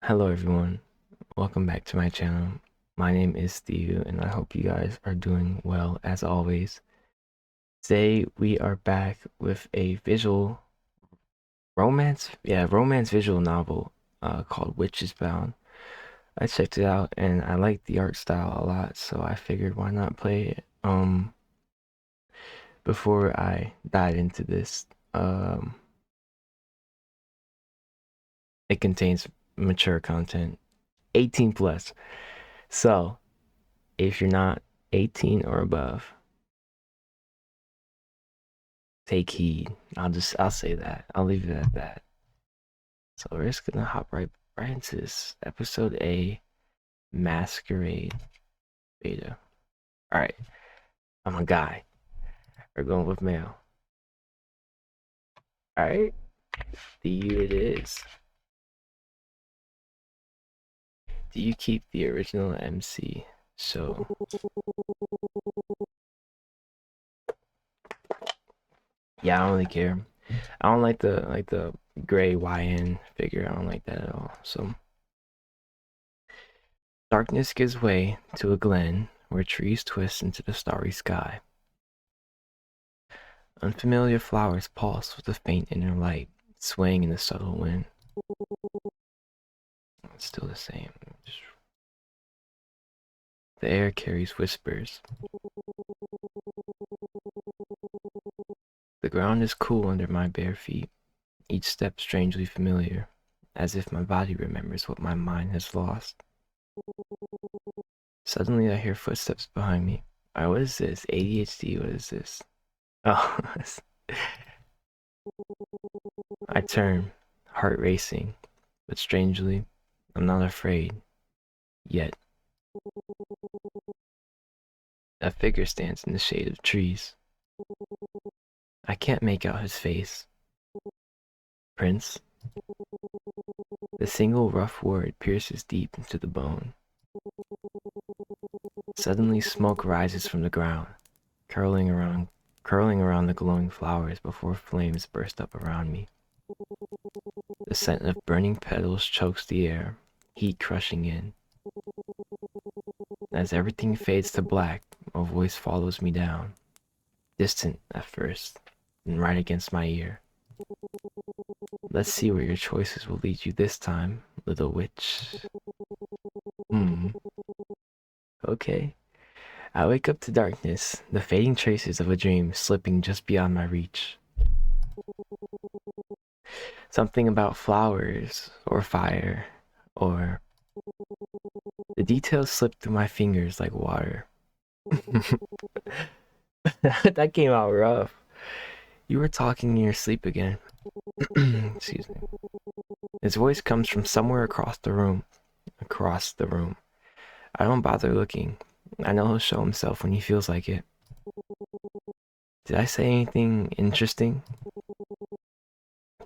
Hello everyone, welcome back to my channel. My name is Steve and I hope you guys are doing well as always. Today we are back with a visual romance visual novel called Witches Bound. I checked it out and I like the art style a lot, so I figured why not play it. Before I dive into this, it contains mature content, 18 plus. So if you're not 18 or above, take heed. I'll say that. I'll leave it at that. So we're just gonna hop right into this episode A, Masquerade Beta. Alright, I'm a guy. We're going with male. Alright, the you it is. Do you keep the original MC? So yeah, I don't really care. I don't like the gray YN figure. I don't like that at all. So darkness gives way to a glen where trees twist into the starry sky. Unfamiliar flowers pulse with a faint inner light, swaying in the subtle wind. It's still the same. The air carries whispers. The ground is cool under my bare feet, each step strangely familiar, as if my body remembers what my mind has lost. Suddenly I hear footsteps behind me. Alright, what is this? ADHD, what is this? Oh, I turn, heart racing, but strangely, I'm not afraid, yet. A figure stands in the shade of trees. I can't make out his face. Prince? The single rough word pierces deep into the bone. Suddenly smoke rises from the ground, curling around the glowing flowers before flames burst up around me. The scent of burning petals chokes the air, heat crushing in. As everything fades to black, a voice follows me down, distant at first, and right against my ear. Let's see where your choices will lead you this time, little witch. Hmm. Okay. I wake up to darkness, the fading traces of a dream slipping just beyond my reach. Something about flowers, or fire, or... The details slip through my fingers like water. That came out rough. You were talking in your sleep again. Excuse me. His voice comes from somewhere across the room. Across the room. I don't bother looking. I know he'll show himself when he feels like it. Did I say anything interesting?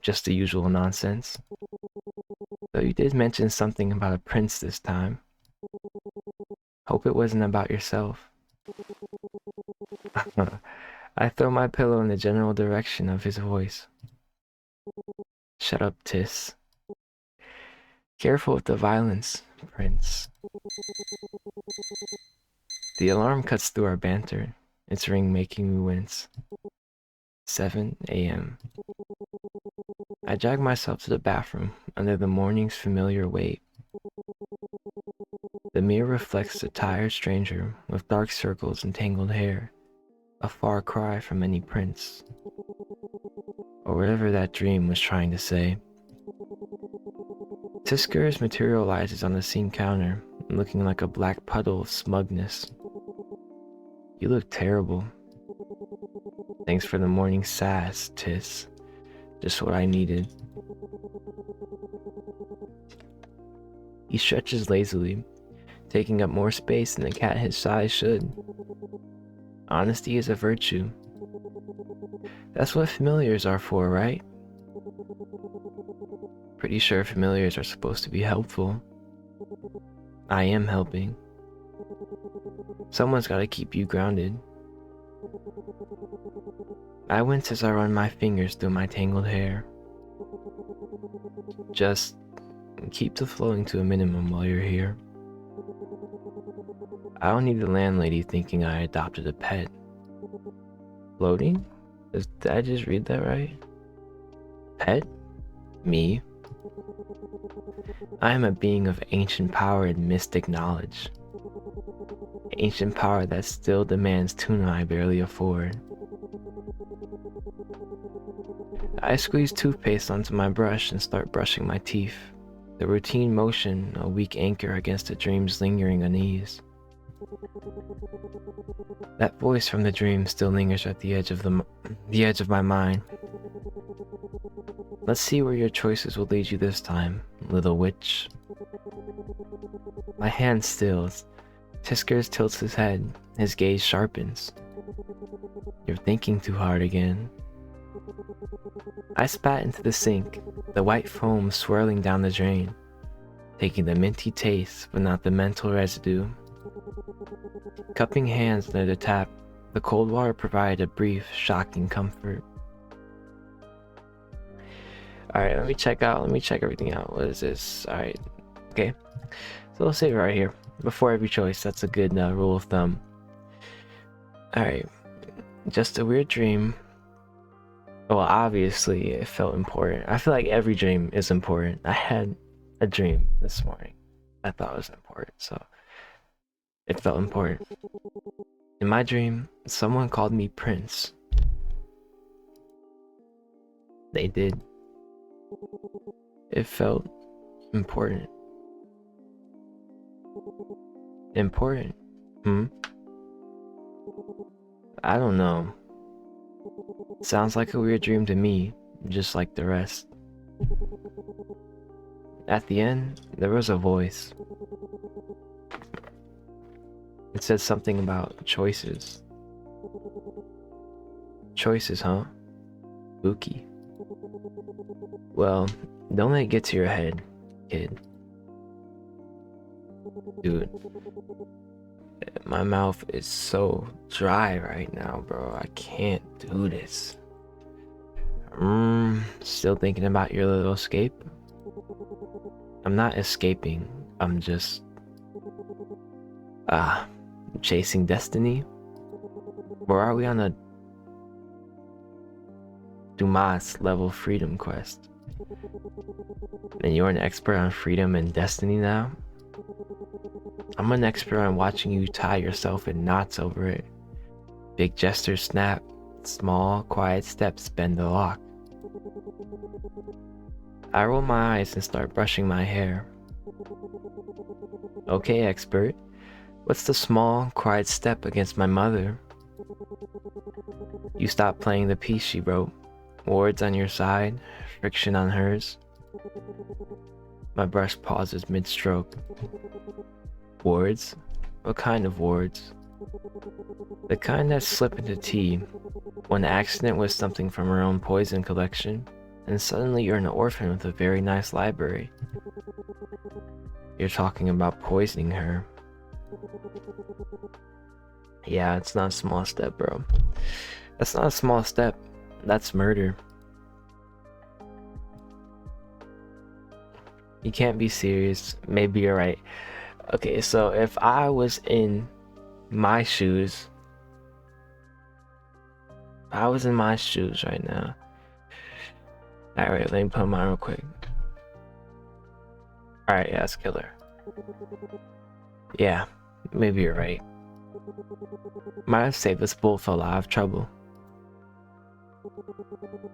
Just the usual nonsense. Though you did mention something about a prince this time. Hope it wasn't about yourself. I throw my pillow in the general direction of his voice. Shut up, Tis. Careful with the violence, Prince. The alarm cuts through our banter, its ring making me wince. 7 a.m. I drag myself to the bathroom under the morning's familiar weight. The mirror reflects a tired stranger with dark circles and tangled hair, a far cry from any prince, or whatever that dream was trying to say. Tiskers materializes on the sink counter, looking like a black puddle of smugness. You look terrible. Thanks for the morning sass, Tis. Just what I needed. He stretches lazily, taking up more space than a cat his size should. Honesty is a virtue. That's what familiars are for, right? Pretty sure familiars are supposed to be helpful. I am helping. Someone's gotta keep you grounded. I wince as I run my fingers through my tangled hair. Just keep the floating to a minimum while you're here. I don't need the landlady thinking I adopted a pet. Floating? Did I just read that right? Pet? Me? I am a being of ancient power and mystic knowledge. Ancient power that still demands tuna I barely afford. I squeeze toothpaste onto my brush and start brushing my teeth. The routine motion, a weak anchor against a dream's lingering unease. That voice from the dream still lingers at the edge of my mind. Let's see where your choices will lead you this time, little witch. My hand stills. Tiskers tilts his head. His gaze sharpens. You're thinking too hard again. I spat into the sink, the white foam swirling down the drain, taking the minty taste but not the mental residue. Cupping hands near the tap, the cold water provided a brief, shocking comfort. Alright, let me check everything out. What is this? Alright, okay. So we'll save it right here. Before every choice, that's a good rule of thumb. Alright, just a weird dream. Well, obviously, it felt important. I feel like every dream is important. I had a dream this morning I thought was important, so it felt important. In my dream, someone called me Prince. They did. It felt important. Important? I don't know. Sounds like a weird dream to me, just like the rest. At the end, there was a voice. It said something about choices. Choices, huh? Spooky. Well, don't let it get to your head, kid. Dude, my mouth is so dry right now, bro. I can't do this. Still thinking about your little escape? I'm not escaping. I'm just chasing destiny? Or are we on a Dumas level freedom quest? And you're an expert on freedom and destiny now? I'm an expert on watching you tie yourself in knots over it. Big gestures snap, small, quiet steps bend the lock. I roll my eyes and start brushing my hair. Okay, expert. What's the small, quiet step against my mother? You stop playing the piece she wrote. Words on your side, friction on hers. My brush pauses mid-stroke. Wards? What kind of wards? The kind that slip into tea. One accident with something from her own poison collection, and suddenly you're an orphan with a very nice library. You're talking about poisoning her. Yeah, it's not a small step, bro. That's not a small step. That's murder. You can't be serious. Maybe you're right. Okay, so if I was in my shoes, right now. Alright, let me put them on real quick. Alright, yeah, it's killer. Yeah, maybe you're right. Might have saved us both a lot of trouble.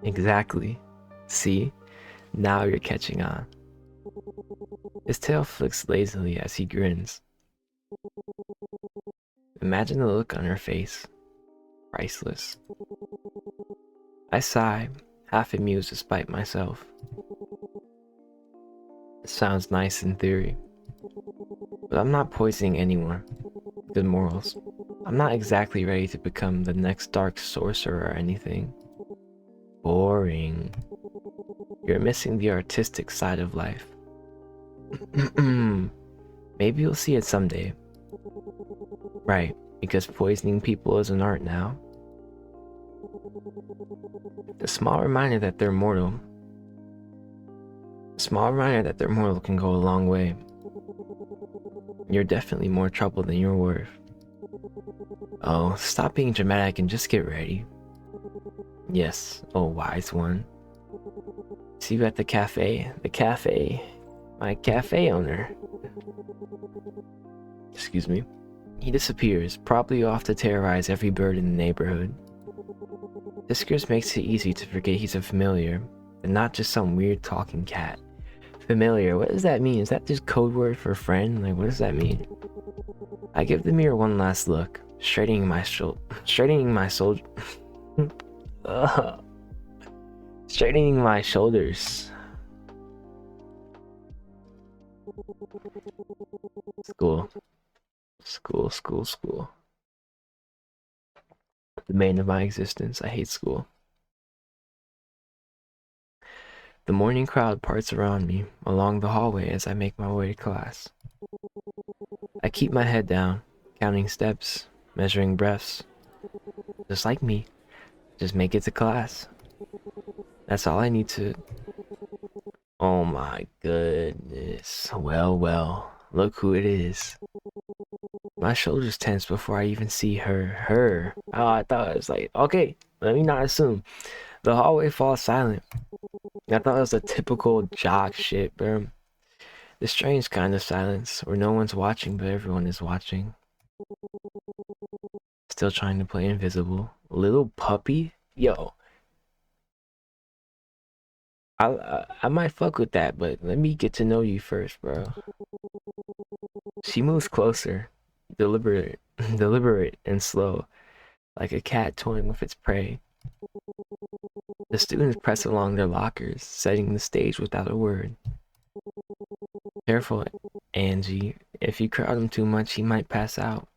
Exactly. See? Now you're catching on. His tail flicks lazily as he grins. Imagine the look on her face. Priceless. I sigh, half amused despite myself. It sounds nice in theory. But I'm not poisoning anyone. Good morals. I'm not exactly ready to become the next dark sorcerer or anything. Boring. You're missing the artistic side of life. Maybe you'll see it someday. Right, because poisoning people is an art now. A small reminder that they're mortal. A small reminder that their moral can go a long way. You're definitely more trouble than you're worth. Oh, stop being dramatic and just get ready. Yes, oh wise one. See you at the cafe. The cafe. My cafe owner. Excuse me. He disappears, probably off to terrorize every bird in the neighborhood. Whiskers makes it easy to forget he's a familiar, and not just some weird talking cat. Familiar, what does that mean? Is that just code word for friend? Like, what does that mean? I give the mirror one last look, straightening my shoulder, straightening my shoulders. School, school, school, school. The bane of my existence. I hate school. The morning crowd parts around me, along the hallway as I make my way to class. I keep my head down, counting steps, measuring breaths. Just like me, just make it to class. That's all I need to... Oh my goodness. Well, well, look who it is. My shoulders tense before I even see her. Her. Oh, I thought it was like, okay, let me not assume. The hallway falls silent. I thought it was a typical jock shit, bro. The strange kind of silence where no one's watching but everyone is watching. Still trying to play invisible. Little puppy? Yo. I might fuck with that, but let me get to know you first, bro. She moves closer. Deliberate, deliberate and slow, like a cat toying with its prey. The students press along their lockers, setting the stage without a word. Careful, Angie. If you crowd him too much, he might pass out.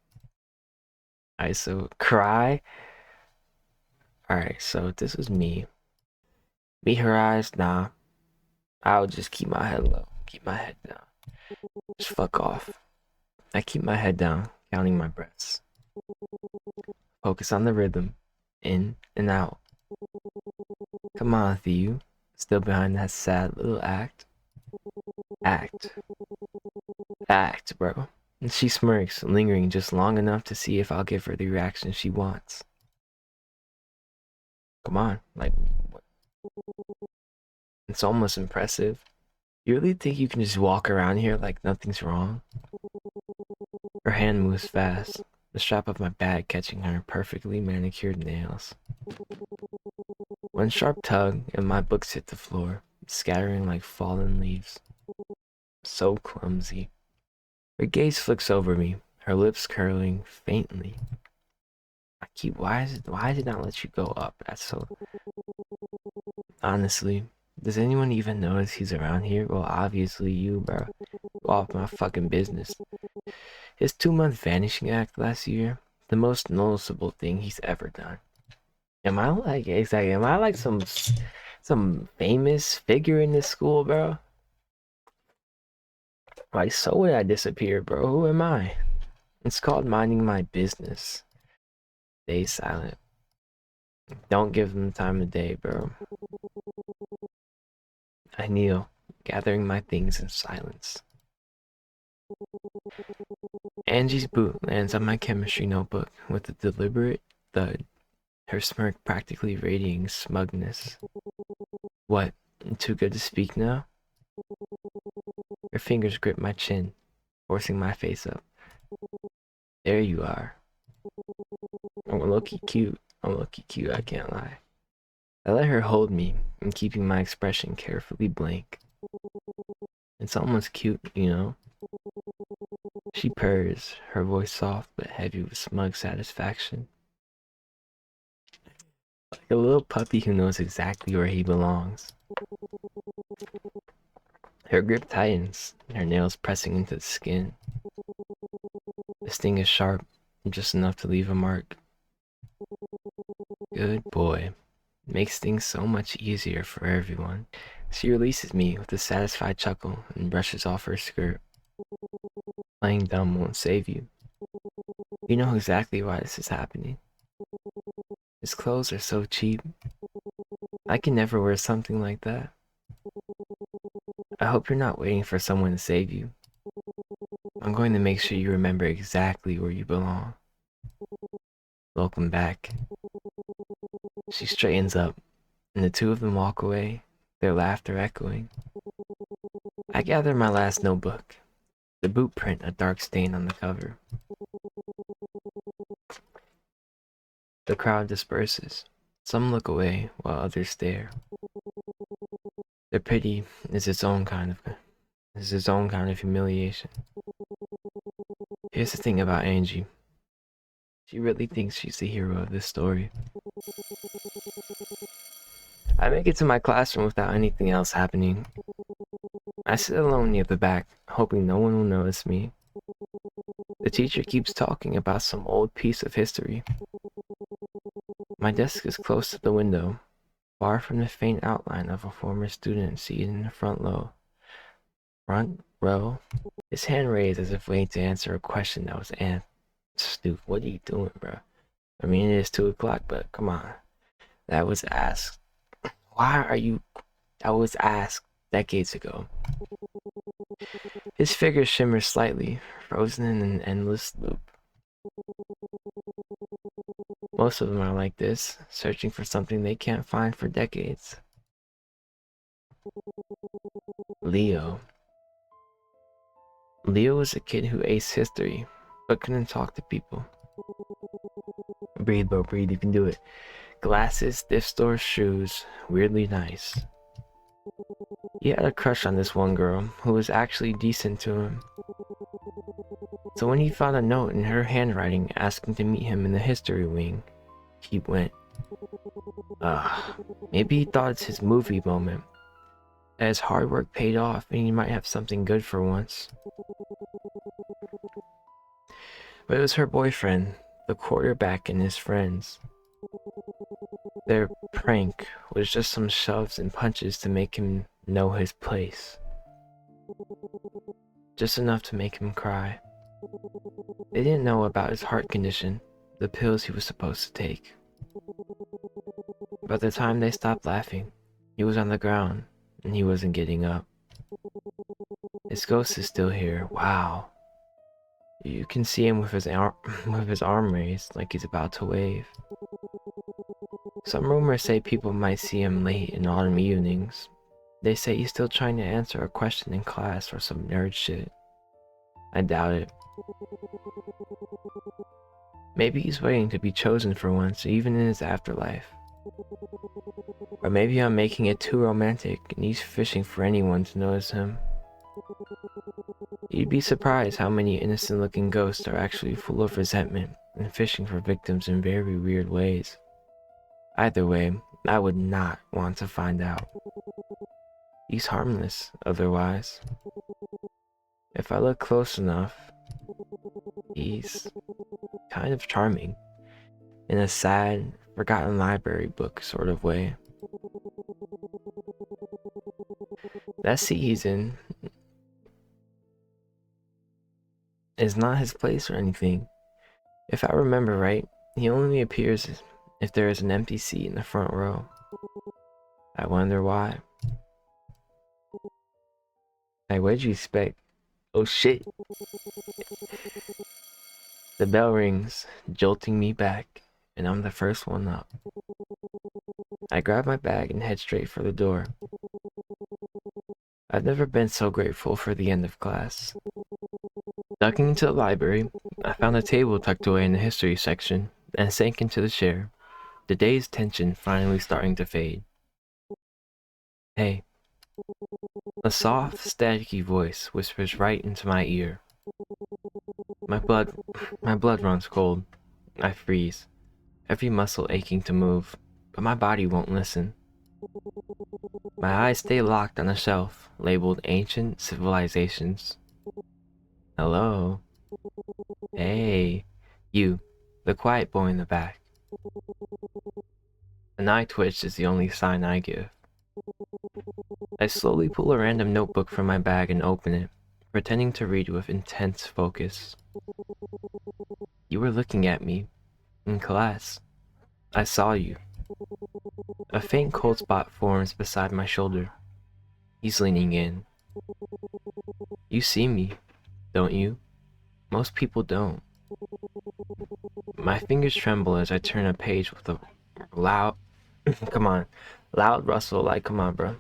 So cry? Alright, so this is me. Meet her eyes? Nah. I'll just keep my head low. Keep my head down. Just fuck off. I keep my head down, counting my breaths. Focus on the rhythm. In and out. Come on, Theo. Still behind that sad little act. Act. Act, bro. And she smirks, lingering just long enough to see if I'll give her the reaction she wants. Come on, like, what? It's almost impressive. You really think you can just walk around here like nothing's wrong? Her hand moves fast, the strap of my bag catching her perfectly manicured nails. One sharp tug, and my books hit the floor, scattering like fallen leaves. So clumsy. Her gaze flicks over me, her lips curling faintly. Why did it not let you go up? That's so... Honestly, does anyone even notice he's around here? Well, obviously you, bro. Go off my fucking business. His 2-month vanishing act last year, the most noticeable thing he's ever done. Am I like some famous figure in this school, bro? Like, so would I disappear, bro? Who am I? It's called minding my business. Stay silent. Don't give them the time of day, bro. I kneel, gathering my things in silence. Angie's boot lands on my chemistry notebook with a deliberate thud, her smirk practically radiating smugness. What? Too good to speak now? Her fingers grip my chin, forcing my face up. There you are. I'm low-key cute. I can't lie. I let her hold me, and keeping my expression carefully blank. It's almost cute, you know? She purrs, her voice soft but heavy with smug satisfaction. Like a little puppy who knows exactly where he belongs. Her grip tightens, her nails pressing into the skin. The sting is sharp, just enough to leave a mark. Good boy. Makes things so much easier for everyone. She releases me with a satisfied chuckle and brushes off her skirt. Playing dumb won't save you. You know exactly why this is happening. His clothes are so cheap. I can never wear something like that. I hope you're not waiting for someone to save you. I'm going to make sure you remember exactly where you belong. Welcome back. She straightens up, and the two of them walk away, their laughter echoing. I gather my last notebook, the boot print a dark stain on the cover. The crowd disperses. Some look away while others stare. Their pity is its own kind of humiliation. Here's the thing about Angie. She really thinks she's the hero of this story. I make it to my classroom without anything else happening. I sit alone near the back, hoping no one will notice me. The teacher keeps talking about some old piece of history. My desk is close to the window, far from the faint outline of a former student seated in the front row. His hand raised as if waiting to answer a question that was asked. Stupid, what are you doing, bro? I mean, it is 2 o'clock, but come on. That was asked. That was asked decades ago. His figure shimmers slightly, frozen in an endless loop. Most of them are like this, searching for something they can't find for decades. Leo. Leo was a kid who aced history, but couldn't talk to people. Breathe, bro, breathe, you can do it. Glasses, thrift store shoes, weirdly nice. He had a crush on this one girl, who was actually decent to him. So when he found a note in her handwriting asking to meet him in the history wing, he went. Maybe he thought it's his movie moment. That his hard work paid off and he might have something good for once. But it was her boyfriend, the quarterback, and his friends. Their prank was just some shoves and punches to make him know his place. Just enough to make him cry. They didn't know about his heart condition, the pills he was supposed to take. By the time they stopped laughing, he was on the ground, and he wasn't getting up. His ghost is still here. Wow. You can see him with his arm raised, like he's about to wave. Some rumors say people might see him late in autumn evenings. They say he's still trying to answer a question in class or some nerd shit. I doubt it. Maybe he's waiting to be chosen for once, even in his afterlife. Or maybe I'm making it too romantic and he's fishing for anyone to notice him. You'd be surprised how many innocent-looking ghosts are actually full of resentment and fishing for victims in very weird ways. Either way, I would not want to find out. He's harmless, otherwise. If I look close enough, he's kind of charming, in a sad, forgotten library book sort of way. That seat he's in is not his place or anything. If I remember right, he only appears if there is an empty seat in the front row. I wonder why. Like, what did you expect? Oh shit. The bell rings, jolting me back, and I'm the first one up. I grab my bag and head straight for the door. I've never been so grateful for the end of class. Ducking into the library, I found a table tucked away in the history section and sank into the chair, the day's tension finally starting to fade. Hey. A soft, staticky voice whispers right into my ear. My blood runs cold. I freeze, every muscle aching to move, but my body won't listen. My eyes stay locked on a shelf labeled Ancient Civilizations. Hello? Hey, you, the quiet boy in the back. An eye twitch is the only sign I give. I slowly pull a random notebook from my bag and open it, pretending to read with intense focus. You were looking at me, in class. I saw you. A faint cold spot forms beside my shoulder. He's leaning in, You see me, don't you? Most people don't. My fingers tremble as I turn a page with a loud, come on, loud rustle like, come on, bro.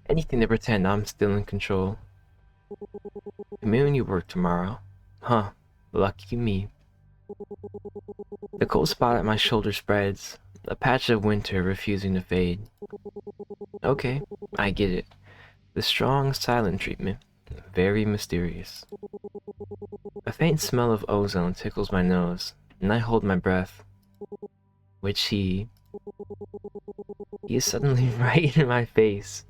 Anything to pretend I'm still in control. Community work tomorrow. Huh, lucky me. The cold spot at my shoulder spreads, a patch of winter refusing to fade. Okay, I get it. The strong, silent treatment. Very mysterious. A faint smell of ozone tickles my nose, and I hold my breath. Which he is suddenly right in my face,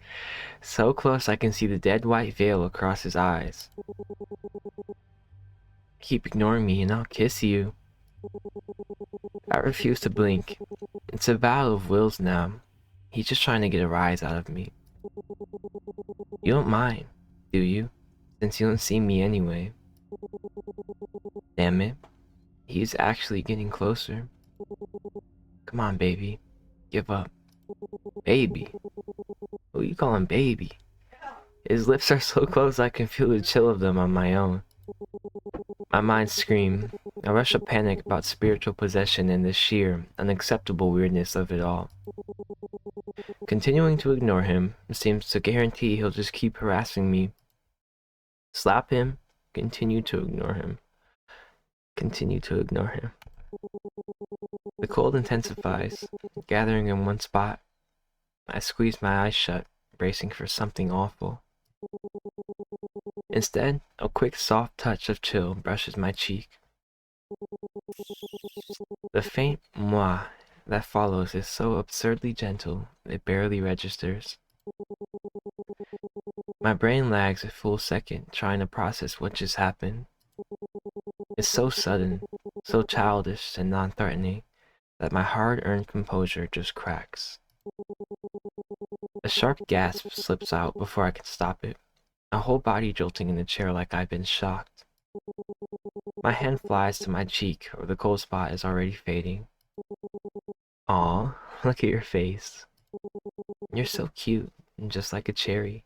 so close I can see the dead white veil across his eyes. Keep ignoring me and I'll kiss you. I refuse to blink. It's a battle of wills now. He's just trying to get a rise out of me. You don't mind, do you? Since you don't see me anyway. Damn it. He's actually getting closer. Come on, baby. Give up. Baby? Who are you calling baby? His lips are so close I can feel the chill of them on my own. My mind screams. I rush of panic about spiritual possession and the sheer, unacceptable weirdness of it all. Continuing to ignore him seems to guarantee he'll just keep harassing me. Slap him, continue to ignore him. Continue to ignore him. The cold intensifies, gathering in one spot. I squeeze my eyes shut, bracing for something awful. Instead, a quick soft touch of chill brushes my cheek. The faint moi that follows is so absurdly gentle, it barely registers. My brain lags a full second trying to process what just happened. It's so sudden, so childish and non-threatening, that my hard-earned composure just cracks. A sharp gasp slips out before I can stop it, a whole body jolting in the chair like I've been shocked. My hand flies to my cheek, or the cold spot is already fading. Aw, look at your face. You're so cute, just like a cherry.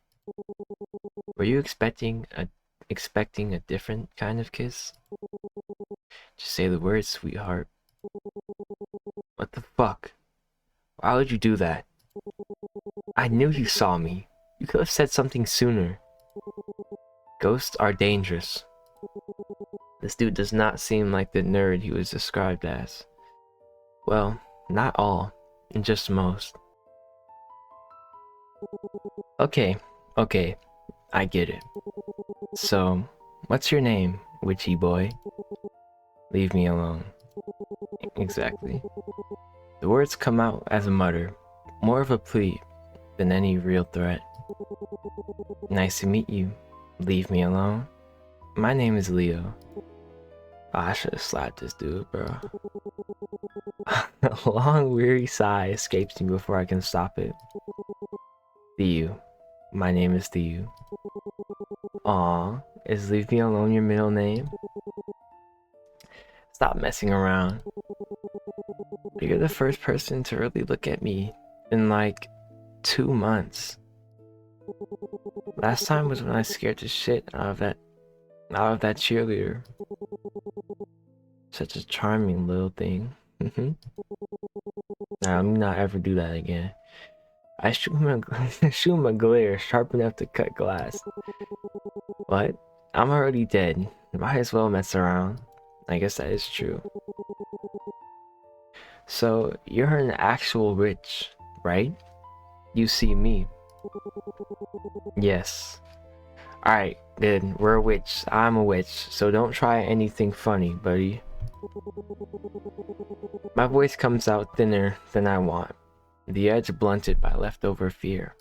Were you expecting a different kind of kiss? Just say the words, sweetheart. What the fuck? Why would you do that? I knew you saw me. You could have said something sooner. Ghosts are dangerous. This dude does not seem like the nerd he was described as. Well, not all, just most. Okay, I get it. So, what's your name, witchy boy? Leave me alone. Exactly. The words come out as a mutter, more of a plea than any real threat. Nice to meet you. Leave me alone. My name is Leo. Oh, I should have slapped this dude, bro. A long, weary sigh escapes me before I can stop it. Theo. My name is Theo. Aw, is leave me alone your middle name? Stop messing around. You're the first person to really look at me in like 2 months. Last time was when I scared the shit out of that cheerleader. Such a charming little thing. Now, let me not ever do that again. I shoot him a glare sharp enough to cut glass. What? I'm already dead. Might as well mess around. I guess that is true. So, you're an actual witch, right? You see me. Yes. Alright, then, we're a witch. I'm a witch, so don't try anything funny, buddy. My voice comes out thinner than I want, the edge blunted by leftover fear.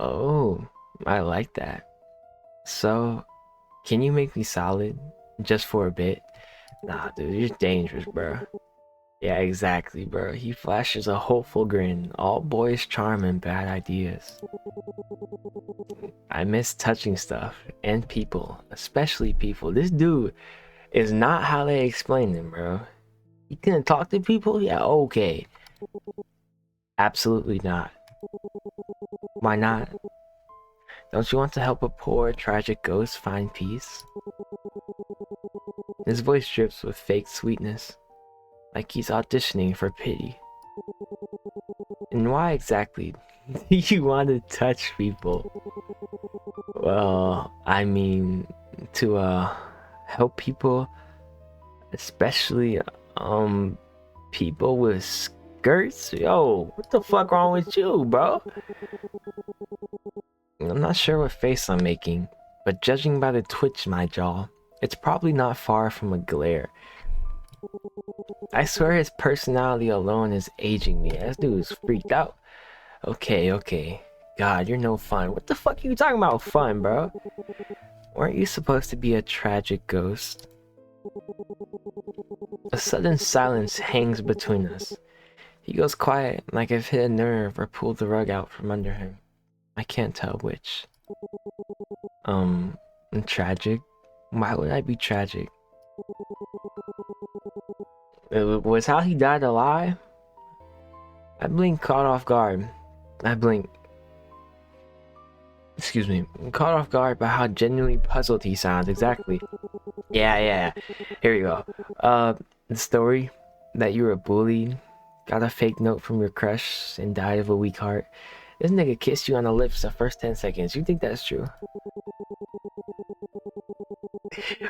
Oh, I like that. So, can you make me solid? Just for a bit? Nah, dude, you're dangerous, bro. Yeah, exactly, bro. He flashes a hopeful grin, all boyish charm and bad ideas. I miss touching stuff, and people, especially people. This dude is not how they explain him, bro. He couldn't talk to people? Yeah, okay. Absolutely not. Why not? Don't you want to help a poor, tragic ghost find peace? His voice drips with fake sweetness, like he's auditioning for pity. And why exactly do you want to touch people? Well, I mean, to help people, especially people with skirts. Yo, what the fuck wrong with you, bro? I'm not sure what face I'm making, but judging by the twitch in my jaw, it's probably not far from a glare. I swear his personality alone is aging me. This dude is freaked out. Okay. God, you're no fun. What the fuck are you talking about fun, bro? Weren't you supposed to be a tragic ghost? A sudden silence hangs between us. He goes quiet, like I've hit a nerve or pulled the rug out from under him. I can't tell which. Tragic? Why would I be tragic? Was how he died a lie? I blinked, caught off guard. Excuse me, caught off guard by how genuinely puzzled he sounds. Exactly. Yeah. Here we go. The story that you were bullied, got a fake note from your crush, and died of a weak heart. This nigga kissed you on the lips the first 10 seconds. You think that's true?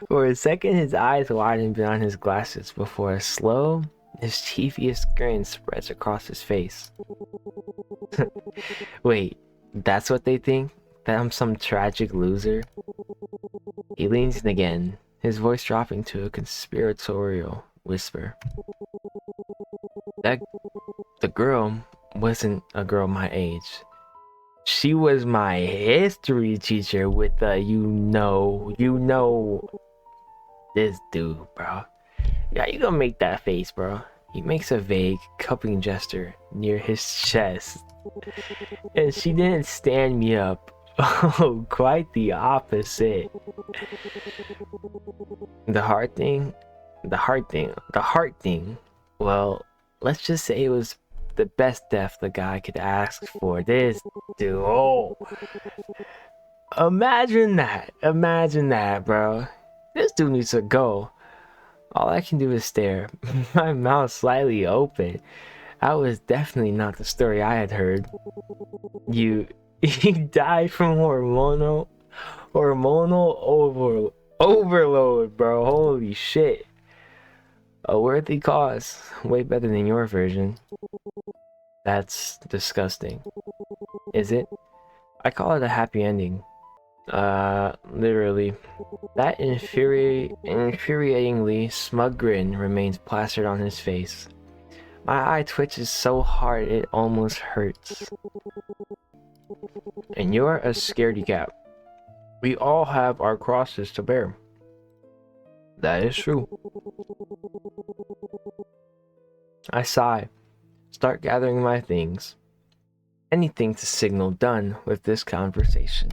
For a second, his eyes widened beyond his glasses before a slow, mischievous grin spreads across his face. Wait, that's what they think? That I'm some tragic loser? He leans in again, his voice dropping to a conspiratorial whisper. The girl wasn't a girl my age. She was my history teacher with the you know this dude, bro. Yeah, you gonna make that face, bro. He makes a vague cupping gesture near his chest. And she didn't stand me up. Oh, quite the opposite. The heart thing. Well, let's just say it was the best death the guy could ask for. This dude, oh. Imagine that, bro. This dude needs to go. All I can do is stare, my mouth slightly open. That was definitely not the story I had heard. You died from hormonal overload, bro. Holy shit. A worthy cause. Way better than your version. That's disgusting. Is it? I call it a happy ending. Literally. That infuriatingly smug grin remains plastered on his face. My eye twitches so hard it almost hurts. And you're a scaredy cat. We all have our crosses to bear. That is true. I sigh, start gathering my things. Anything to signal done with this conversation.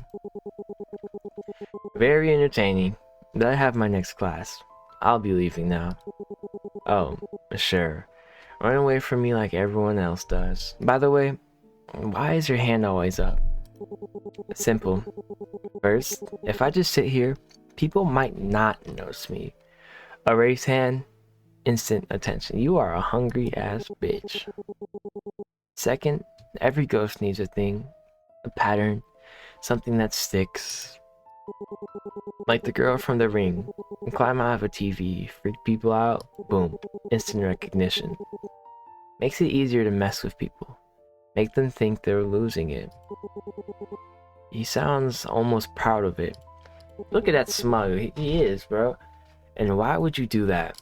Very entertaining, but I have my next class. I'll be leaving now. Oh, sure. Run away from me like everyone else does. By the way, why is your hand always up? Simple. First, if I just sit here, people might not notice me. A raised hand, instant attention. You are a hungry ass bitch. Second, every ghost needs a thing, a pattern, something that sticks. Like the girl from The Ring. Climb out of a TV, freak people out, boom, instant recognition. Makes it easier to mess with people. Make them think they're losing it. He sounds almost proud of it. Look at that smug. He is, bro. And why would you do that?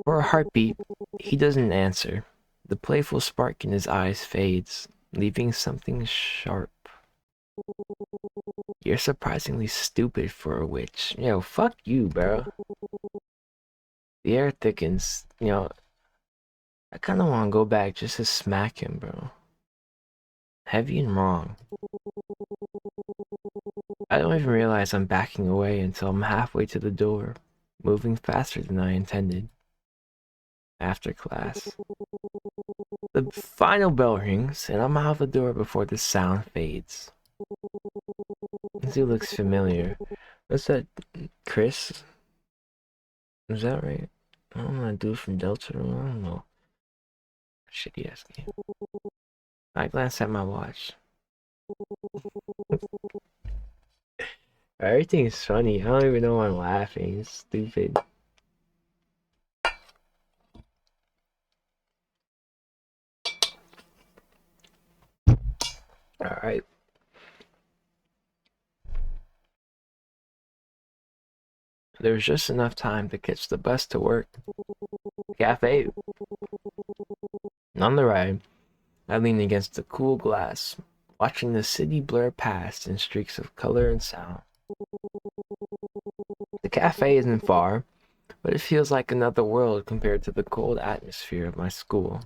For a heartbeat, he doesn't answer. The playful spark in his eyes fades, leaving something sharp. You're surprisingly stupid for a witch. Yo, fuck you, bro. The air thickens. I kinda wanna go back just to smack him, bro. Heavy and wrong. I don't even realize I'm backing away until I'm halfway to the door, moving faster than I intended. after class. The final bell rings, and I'm out the door before the sound fades. He looks familiar. What's that, Chris? Is that right? I don't know, a dude from Delta. I don't know. Shitty ass game. I glance at my watch. Everything is funny. I don't even know why I'm laughing. It's stupid. Alright. There was just enough time to catch the bus to work. Cafe. On the ride, I lean against the cool glass, watching the city blur past in streaks of color and sound. The cafe isn't far, but it feels like another world compared to the cold atmosphere of my school.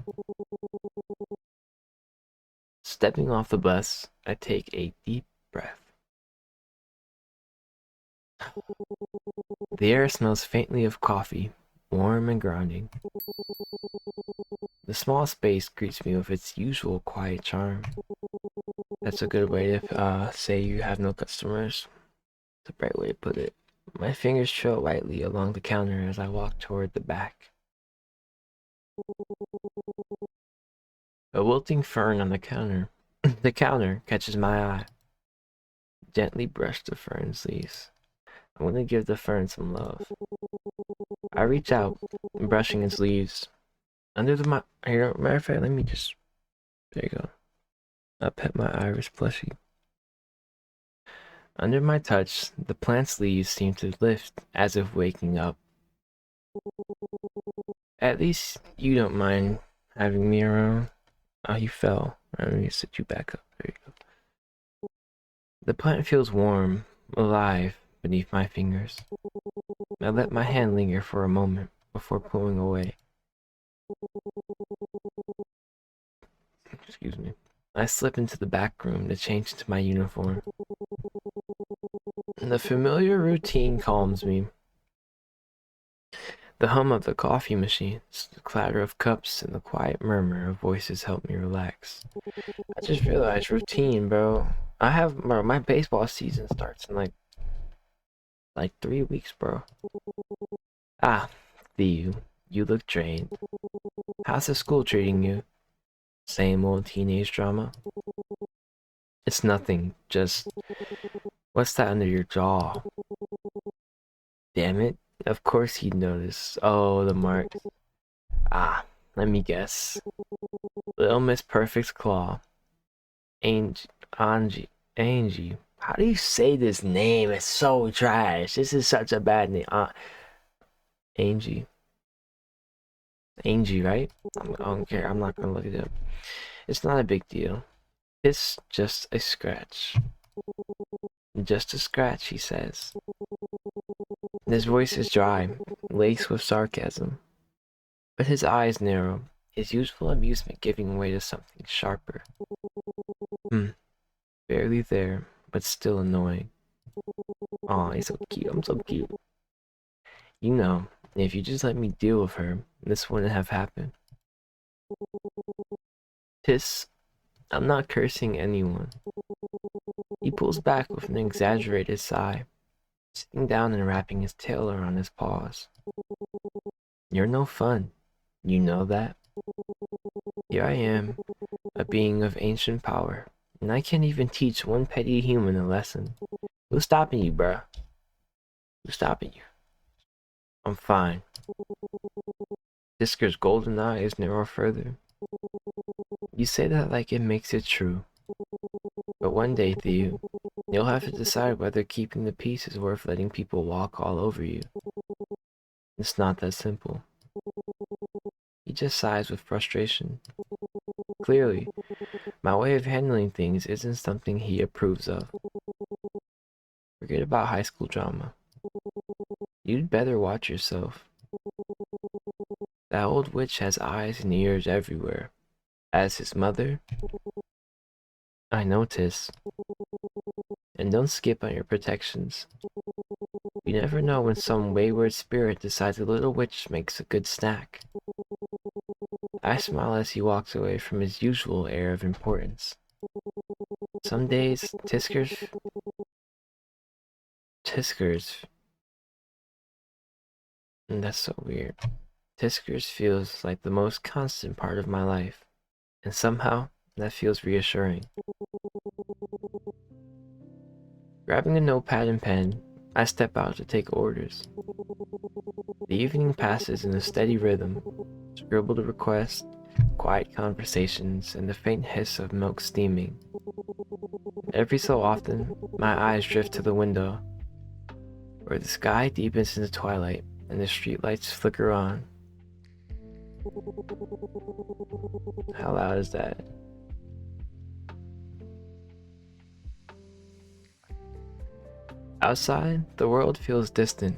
Stepping off the bus, I take a deep breath. The air smells faintly of coffee, warm and grounding. The small space greets me with its usual quiet charm. That's a good way to say you have no customers. It's a bright way to put it. My fingers trail lightly along the counter as I walk toward the back. A wilting fern on the counter. The counter catches my eye. Gently brush the fern's leaves. I'm gonna give the fern some love. I reach out, brushing its leaves. Under the matter of fact, let me just. There you go. I pet my iris plushie. Under my touch, the plant's leaves seem to lift as if waking up. At least you don't mind having me around. Oh, you fell. Let me sit you back up. There you go. The plant feels warm, alive beneath my fingers. I let my hand linger for a moment before pulling away. Excuse me. I slip into the back room to change into my uniform. The familiar routine calms me. The hum of the coffee machines, the clatter of cups, and the quiet murmur of voices help me relax. I just realized routine, bro. Bro, my baseball season starts in like 3 weeks, bro. Ah, you look drained. How's the school treating you? Same old teenage drama? It's nothing, just... What's that under your jaw? Damn it. Of course he'd notice. Oh, the marks. Ah, let me guess. Little Miss Perfect's claw. Angie. How do you say this name? It's so trash. This is such a bad name. Angie. Angie, right? I don't care. I'm not gonna look it up. It's not a big deal. It's just a scratch. Just a scratch, he says. His voice is dry, laced with sarcasm. But his eyes narrow, his youthful amusement giving way to something sharper. Barely there, but still annoying. Aw, he's so cute. I'm so cute. You know, if you just let me deal with her, this wouldn't have happened. Tis, I'm not cursing anyone. He pulls back with an exaggerated sigh, sitting down and wrapping his tail around his paws. You're no fun. You know that? Here I am, a being of ancient power, and I can't even teach one petty human a lesson. Who's stopping you, bruh? Who's stopping you? I'm fine. Disker's golden eyes narrow further. You say that like it makes it true. But one day, Theo, you'll have to decide whether keeping the peace is worth letting people walk all over you. It's not that simple. He just sighs with frustration. Clearly, my way of handling things isn't something he approves of. Forget about high school drama. You'd better watch yourself. That old witch has eyes and ears everywhere. As his mother, I notice. And don't skip on your protections. You never know when some wayward spirit decides a little witch makes a good snack. I smile as he walks away from his usual air of importance. Some days, Tiskers, and that's so weird. Tiskers feels like the most constant part of my life, and somehow that feels reassuring. Grabbing a notepad and pen, I step out to take orders. The evening passes in a steady rhythm, scribbled requests, quiet conversations, and the faint hiss of milk steaming. Every so often, my eyes drift to the window, where the sky deepens into twilight and the streetlights flicker on. How loud is that? Outside, the world feels distant.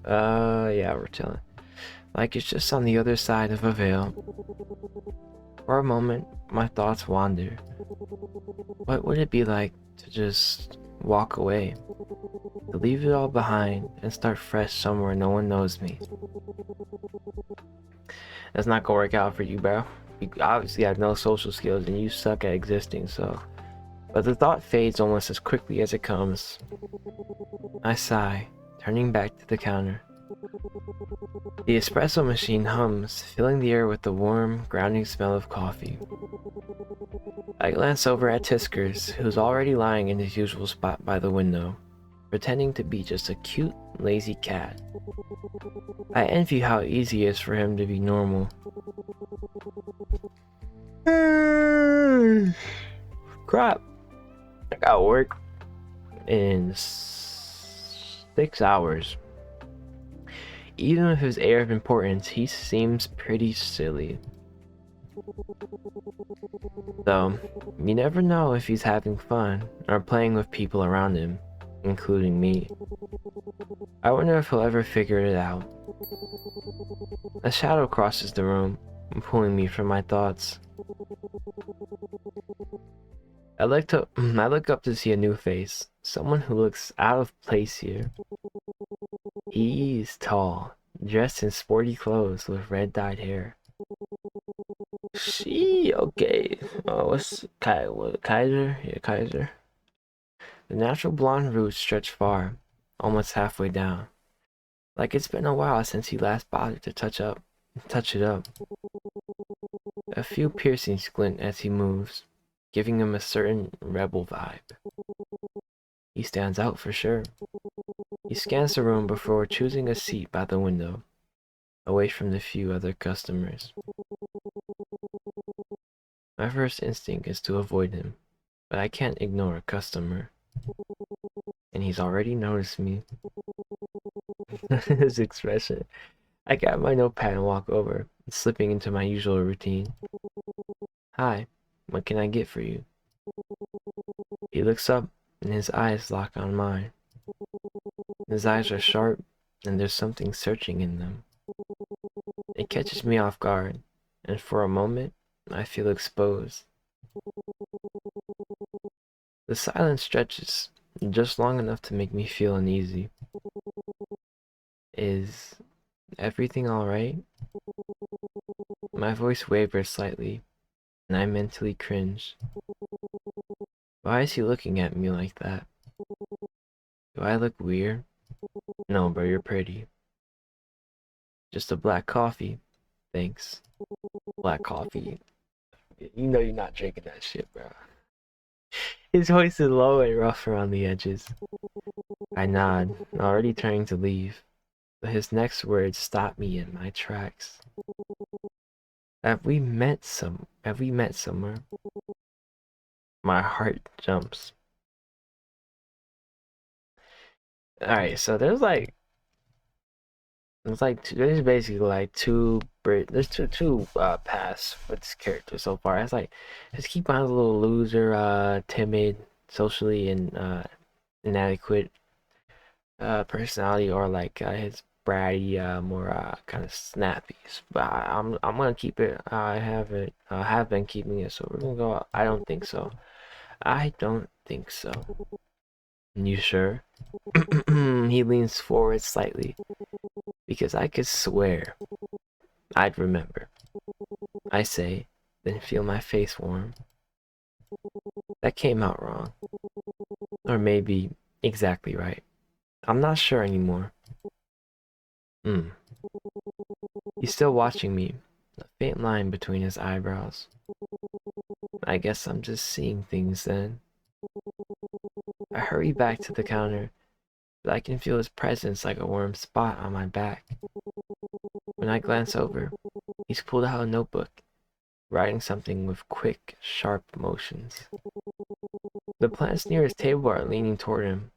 Yeah, we're chilling. Like it's just on the other side of a veil. For a moment, my thoughts wander. What would it be like to just walk away? To leave it all behind and start fresh somewhere no one knows me? That's not gonna work out for you, bro. You obviously have no social skills and you suck at existing, so. But the thought fades almost as quickly as it comes. I sigh, turning back to the counter. The espresso machine hums, filling the air with the warm, grounding smell of coffee. I glance over at Tiskers, who's already lying in his usual spot by the window, pretending to be just a cute, lazy cat. I envy how easy it is for him to be normal. Crap. I got work in 6 hours. Even with his air of importance, he seems pretty silly. Though, you never know if he's having fun or playing with people around him, including me. I wonder if he'll ever figure it out. A shadow crosses the room, pulling me from my thoughts. I look up to see a new face, someone who looks out of place here. He's tall, dressed in sporty clothes with red dyed hair. Okay. What's Kaiser? Yeah, Kaiser. The natural blonde roots stretch far, almost halfway down. Like it's been a while since he last bothered to touch it up. A few piercings glint as he moves, giving him a certain rebel vibe. He stands out for sure. He scans the room before choosing a seat by the window, away from the few other customers. My first instinct is to avoid him, but I can't ignore a customer. And he's already noticed me. His expression. I grab my notepad and walk over, slipping into my usual routine. Hi, what can I get for you? He looks up and his eyes lock on mine. His eyes are sharp and there's something searching in them. It catches me off guard, and for a moment, I feel exposed. The silence stretches just long enough to make me feel uneasy. Is everything alright? My voice wavers slightly, and I mentally cringe. Why is he looking at me like that? Do I look weird? No, bro, you're pretty. Just a black coffee. Thanks. Black coffee. You know you're not drinking that shit, bro. His voice is low and rough around the edges. I nod, already turning to leave, but his next words stop me in my tracks. Have we met somewhere? My heart jumps. Alright, so there's basically like there's two paths for this character so far. It's like just keep on a little loser, timid, socially and inadequate personality, or like his bratty, more kind of snappy. But I'm gonna keep it. I have been keeping it, so we're gonna go. I don't think so. I don't think so. You sure? He leans forward slightly, because I could swear I'd remember. I say, then feel my face warm. That came out wrong. Or maybe exactly right. I'm not sure anymore. Hmm. He's still watching me, a faint line between his eyebrows. I guess I'm just seeing things then. I hurry back to the counter, but I can feel his presence like a warm spot on my back. When I glance over, he's pulled out a notebook, writing something with quick, sharp motions. The plants near his table are leaning toward him,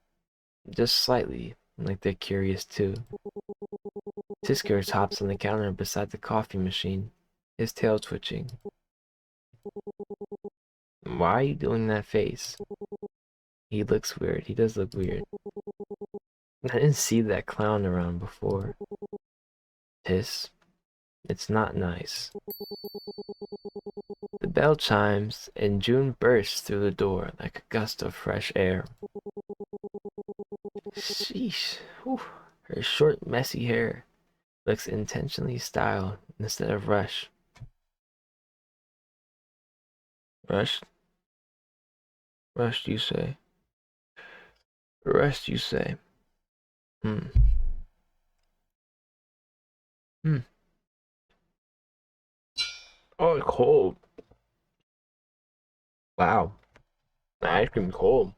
just slightly, like they're curious too. Tiskers hops on the counter beside the coffee machine, his tail twitching. Why are you doing that face? He looks weird. He does look weird. I didn't see that clown around before. Tis, it's not nice. The bell chimes, and June bursts through the door like a gust of fresh air. Sheesh. Whew. Her short, messy hair looks intentionally styled instead of rushed. Rushed? Rushed, you say? Rushed, you say? Hmm. Hmm. Oh, it's cold. Wow. The ice cream's cold.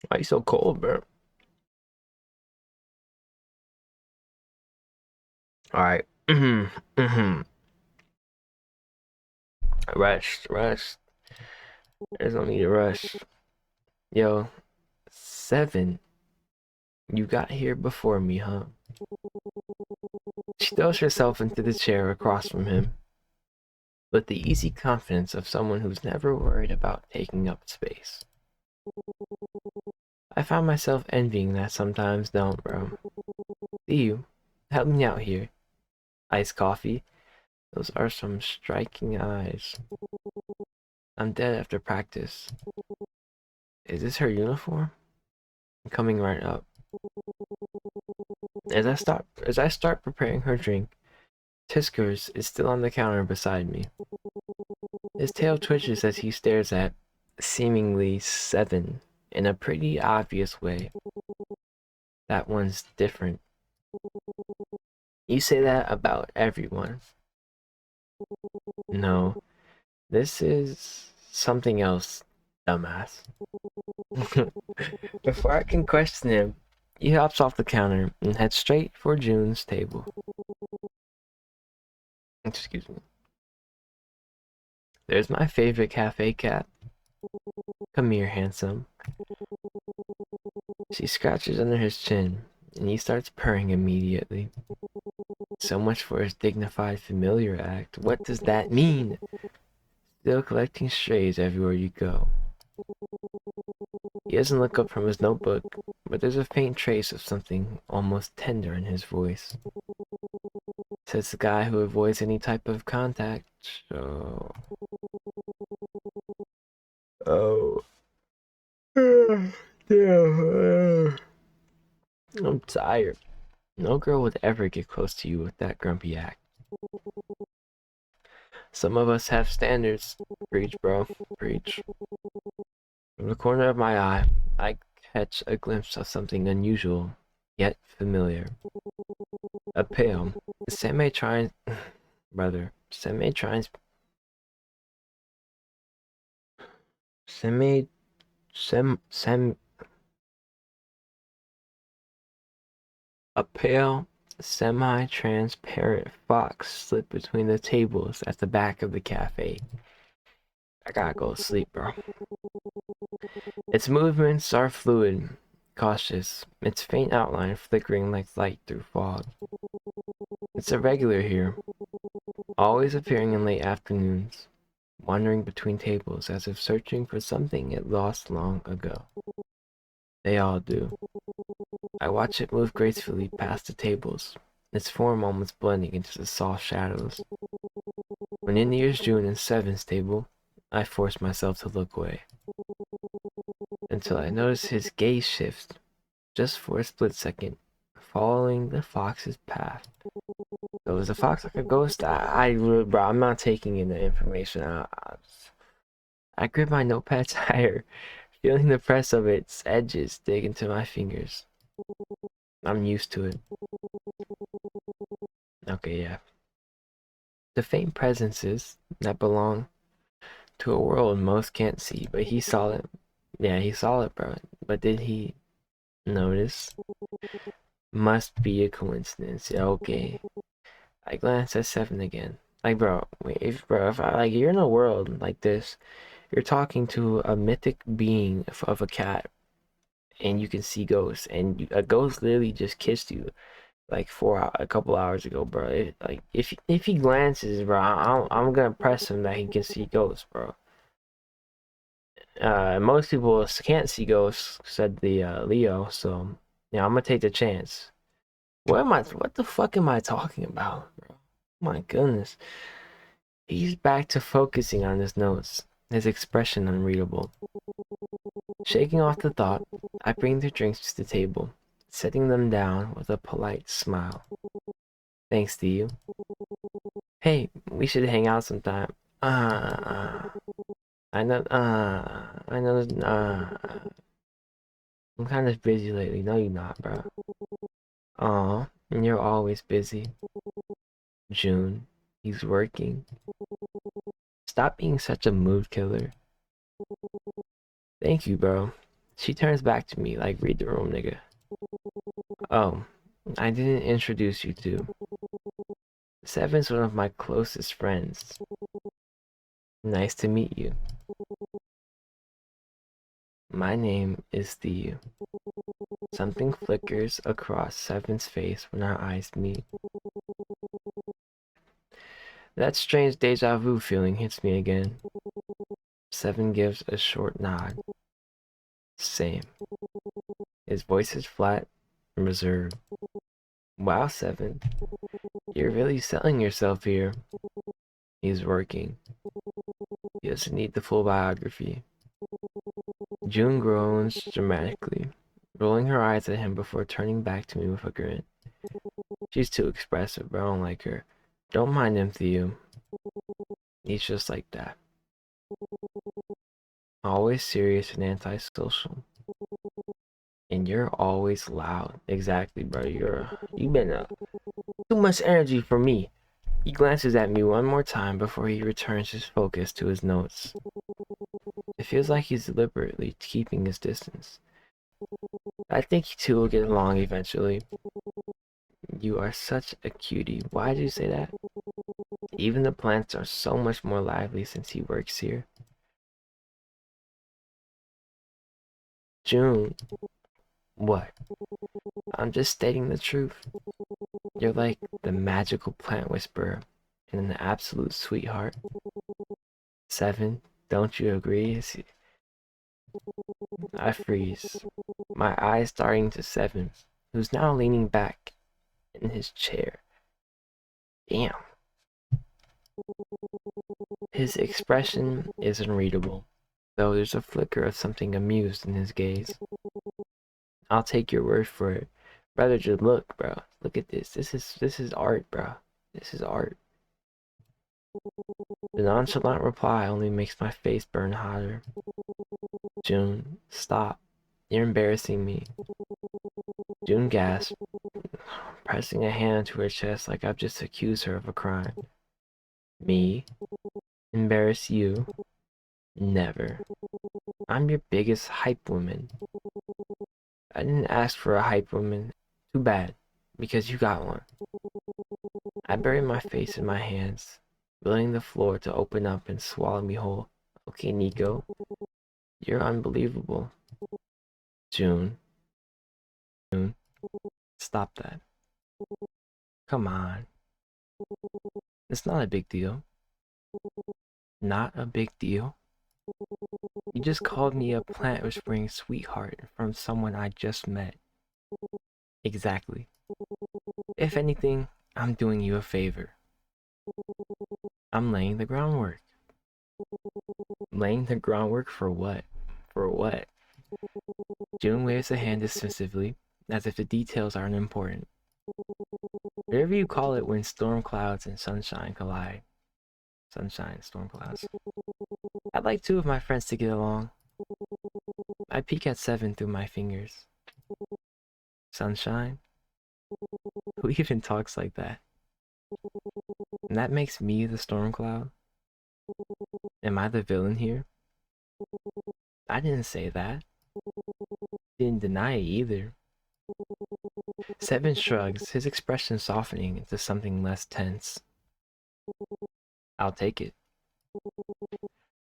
Why are you so cold, bro? Alright. Rushed, rushed. There's no need to rush. Yo, 7. You got here before me, huh? She throws herself into the chair across from him, with the easy confidence of someone who's never worried about taking up space. I find myself envying that sometimes, don't, bro? See you. Help me out here. Iced coffee. Those are some striking eyes. I'm dead after practice. Is this her uniform? I'm coming right up. As I start preparing her drink, Tiskers is still on the counter beside me. His tail twitches as he stares at, seemingly 7, in a pretty obvious way. That one's different. You say that about everyone. No, this is something else, dumbass. Before I can question him, he hops off the counter and heads straight for June's table. Excuse me. There's my favorite cafe cat. Come here, handsome. She scratches under his chin, and he starts purring immediately. So much for his dignified familiar act. What does that mean? Still collecting strays everywhere you go. He doesn't look up from his notebook, but there's a faint trace of something almost tender in his voice. Says the guy who avoids any type of contact. So... Oh. Yeah. I'm tired. No girl would ever get close to you with that grumpy act. Some of us have standards. Preach, bro. Preach. From the corner of my eye, I catch a glimpse of something unusual, yet familiar. A pale, semi-trans... Brother, semi-trans... Semi... Sem... A pale, semi-transparent fox slipped between the tables at the back of the cafe. I gotta go to sleep, bro. Its movements are fluid, cautious, its faint outline flickering like light through fog. It's a regular here, always appearing in late afternoons, wandering between tables as if searching for something it lost long ago. They all do. I watch it move gracefully past the tables, its form almost blending into the soft shadows. When it nears June and Seven's table, I force myself to look away, until I notice his gaze shift, just for a split second, following the fox's path. So is the fox like a ghost? Bro, I'm not taking in the information. I grip my notepad tighter, feeling the press of its edges dig into my fingers. I'm used to it. Okay, yeah. The faint presences that belong to a world most can't see, but he saw it. Yeah, he saw it, bro. But did he notice? Must be a coincidence. Yeah, okay. I glance at Seven again. Like, bro, if I like you're in a world like this, you're talking to a mythic being of a cat, and you can see ghosts, and a ghost literally just kissed you like a couple hours ago, bro. Like if he glances, bro, I'm gonna press him that he can see ghosts, bro. Most people can't see ghosts, said the Leo. So yeah, I'm gonna take the chance. What the fuck am I talking about, bro? My goodness. He's back to focusing on his notes, his expression unreadable. Shaking off the thought, I bring the drinks to the table, setting them down with a polite smile. Thanks to you. Hey, we should hang out sometime. I know, I'm kind of busy lately. No, you're not, bro. Aw, and you're always busy. June, he's working. Stop being such a mood killer. Thank you, bro. She turns back to me like, read the room, nigga. Oh, I didn't introduce you to. Seven's one of my closest friends. Nice to meet you. My name is Theo. Something flickers across Seven's face when our eyes meet. That strange deja vu feeling hits me again. Seven gives a short nod. Same. His voice is flat and reserved. Wow, Seven. You're really selling yourself here. He's working. He doesn't need the full biography. June groans dramatically, rolling her eyes at him before turning back to me with a grin. She's too expressive, but I don't like her. Don't mind him, Theo. He's just like that. Always serious and antisocial. And you're always loud. Exactly, bro. You've been too much energy for me. He glances at me one more time before he returns his focus to his notes. It feels like he's deliberately keeping his distance. I think you two will get along eventually. You are such a cutie. Why did you say that? Even the plants are so much more lively since he works here. June. What? I'm just stating the truth. You're like the magical plant whisperer and an absolute sweetheart. Seven, don't you agree? I freeze, my eyes starting to Seven, who's now leaning back in his chair. Damn. His expression is unreadable, though there's a flicker of something amused in his gaze. I'll take your word for it. Brother, just look, bro. Look at this. This is art, bro. This is art. The nonchalant reply only makes my face burn hotter. June, stop. You're embarrassing me. June gasped, pressing a hand to her chest like I've just accused her of a crime. Me? Embarrass you? Never. I'm your biggest hype woman. I didn't ask for a hype woman. Too bad, because you got one. I buried my face in my hands, willing the floor to open up and swallow me whole. Okay, Nico, you're unbelievable. June, stop that. Come on. It's not a big deal. Not a big deal. You just called me a plant whispering sweetheart from someone I just met. Exactly. If anything, I'm doing you a favor. I'm laying the groundwork. Laying the groundwork for what? For what? June waves a hand dismissively, as if the details aren't important. Whatever you call it when storm clouds and sunshine collide. Sunshine, storm clouds. I'd like two of my friends to get along. I peek at seven through my fingers. Sunshine? Who even talks like that? And that makes me the storm cloud? Am I the villain here? I didn't say that. Didn't deny it either. Seven shrugs, his expression softening into something less tense. I'll take it.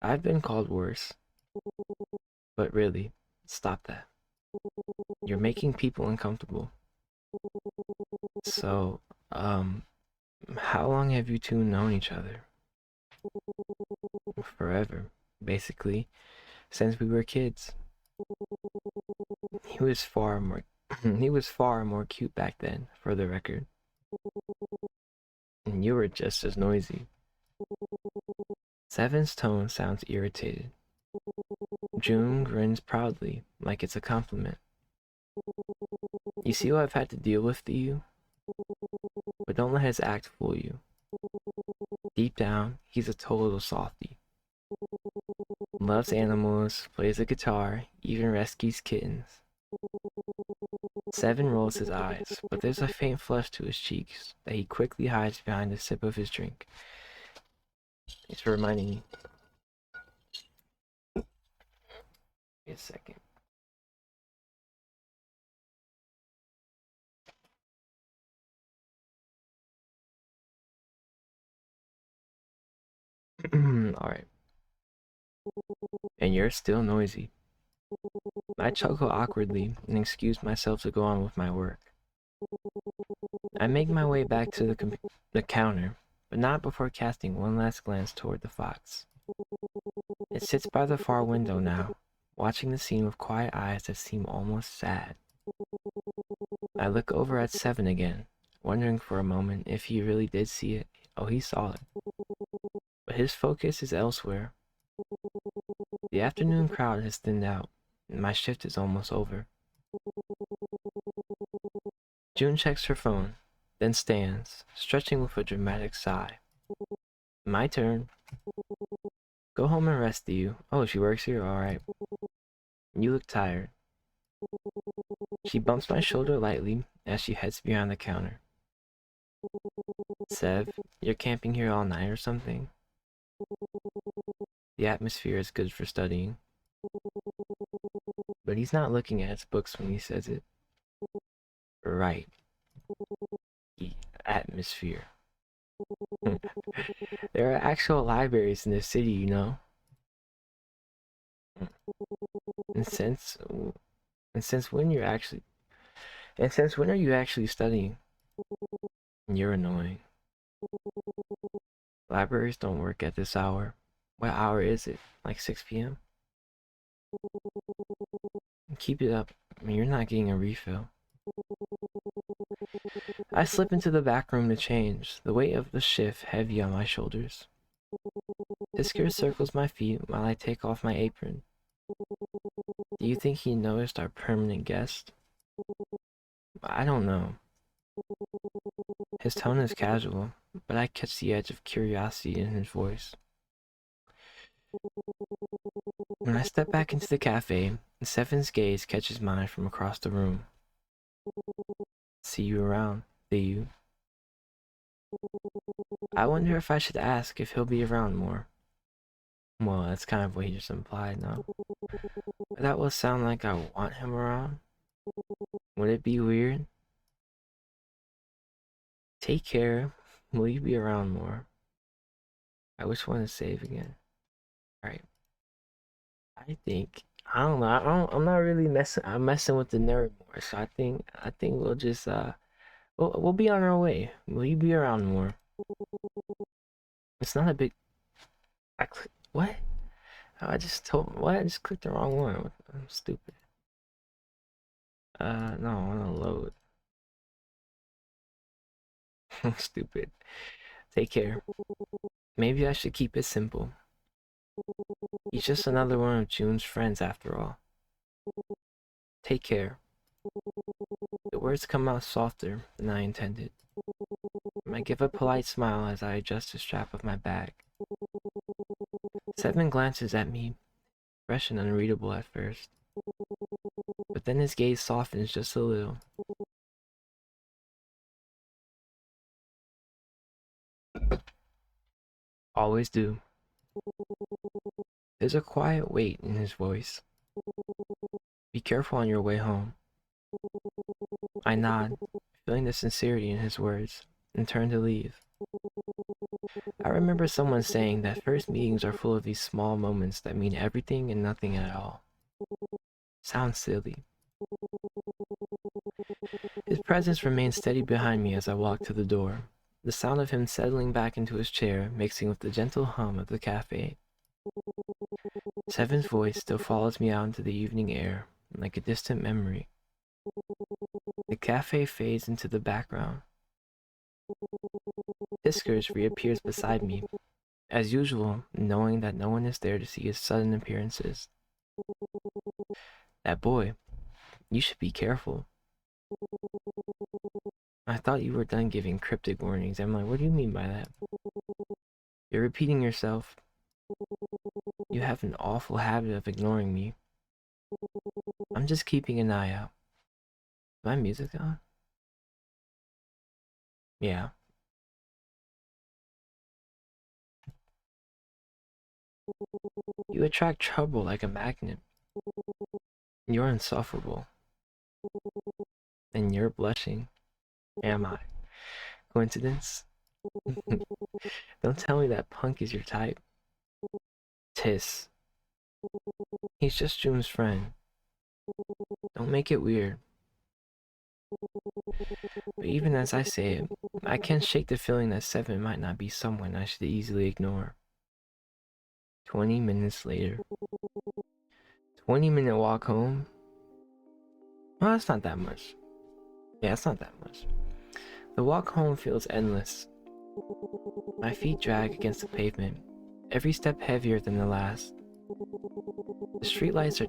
I've been called worse. But really, stop that. You're making people uncomfortable. So, how long have you two known each other? Forever, basically, since we were kids. He was far more he was far more cute back then, for the record. And you were just as noisy. Seven's tone sounds irritated. June grins proudly, like it's a compliment. You see what I've had to deal with, do you? But don't let his act fool you. Deep down, he's a total softie. Loves animals, plays the guitar, even rescues kittens. Seven rolls his eyes, but there's a faint flush to his cheeks that he quickly hides behind a sip of his drink. Thanks for reminding me. Wait a second. Alright. And you're still noisy. I chuckle awkwardly and excuse myself to go on with my work. I make my way back to the counter, but not before casting one last glance toward the fox. It sits by the far window now, watching the scene with quiet eyes that seem almost sad. I look over at Seven again, wondering for a moment if he really did see it. Oh, he saw it. But his focus is elsewhere. The afternoon crowd has thinned out, and my shift is almost over. June checks her phone, then stands, stretching with a dramatic sigh. My turn. Go home and rest, do you? Oh, she works here? Alright. You look tired. She bumps my shoulder lightly as she heads behind the counter. Sev, you're camping here all night or something? The atmosphere is good for studying. But he's not looking at his books when he says it. Right. The atmosphere. There are actual libraries in this city, you know? And since when you're actually and since when are you actually studying? You're annoying. Libraries don't work at this hour. What hour is it? Like 6 p.m.? Keep it up. I mean, you're not getting a refill. I slip into the back room to change, the weight of the shift heavy on my shoulders. Fisker circles my feet while I take off my apron. Do you think he noticed our permanent guest? I don't know. His tone is casual, but I catch the edge of curiosity in his voice. When I step back into the cafe, Seven's gaze catches mine from across the room. See you around, do you? I wonder if I should ask if he'll be around more. Well, that's kind of what he just implied, no? But that will sound like I want him around. Would it be weird? Take care. Will you be around more? I wish one to save again. Alright. I don't know. I'm not really messing. I'm messing with the nerd more. So I think we'll just we'll be on our way. Will you be around more? It's not a big. What? I just told. What? I just clicked the wrong one. I'm stupid. No, I want to load. I'm stupid. Take care. Maybe I should keep it simple. He's just another one of June's friends after all. Take care. The words come out softer than I intended. I give a polite smile as I adjust the strap of my bag. Seven glances at me, fresh and unreadable at first, but then his gaze softens just a little. Always do. There's a quiet weight in his voice. Be careful on your way home. I nod, feeling the sincerity in his words, and turn to leave. I remember someone saying that first meetings are full of these small moments that mean everything and nothing at all. Sounds silly. His presence remains steady behind me as I walk to the door, the sound of him settling back into his chair mixing with the gentle hum of the cafe. Seven's voice still follows me out into the evening air, like a distant memory. The cafe fades into the background. Whiskers reappears beside me, as usual, knowing that no one is there to see his sudden appearances. That boy, you should be careful. I thought you were done giving cryptic warnings. I'm like, what do you mean by that? You're repeating yourself. You have an awful habit of ignoring me. I'm just keeping an eye out. Is my music on? Yeah. You attract trouble like a magnet. You're insufferable. And you're blushing. Am I? Coincidence? Don't tell me that punk is your type. Tis. He's just June's friend. Don't make it weird. But even as I say it, I can't shake the feeling that Seven might not be someone I should easily ignore. 20 minutes later. 20-minute walk home? Well, that's not that much. Yeah, it's not that much. The walk home feels endless. My feet drag against the pavement, every step heavier than the last. The streetlights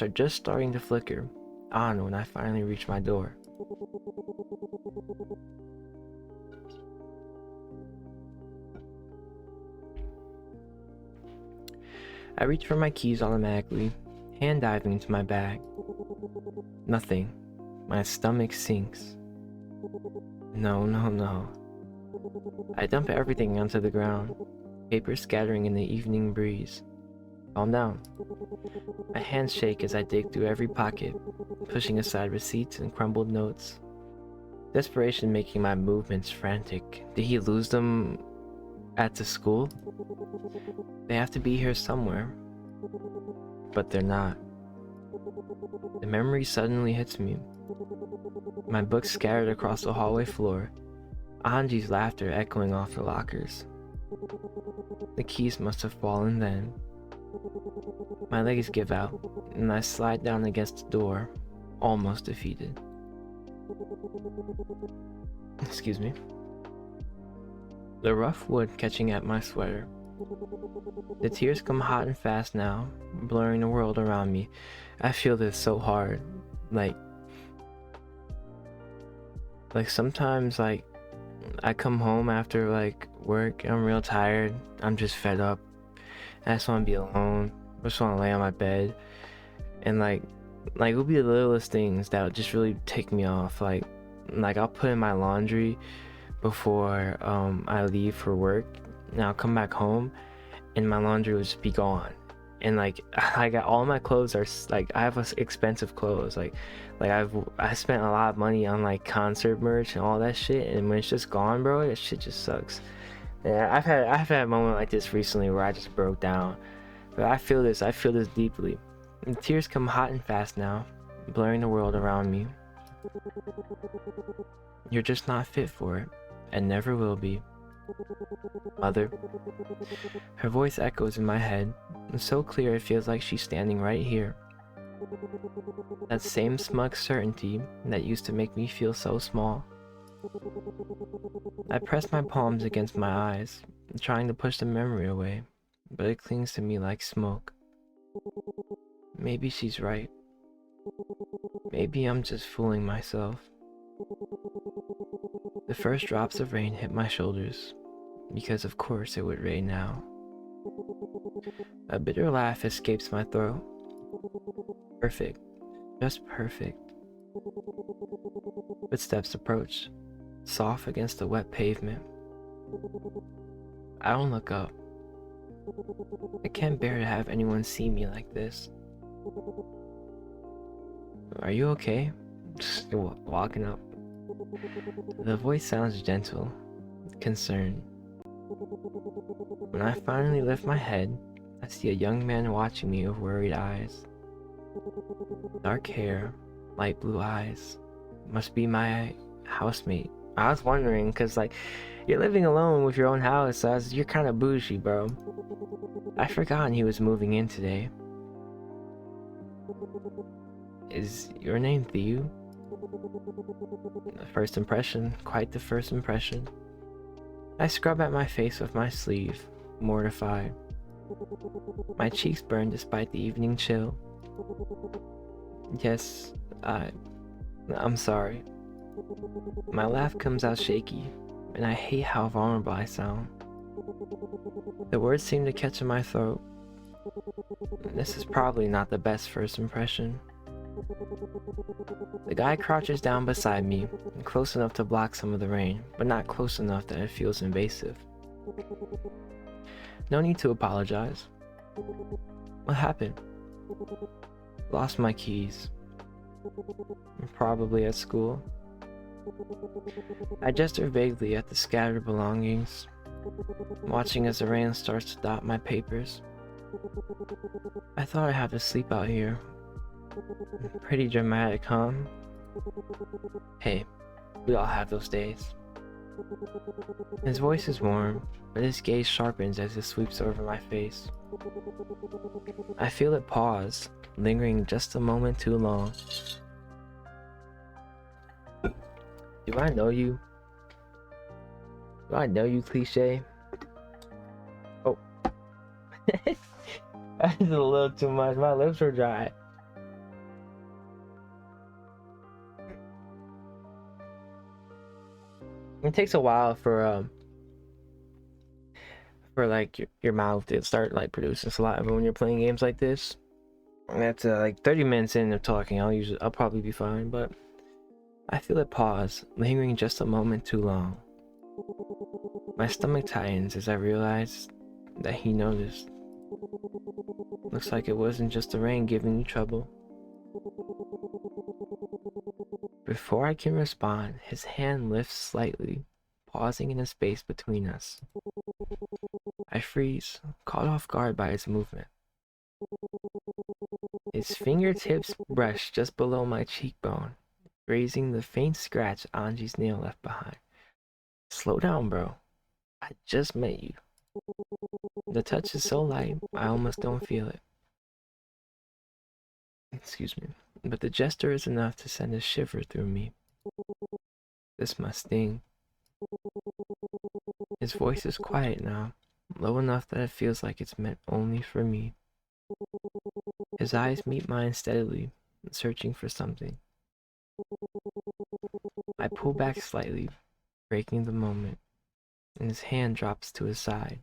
are just starting to flicker on when I finally reach my door. I reach for my keys automatically, hand diving into my bag. Nothing. My stomach sinks. No, no, no. I dump everything onto the ground, paper scattering in the evening breeze. Calm down. My hands shake as I dig through every pocket, pushing aside receipts and crumbled notes. Desperation making my movements frantic. Did he lose them at the school? They have to be here somewhere. But they're not. The memory suddenly hits me. My books scattered across the hallway floor, Anji's laughter echoing off the lockers. The keys must have fallen then. My legs give out, and I slide down against the door, almost defeated. Excuse me. The rough wood catching at my sweater. The tears come hot and fast now, blurring the world around me. I feel this so hard. Like sometimes I come home after work, I'm real tired, I'm just fed up. I just want to be alone. I just want to lay on my bed. And it'll be the littlest things that would just really take me off. Like I'll put in my laundry before I leave for work, and I'll come back home and my laundry will just be gone. And I got all my clothes are I have expensive clothes. I spent a lot of money on concert merch and all that shit, and when it's just gone, bro, that shit just sucks. Yeah, I've had a moment like this recently where I just broke down. But I feel this deeply. And the tears come hot and fast now, blurring the world around me. You're just not fit for it, and never will be. Mother. Her voice echoes in my head, so clear it feels like she's standing right here. That same smug certainty that used to make me feel so small. I press my palms against my eyes, trying to push the memory away, but it clings to me like smoke. Maybe she's right. Maybe I'm just fooling myself. The first drops of rain hit my shoulders, because of course it would rain now. A bitter laugh escapes my throat. Perfect. Just perfect. Footsteps approach, soft against the wet pavement. I don't look up. I can't bear to have anyone see me like this. Are you okay? Just walking up. The voice sounds gentle, concerned. When I finally lift my head, I see a young man watching me with worried eyes. Dark hair, light blue eyes. Must be my housemate. I was wondering, because, like, you're living alone with your own house, so you're kind of bougie, bro. I forgot he was moving in today. Is your name Theo? The first impression, quite the first impression. I scrub at my face with my sleeve, mortified. My cheeks burn despite the evening chill. Yes, I'm sorry. My laugh comes out shaky, and I hate how vulnerable I sound. The words seem to catch in my throat. This is probably not the best first impression. The guy crouches down beside me, close enough to block some of the rain, but not close enough that it feels invasive. No need to apologize. What happened? Lost my keys. Probably at school. I gesture vaguely at the scattered belongings, watching as the rain starts to dot my papers. I thought I'd have to sleep out here. Pretty dramatic, huh? Hey, we all have those days. His voice is warm, but his gaze sharpens as it sweeps over my face. I feel it pause, lingering just a moment too long. Do I know you? Do I know you, cliche? Oh. That's a little too much. My lips are dry. It takes a while for like your mouth to start like producing saliva when you're playing games like this. And that's like 30 minutes in of talking. I'll probably be fine, but I feel it pause, lingering just a moment too long. My stomach tightens as I realize that he noticed. Looks like it wasn't just the rain giving you trouble. Before I can respond, his hand lifts slightly, pausing in the space between us. I freeze, caught off guard by his movement. His fingertips brush just below my cheekbone, grazing the faint scratch Anji's nail left behind. Slow down, bro. I just met you. The touch is so light, I almost don't feel it. Excuse me. But the gesture is enough to send a shiver through me. This must sting. His voice is quiet now, low enough that it feels like it's meant only for me. His eyes meet mine steadily, searching for something. I pull back slightly, breaking the moment, and his hand drops to his side.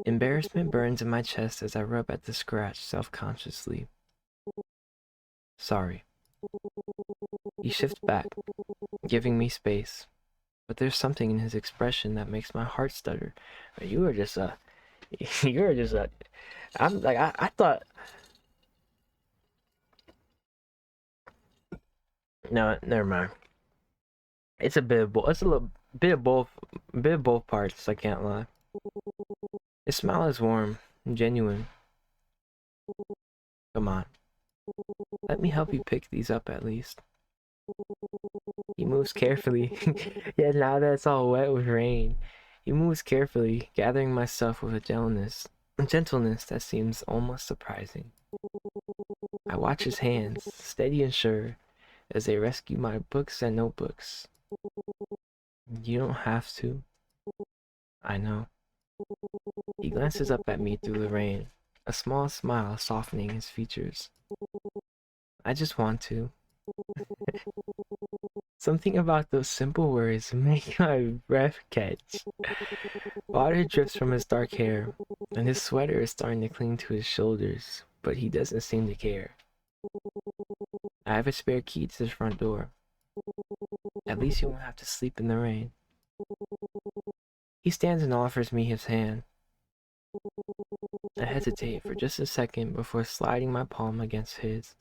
Embarrassment burns in my chest as I rub at the scratch self-consciously. Sorry. He shifts back, giving me space, but there's something in his expression that makes my heart stutter. You are just I'm like, I thought, no, never mind. It's a bit of both. It's a little bit of both, bit of both parts. I can't lie. His smile is warm, genuine. Come on, let me help you pick these up at least. He moves carefully. Yeah, now that it's all wet with rain, he moves carefully, gathering myself with a gentleness that seems almost surprising. I watch his hands, steady and sure, as they rescue my books and notebooks. You don't have to. I know. He glances up at me through the rain, a small smile softening his features. I just want to. Something about those simple words make my breath catch. Water drips from his dark hair, and his sweater is starting to cling to his shoulders, but he doesn't seem to care. I have a spare key to the front door. At least you won't have to sleep in the rain. He stands and offers me his hand. I hesitate for just a second before sliding my palm against his.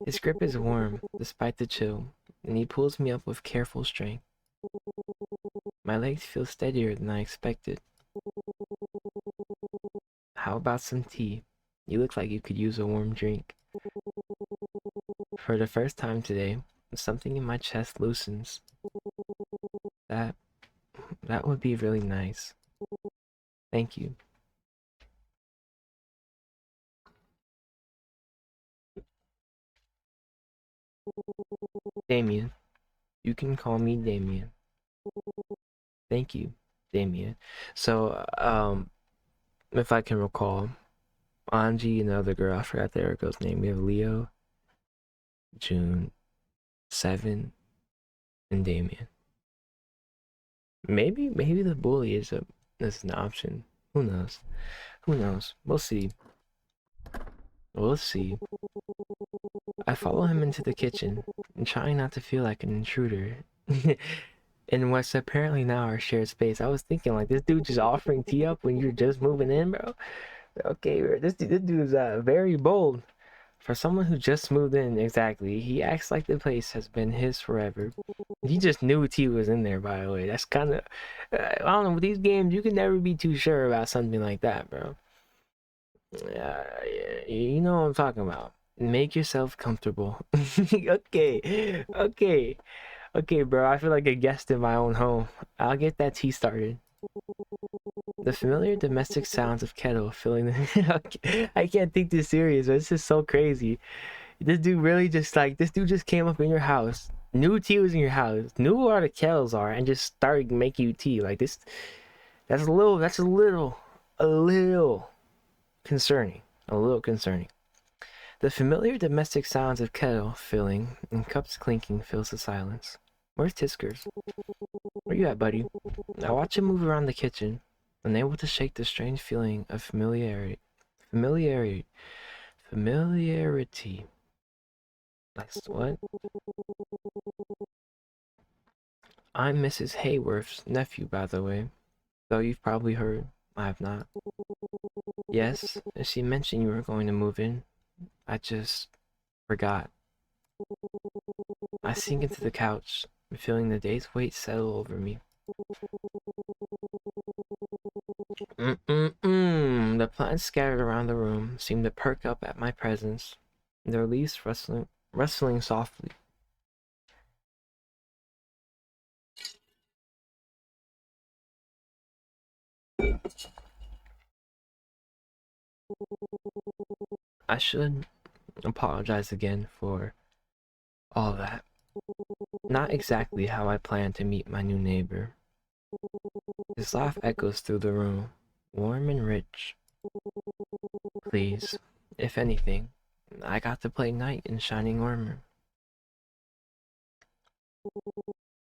His grip is warm, despite the chill, and he pulls me up with careful strength. My legs feel steadier than I expected. How about some tea? You look like you could use a warm drink. For the first time today, something in my chest loosens. That that would be really nice. Thank you. Damien. You can call me Damien. Thank you, Damien. So, if I can recall, Anji and the other girl, I forgot the other girl's name. We have Leo, June, Seven, and Damien. Maybe the bully is an option. Who knows? Who knows? We'll see. We'll see. I follow him into the kitchen, and trying not to feel like an intruder. In what's apparently now our shared space. I was thinking, like, this dude just offering tea up when you're just moving in, bro. Okay, bro, this dude is very bold. For someone who just moved in, exactly, he acts like the place has been his forever. He just knew T was in there, by the way. That's kind of, I don't know, with these games, you can never be too sure about something like that, bro. You know what I'm talking about. Make yourself comfortable. Okay, okay, okay, bro. I feel like a guest in my own home. I'll get that tea started. The familiar domestic sounds of kettle filling the... I can't think this serious, but this is so crazy. This dude really just like, this dude just came up in your house, knew tea was in your house, knew where the kettles are, and just started making you tea. Like this, that's a little concerning. A little concerning. The familiar domestic sounds of kettle filling and cups clinking fills the silence. Where's Tiskers? Where you at, buddy? I watch him move around the kitchen, unable to shake the strange feeling of familiarity. Familiarity. Like what? I'm Mrs. Hayworth's nephew, by the way. Though you've probably heard. I have not. Yes, she mentioned you were going to move in. I just forgot. I sink into the couch, feeling the day's weight settle over me. The plants scattered around the room seemed to perk up at my presence, their leaves rustling softly. I should apologize again for all that. Not exactly how I planned to meet my new neighbor. His laugh echoes through the room, warm and rich. Please, if anything, I got to play knight in shining armor.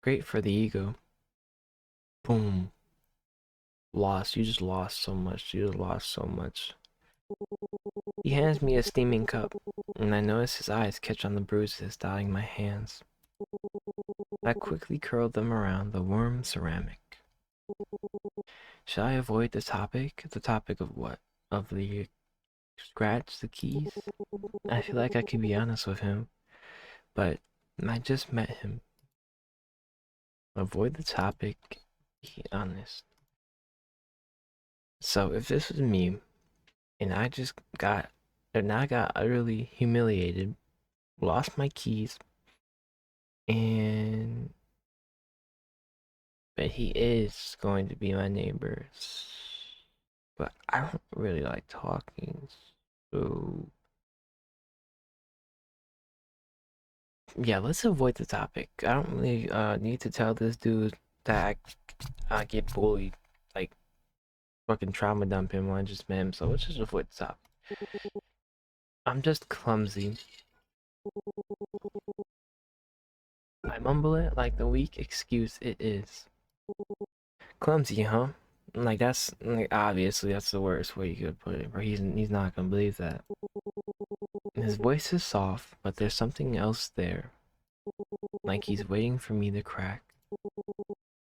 Great for the ego. Boom. Lost. You just lost so much. You just lost so much. He hands me a steaming cup, and I notice his eyes catch on the bruises dotting my hands. I quickly curled them around the warm ceramic. Should I avoid the topic? The topic of what? Of the scratch the keys? I feel like I could be honest with him, but I just met him. Avoid the topic, be honest. So if this was me, and I got utterly humiliated, lost my keys, and but he is going to be my neighbor. But I don't really like talking, so yeah, let's avoid the topic. I don't really need to tell this dude that I get bullied, like fucking trauma dump him when I just met him. So let's just avoid the topic. I'm just clumsy. I mumble it like the weak excuse it is. Clumsy, huh? Like that's like obviously that's the worst way you could put it, but he's not gonna believe that. His voice is soft, but there's something else there. Like he's waiting for me to crack.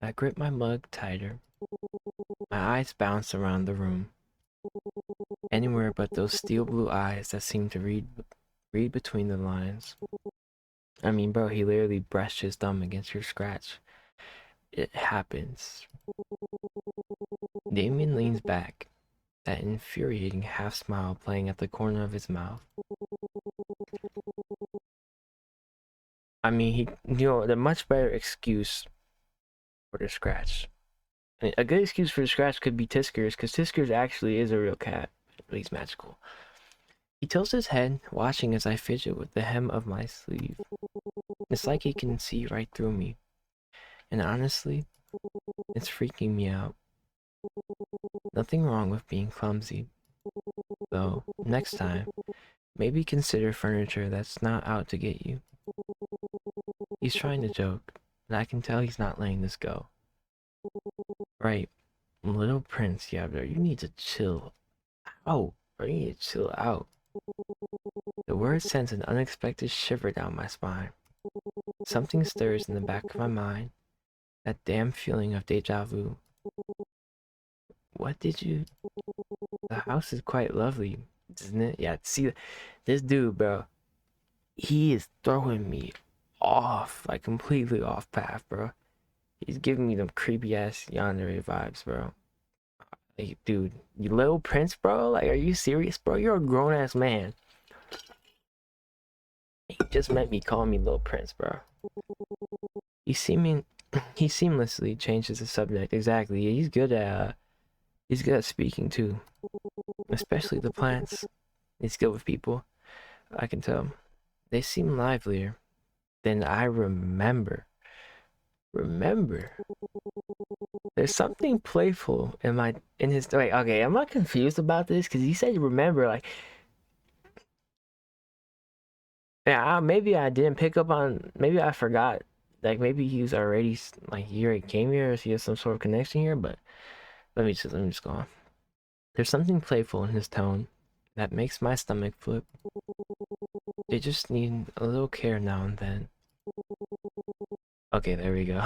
I grip my mug tighter. My eyes bounce around the room. Anywhere but those steel blue eyes that seem to read between the lines. I mean, bro, he literally brushed his thumb against your scratch. It happens. Damien leans back, that infuriating half smile playing at the corner of his mouth. I mean, the much better excuse for the scratch. A good excuse for the scratch could be Tiskers, because Tiskers actually is a real cat, but he's magical. He tilts his head, watching as I fidget with the hem of my sleeve. It's like he can see right through me. And honestly, it's freaking me out. Nothing wrong with being clumsy. Though, next time, maybe consider furniture that's not out to get you. He's trying to joke, but I can tell he's not letting this go. Right, little prince, yeah, bro, you need to chill out. Bro, you need to chill out. The word sends an unexpected shiver down my spine. Something stirs in the back of my mind. That damn feeling of deja vu. What did you... The house is quite lovely, isn't it? Yeah, see, this dude, bro, he is throwing me off, like completely off path, bro. He's giving me them creepy ass yandere vibes, bro. Like, dude, you little prince, bro? Like, are you serious, bro? You're a grown ass man. He just met me calling me little prince, bro. He seeming he seamlessly changes the subject. Exactly. He's good at speaking too. Especially the plants. He's good with people. I can tell. They seem livelier than I remember. Remember. There's something playful in his wait, okay, I'm not confused about this because he said remember, like yeah, maybe I didn't pick up on, maybe I forgot. Like maybe he was already like he already came here, or he has some sort of connection here, but let me just go on. There's something playful in his tone that makes my stomach flip. They just need a little care now and then. Okay, there we go.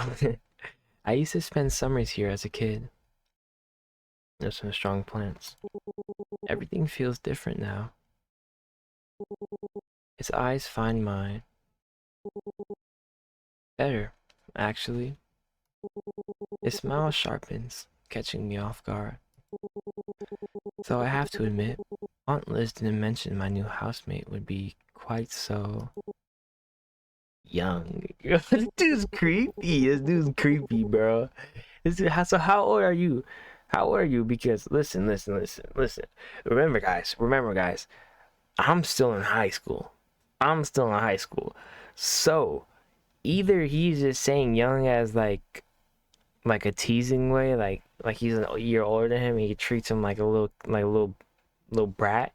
I used to spend summers here as a kid. There's some strong plants. Everything feels different now. His eyes find mine. Better, actually. His smile sharpens, catching me off guard. So I have to admit, Aunt Liz didn't mention my new housemate would be quite so young. This dude's creepy. This dude's creepy, bro. So how old are you? How old are you? Because listen. Remember, guys. I'm still in high school. I'm still in high school. So either he's just saying young as like a teasing way, like he's a year older than him, and he treats him like a little brat,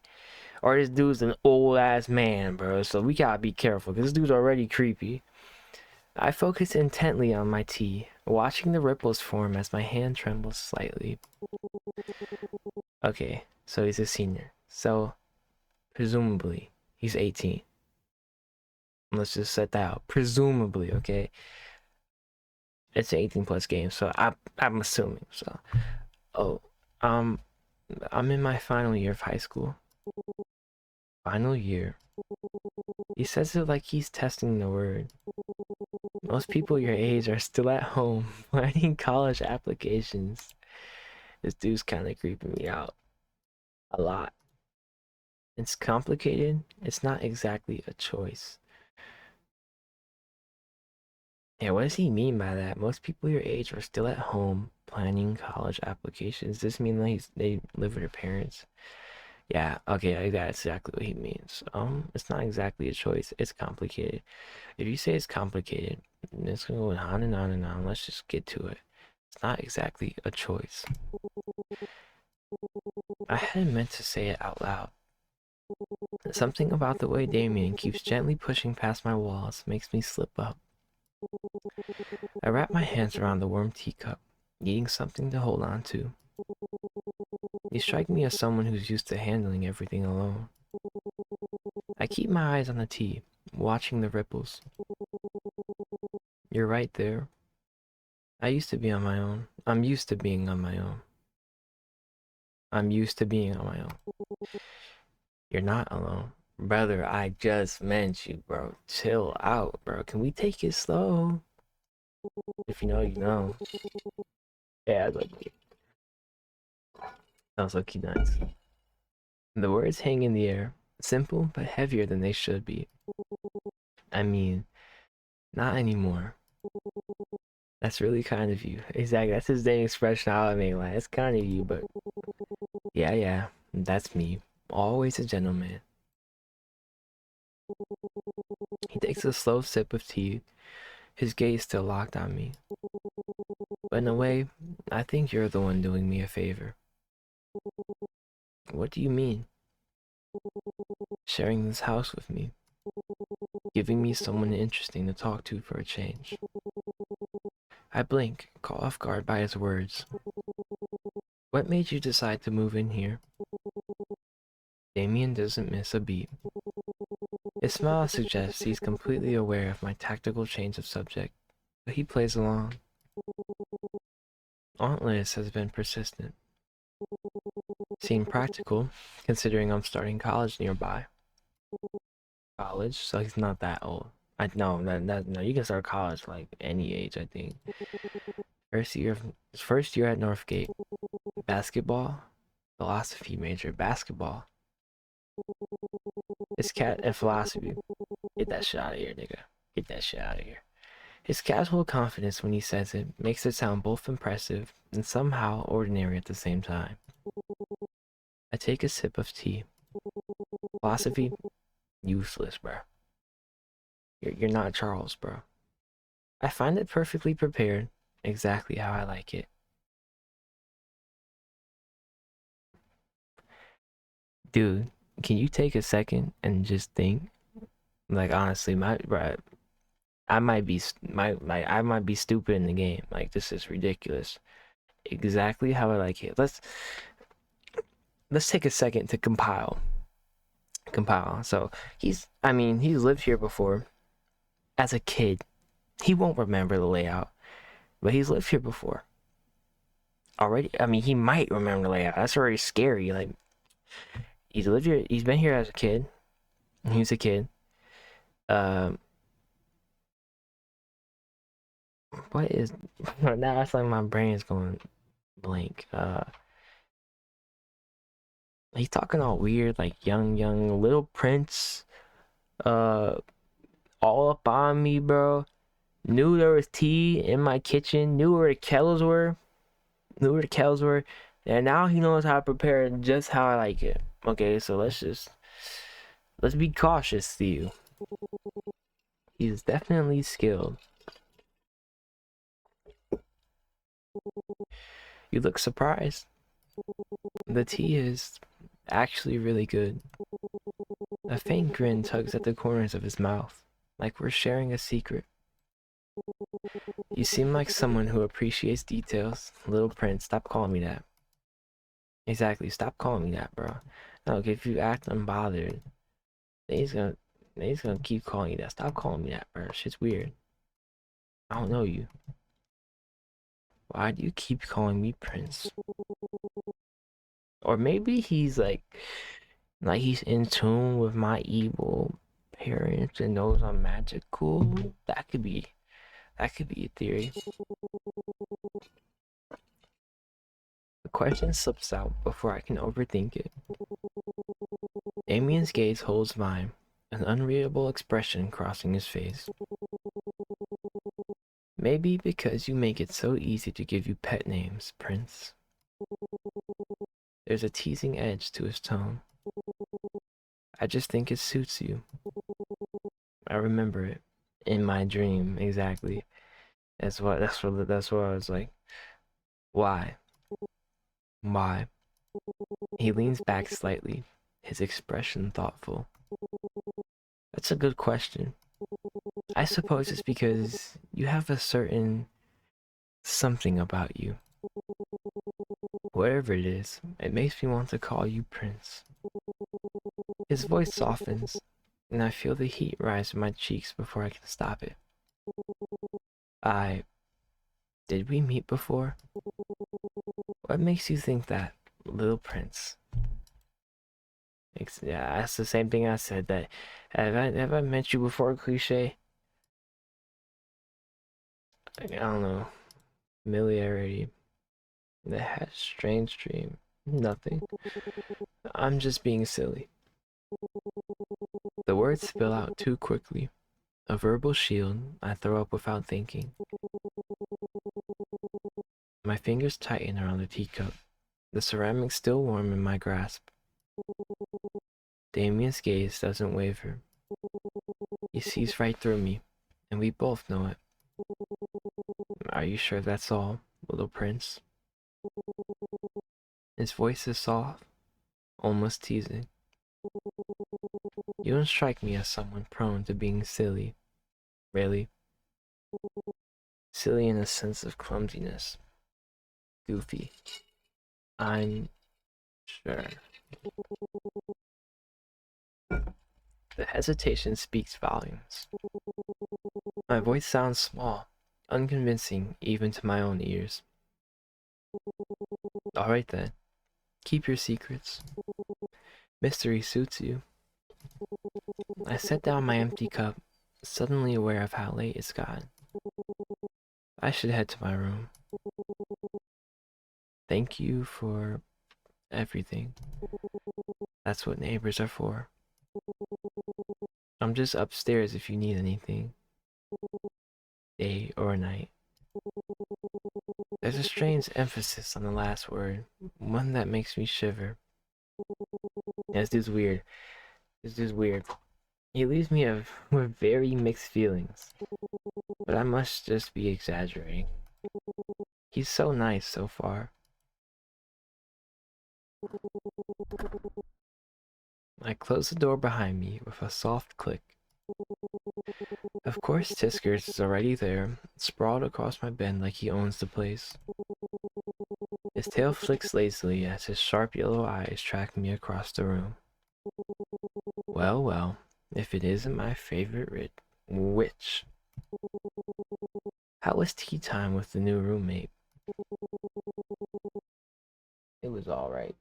or this dude's an old ass man, bro. So we gotta be careful because this dude's already creepy. I focus intently on my tea, watching the ripples form as my hand trembles slightly. Okay, so he's a senior. So presumably he's 18. Let's just set that out. Presumably, okay. It's an 18 plus game, so I'm assuming. So, oh, um, I'm in my final year of high school. Final year. He says it like he's testing the word. Most people your age are still at home planning college applications. This dude's kind of creeping me out a lot. It's complicated. It's not exactly a choice. Yeah, what does he mean by that? Most people your age are still at home planning college applications. Does this mean like they live with their parents? Yeah, okay, that's exactly what he means. It's not exactly a choice. It's complicated. If you say it's complicated, it's gonna go on and on and on. Let's just get to it. It's not exactly a choice. I hadn't meant to say it out loud. Something about the way Damien keeps gently pushing past my walls makes me slip up. I wrap my hands around the warm teacup, needing something to hold on to. You strike me as someone who's used to handling everything alone. I keep my eyes on the tea, watching the ripples. You're right there. I used to be on my own. I'm used to being on my own. I'm used to being on my own. You're not alone. Brother, I just meant you, bro. Chill out, bro. Can we take it slow? If you know, you know. Yeah, that was lucky nice. The words hang in the air, simple but heavier than they should be. I mean, not anymore. That's really kind of you. Exactly. That's his dang expression. I mean, like, it's kind of you, but yeah, that's me. Always a gentleman. He takes a slow sip of tea, his gaze still locked on me. But in a way, I think you're the one doing me a favor. What do you mean? Sharing this house with me, giving me someone interesting to talk to for a change. I blink, caught off guard by his words. What made you decide to move in here? Damien doesn't miss a beat. His smile suggests he's completely aware of my tactical change of subject, but he plays along. Aunt Liz has been persistent. Seemed practical, considering I'm starting college nearby. College, so he's not that old. I know that no, you can start college like any age, I think. First year at Northgate. Basketball, philosophy major, basketball. His cat and philosophy. Get that shit out of here, nigga. Get that shit out of here. His casual confidence when he says it makes it sound both impressive and somehow ordinary at the same time. I take a sip of tea. Philosophy, useless, bro. You're not Charles, bro. I find it perfectly prepared, exactly how I like it. Dude, can you take a second and just think? Like honestly, my bro, I might be stupid in the game. Like this is ridiculous. Exactly how I like it. Let's take a second to compile. So I mean, he's lived here before. As a kid, he won't remember the layout, but he's lived here before. Already, I mean, he might remember the layout. That's already scary. Like he's lived here. He's been here as a kid. He was a kid. Um, what is now? It's like my brain is going blank. He's talking all weird, like young little prince. Uh, all up on me, bro. Knew there was tea in my kitchen. Knew where the kettles were. Knew where the kettles were. And now he knows how to prepare it just how I like it. Okay, so let's be cautious, Theo. He's definitely skilled. You look surprised. The tea is actually really good. A faint grin tugs at the corners of his mouth, like we're sharing a secret. You seem like someone who appreciates details. Little Prince, stop calling me that. Exactly, stop calling me that, bro. No, if you act unbothered, then he's gonna keep calling you that. Stop calling me that, bro. Shit's weird. I don't know you. Why do you keep calling me Prince? Or maybe he's like he's in tune with my evil parents and knows I'm magical. That could be a theory. The question slips out before I can overthink it. Damien's gaze holds mine, an unreadable expression crossing his face. Maybe because you make it so easy to give you pet names, Prince. There's a teasing edge to his tone. I just think it suits you. I remember it in my dream exactly. That's what I was like. Why? Why? He leans back slightly, his expression thoughtful. That's a good question. I suppose it's because you have a certain something about you. Whatever it is, it makes me want to call you Prince. His voice softens, and I feel the heat rise in my cheeks before I can stop it. I. Did we meet before? What makes you think that, little Prince? Yeah, that's the same thing I said. That have I met you before? Cliche. I don't know. Familiarity. That has strange dream. Nothing. I'm just being silly. The words spill out too quickly. A verbal shield I throw up without thinking. My fingers tighten around the teacup, the ceramic still warm in my grasp. Damien's gaze doesn't waver. He sees right through me, and we both know it. Are you sure that's all, little prince? His voice is soft, almost teasing. You don't strike me as someone prone to being silly. Really? Silly in a sense of clumsiness. Goofy. I'm sure. The hesitation speaks volumes. My voice sounds small, unconvincing even to my own ears. Alright then, keep your secrets. Mystery suits you. I set down my empty cup, suddenly aware of how late it's gotten. I should head to my room. Thank you for everything. That's what neighbors are for. I'm just upstairs if you need anything, day or night. There's a strange emphasis on the last word, one that makes me shiver. Yeah, this dude's weird. This dude's weird. He leaves me with very mixed feelings, but I must just be exaggerating. He's so nice so far. I close the door behind me with a soft click. Of course, Tiskers is already there, sprawled across my bed like he owns the place. His tail flicks lazily as his sharp yellow eyes track me across the room. Well, well, if it isn't my favorite witch. How was tea time with the new roommate? It was alright.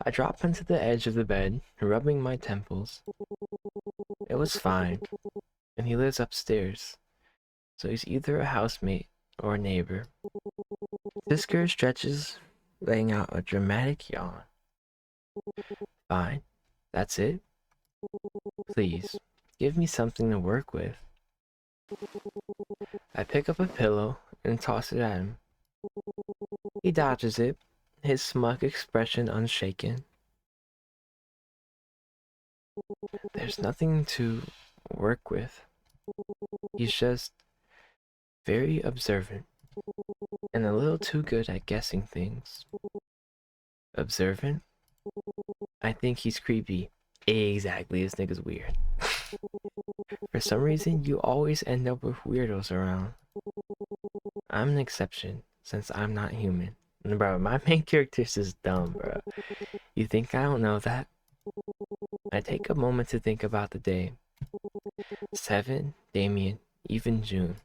I drop into the edge of the bed, rubbing my temples. It was fine, and he lives upstairs, so he's either a housemate or a neighbor. Tisker stretches, laying out a dramatic yawn. Fine, that's it? Please, give me something to work with. I pick up a pillow and toss it at him. He dodges it, his smug expression unshaken. There's nothing to work with. He's just very observant and a little too good at guessing things. Observant? I think he's creepy. Exactly, this nigga's weird. For some reason, you always end up with weirdos around. I'm an exception, since I'm not human. Bro, my main character's just dumb, bro. You think I don't know that? I take a moment to think about the day. 7, Damien, even June.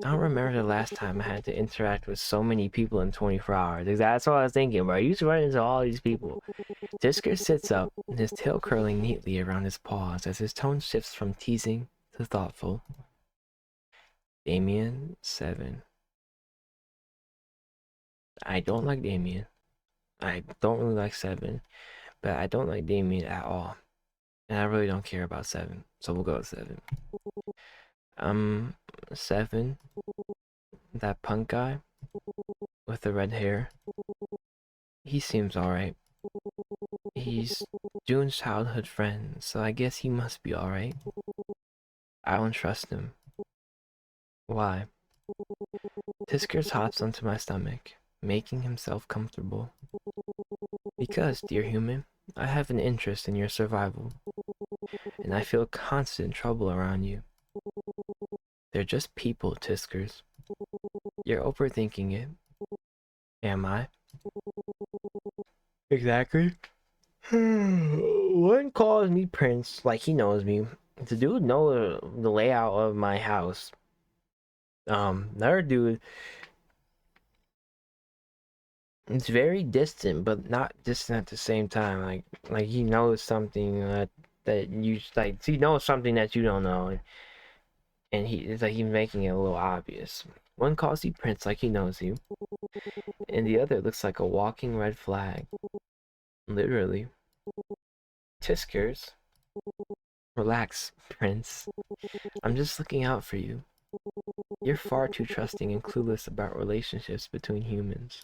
I don't remember the last time I had to interact with so many people in 24 hours. That's what I was thinking, bro. You used to run into all these people. Tisker sits up, his tail curling neatly around his paws as his tone shifts from teasing to thoughtful. Damien, 7. I don't like Damien. I don't really like 7, but I don't like Damien at all. And I really don't care about 7, so we'll go with 7. 7, that punk guy with the red hair. He seems alright. He's June's childhood friend, so I guess he must be alright. I don't trust him. Why? Tiskers hops onto my stomach, making himself comfortable. Because, dear human, I have an interest in your survival, and I feel constant trouble around you. They're just people, Tiskers. You're overthinking it. Am I? Exactly. One calls me Prince, like he knows me. The dude knows the layout of my house. Another dude, it's very distant, but not distant at the same time. Like he knows something that you like. He knows something that you don't know, and it's like he's making it a little obvious. One calls you Prince, like he knows you, and the other looks like a walking red flag. Literally. Tiskers, relax, Prince. I'm just looking out for you. You're far too trusting and clueless about relationships between humans.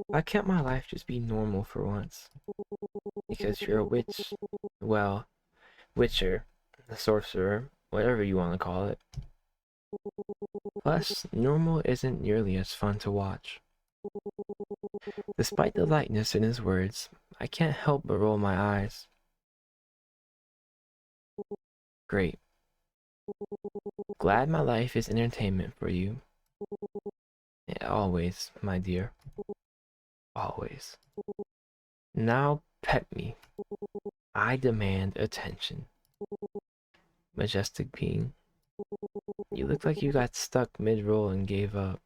Why can't my life just be normal for once? Because you're a witch. Well, witcher, a sorcerer, whatever you want to call it. Plus, normal isn't nearly as fun to watch. Despite the lightness in his words, I can't help but roll my eyes. Great. Glad my life is entertainment for you. Always, my dear. Always. Now pet me. I demand attention. Majestic being. You look like you got stuck mid-roll and gave up.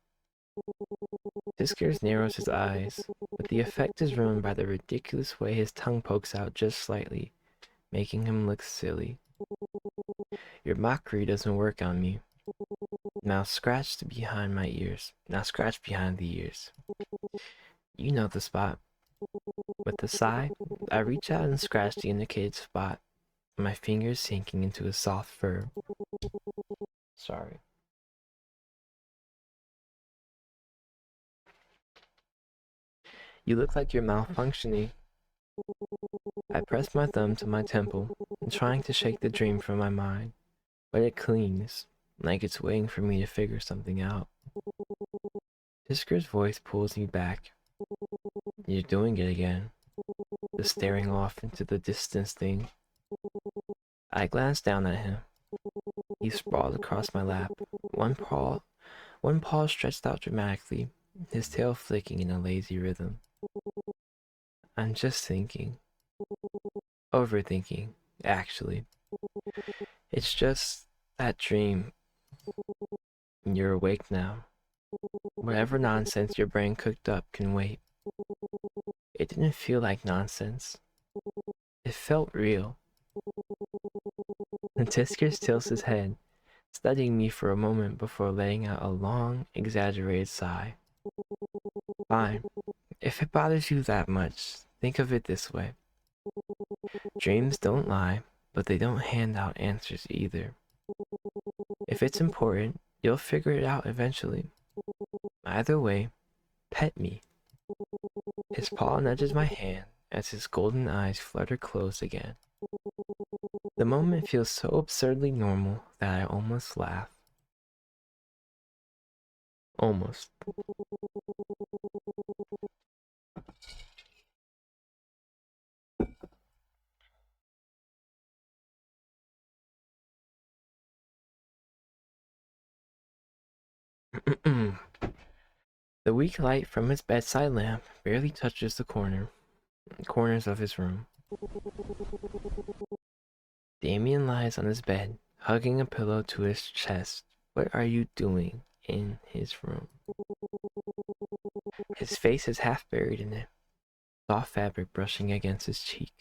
Tiskers narrows his eyes, but the effect is ruined by the ridiculous way his tongue pokes out just slightly, making him look silly. Your mockery doesn't work on me. Now scratch behind my ears. Now scratch behind the ears. You know the spot. With a sigh, I reach out and scratch the indicated spot, my fingers sinking into his soft fur. Sorry. You look like you're malfunctioning. I press my thumb to my temple, trying to shake the dream from my mind, but it clings, like it's waiting for me to figure something out. Tisker's voice pulls me back. You're doing it again. The staring off into the distance thing. I glance down at him. He sprawled across my lap, one paw stretched out dramatically, his tail flicking in a lazy rhythm. I'm just thinking. Overthinking, actually. It's just that dream. You're awake now. Whatever nonsense your brain cooked up can wait. It didn't feel like nonsense. It felt real. And Tiskers tilts his head, studying me for a moment before letting out a long, exaggerated sigh. Fine. If it bothers you that much, think of it this way. Dreams don't lie, but they don't hand out answers either. If it's important, you'll figure it out eventually. Either way, pet me. His paw nudges my hand as his golden eyes flutter closed again. The moment feels so absurdly normal that I almost laugh. Almost. The weak light from his bedside lamp barely touches the corners of his room. Damien lies on his bed, hugging a pillow to his chest. What are you doing in his room? His face is half buried in it, soft fabric brushing against his cheek.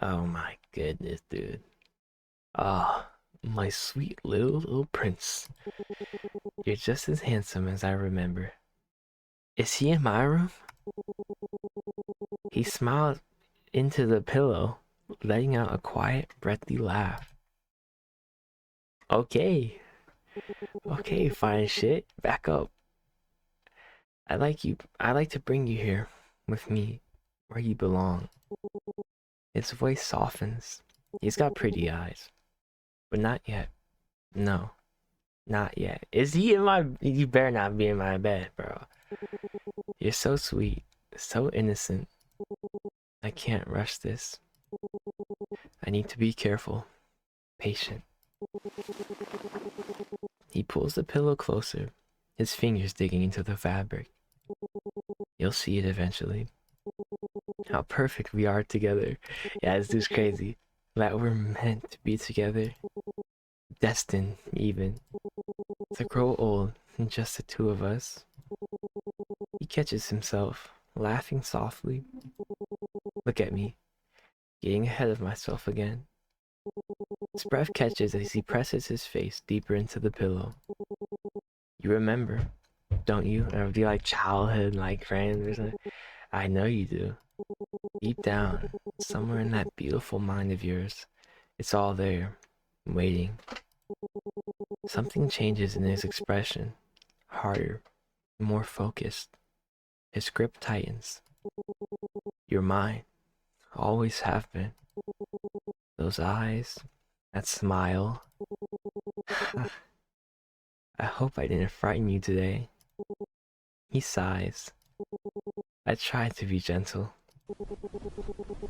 Oh my goodness, dude. Ah, my sweet little prince. You're just as handsome as I remember. Is he in my room? He smiled into the pillow, letting out a quiet, breathy laugh. Okay, okay, fine shit. Back up. I like you. I like to bring you here with me, where you belong. His voice softens. He's got pretty eyes, but not yet. No. Not yet. Is he in my... You better not be in my bed, bro. You're so sweet, so innocent. I can't rush this. I need to be careful, patient. He pulls the pillow closer, his fingers digging into the fabric. You'll see it eventually. How perfect we are together. Yeah, this dude's crazy. That we're meant to be together. Destined, even. To grow old, just the two of us. He catches himself, laughing softly. Look at me, getting ahead of myself again. His breath catches as he presses his face deeper into the pillow. You remember, don't you? It would be like childhood, like friends or something. I know you do. Deep down, somewhere in that beautiful mind of yours, it's all there, waiting. Something changes in his expression, harder, more focused. His grip tightens. You're mine, always have been. Those eyes, that smile. I hope I didn't frighten you today. He sighs. I tried to be gentle.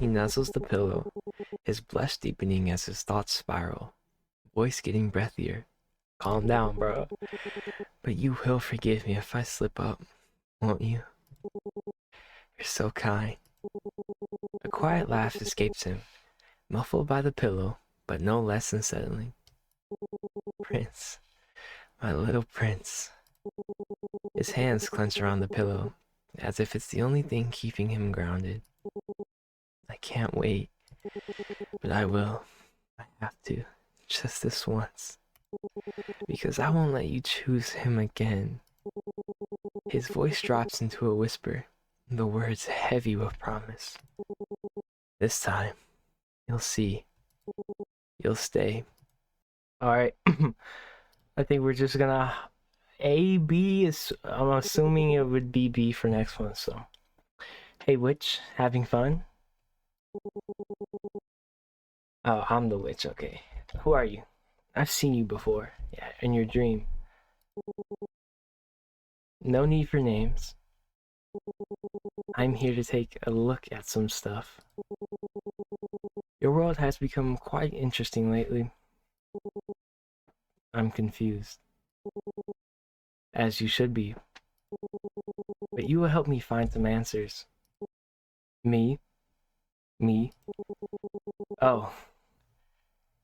He nuzzles the pillow, his blush deepening as his thoughts spiral, voice getting breathier. Calm down, bro. But you will forgive me if I slip up, won't you? You're so kind. A quiet laugh escapes him, muffled by the pillow, but no less unsettling. Prince, my little prince. His hands clench around the pillow, as if it's the only thing keeping him grounded. I can't wait, but I will. I have to, just this once, because I won't let you choose him again. His voice drops into a whisper, the words heavy with promise. This time, you'll see. You'll stay. Alright, I think we're just gonna... A, B is... I'm assuming it would be B for next one, so... Hey, witch, having fun? Oh, I'm the witch, okay. Who are you? I've seen you before. Yeah, in your dream. No need for names. I'm here to take a look at some stuff. Your world has become quite interesting lately. I'm confused. As you should be. But you will help me find some answers. Me? Me? Oh.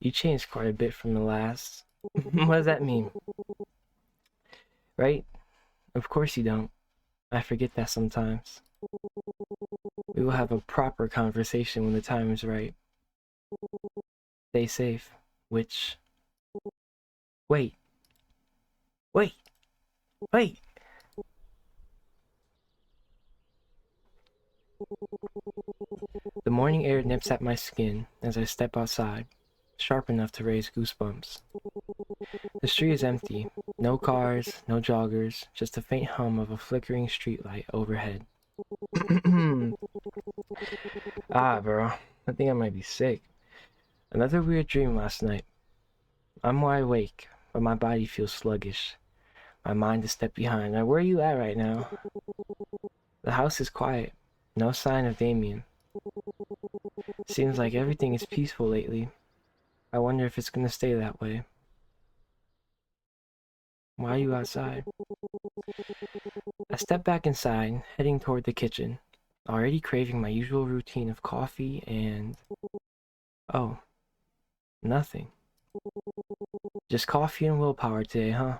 You changed quite a bit from the last. What does that mean? Right? Of course you don't. I forget that sometimes. We will have a proper conversation when the time is right. Stay safe. Witch. Wait. Wait. Wait. The morning air nips at my skin as I step outside, sharp enough to raise goosebumps. The street is empty. No cars, no joggers, just a faint hum of a flickering streetlight overhead. Ah, bro. I think I might be sick. Another weird dream last night. I'm wide awake, but my body feels sluggish. My mind is a step behind. Now, where are you at right now? The house is quiet. No sign of Damien. Seems like everything is peaceful lately. I wonder if it's gonna stay that way. Why are you outside? I step back inside, heading toward the kitchen, already craving my usual routine of coffee and... Oh, nothing. Just coffee and willpower today, huh?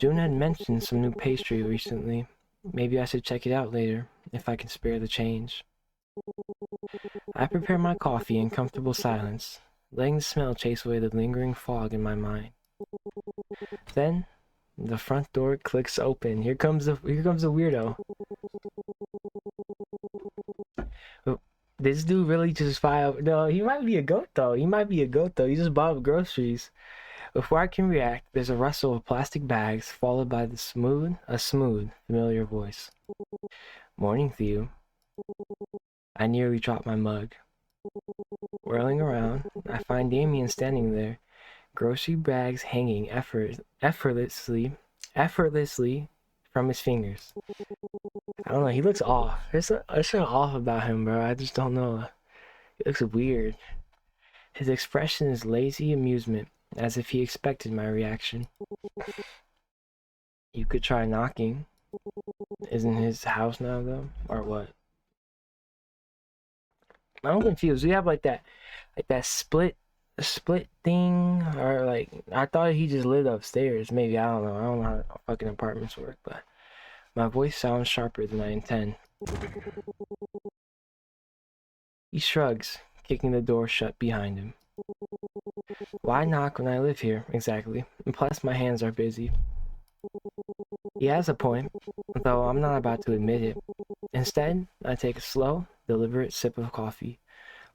June had mentioned some new pastry recently. Maybe I should check it out later, if I can spare the change. I prepare my coffee in comfortable silence, letting the smell chase away the lingering fog in my mind. Then, the front door clicks open. Here comes a weirdo. This dude really just filed. No, he might be a goat though. He just bought groceries. Before I can react, there's a rustle of plastic bags, followed by a smooth, familiar voice. Morning, Theo. I nearly dropped my mug. Whirling around, I find Damien standing there, grocery bags hanging effortlessly from his fingers. I don't know. He looks off. There's something off about him, bro. I just don't know. He looks weird. His expression is lazy amusement, as if he expected my reaction. You could try knocking. Isn't his house now, though? Or what? I'm confused. We have like that split thing, or like I thought he just lived upstairs. Maybe I don't know. I don't know how fucking apartments work, but my voice sounds sharper than I intend. He shrugs, kicking the door shut behind him. Why knock when I live here, exactly? And plus, my hands are busy. He has a point, though I'm not about to admit it. Instead, I take a slow, deliberate sip of coffee,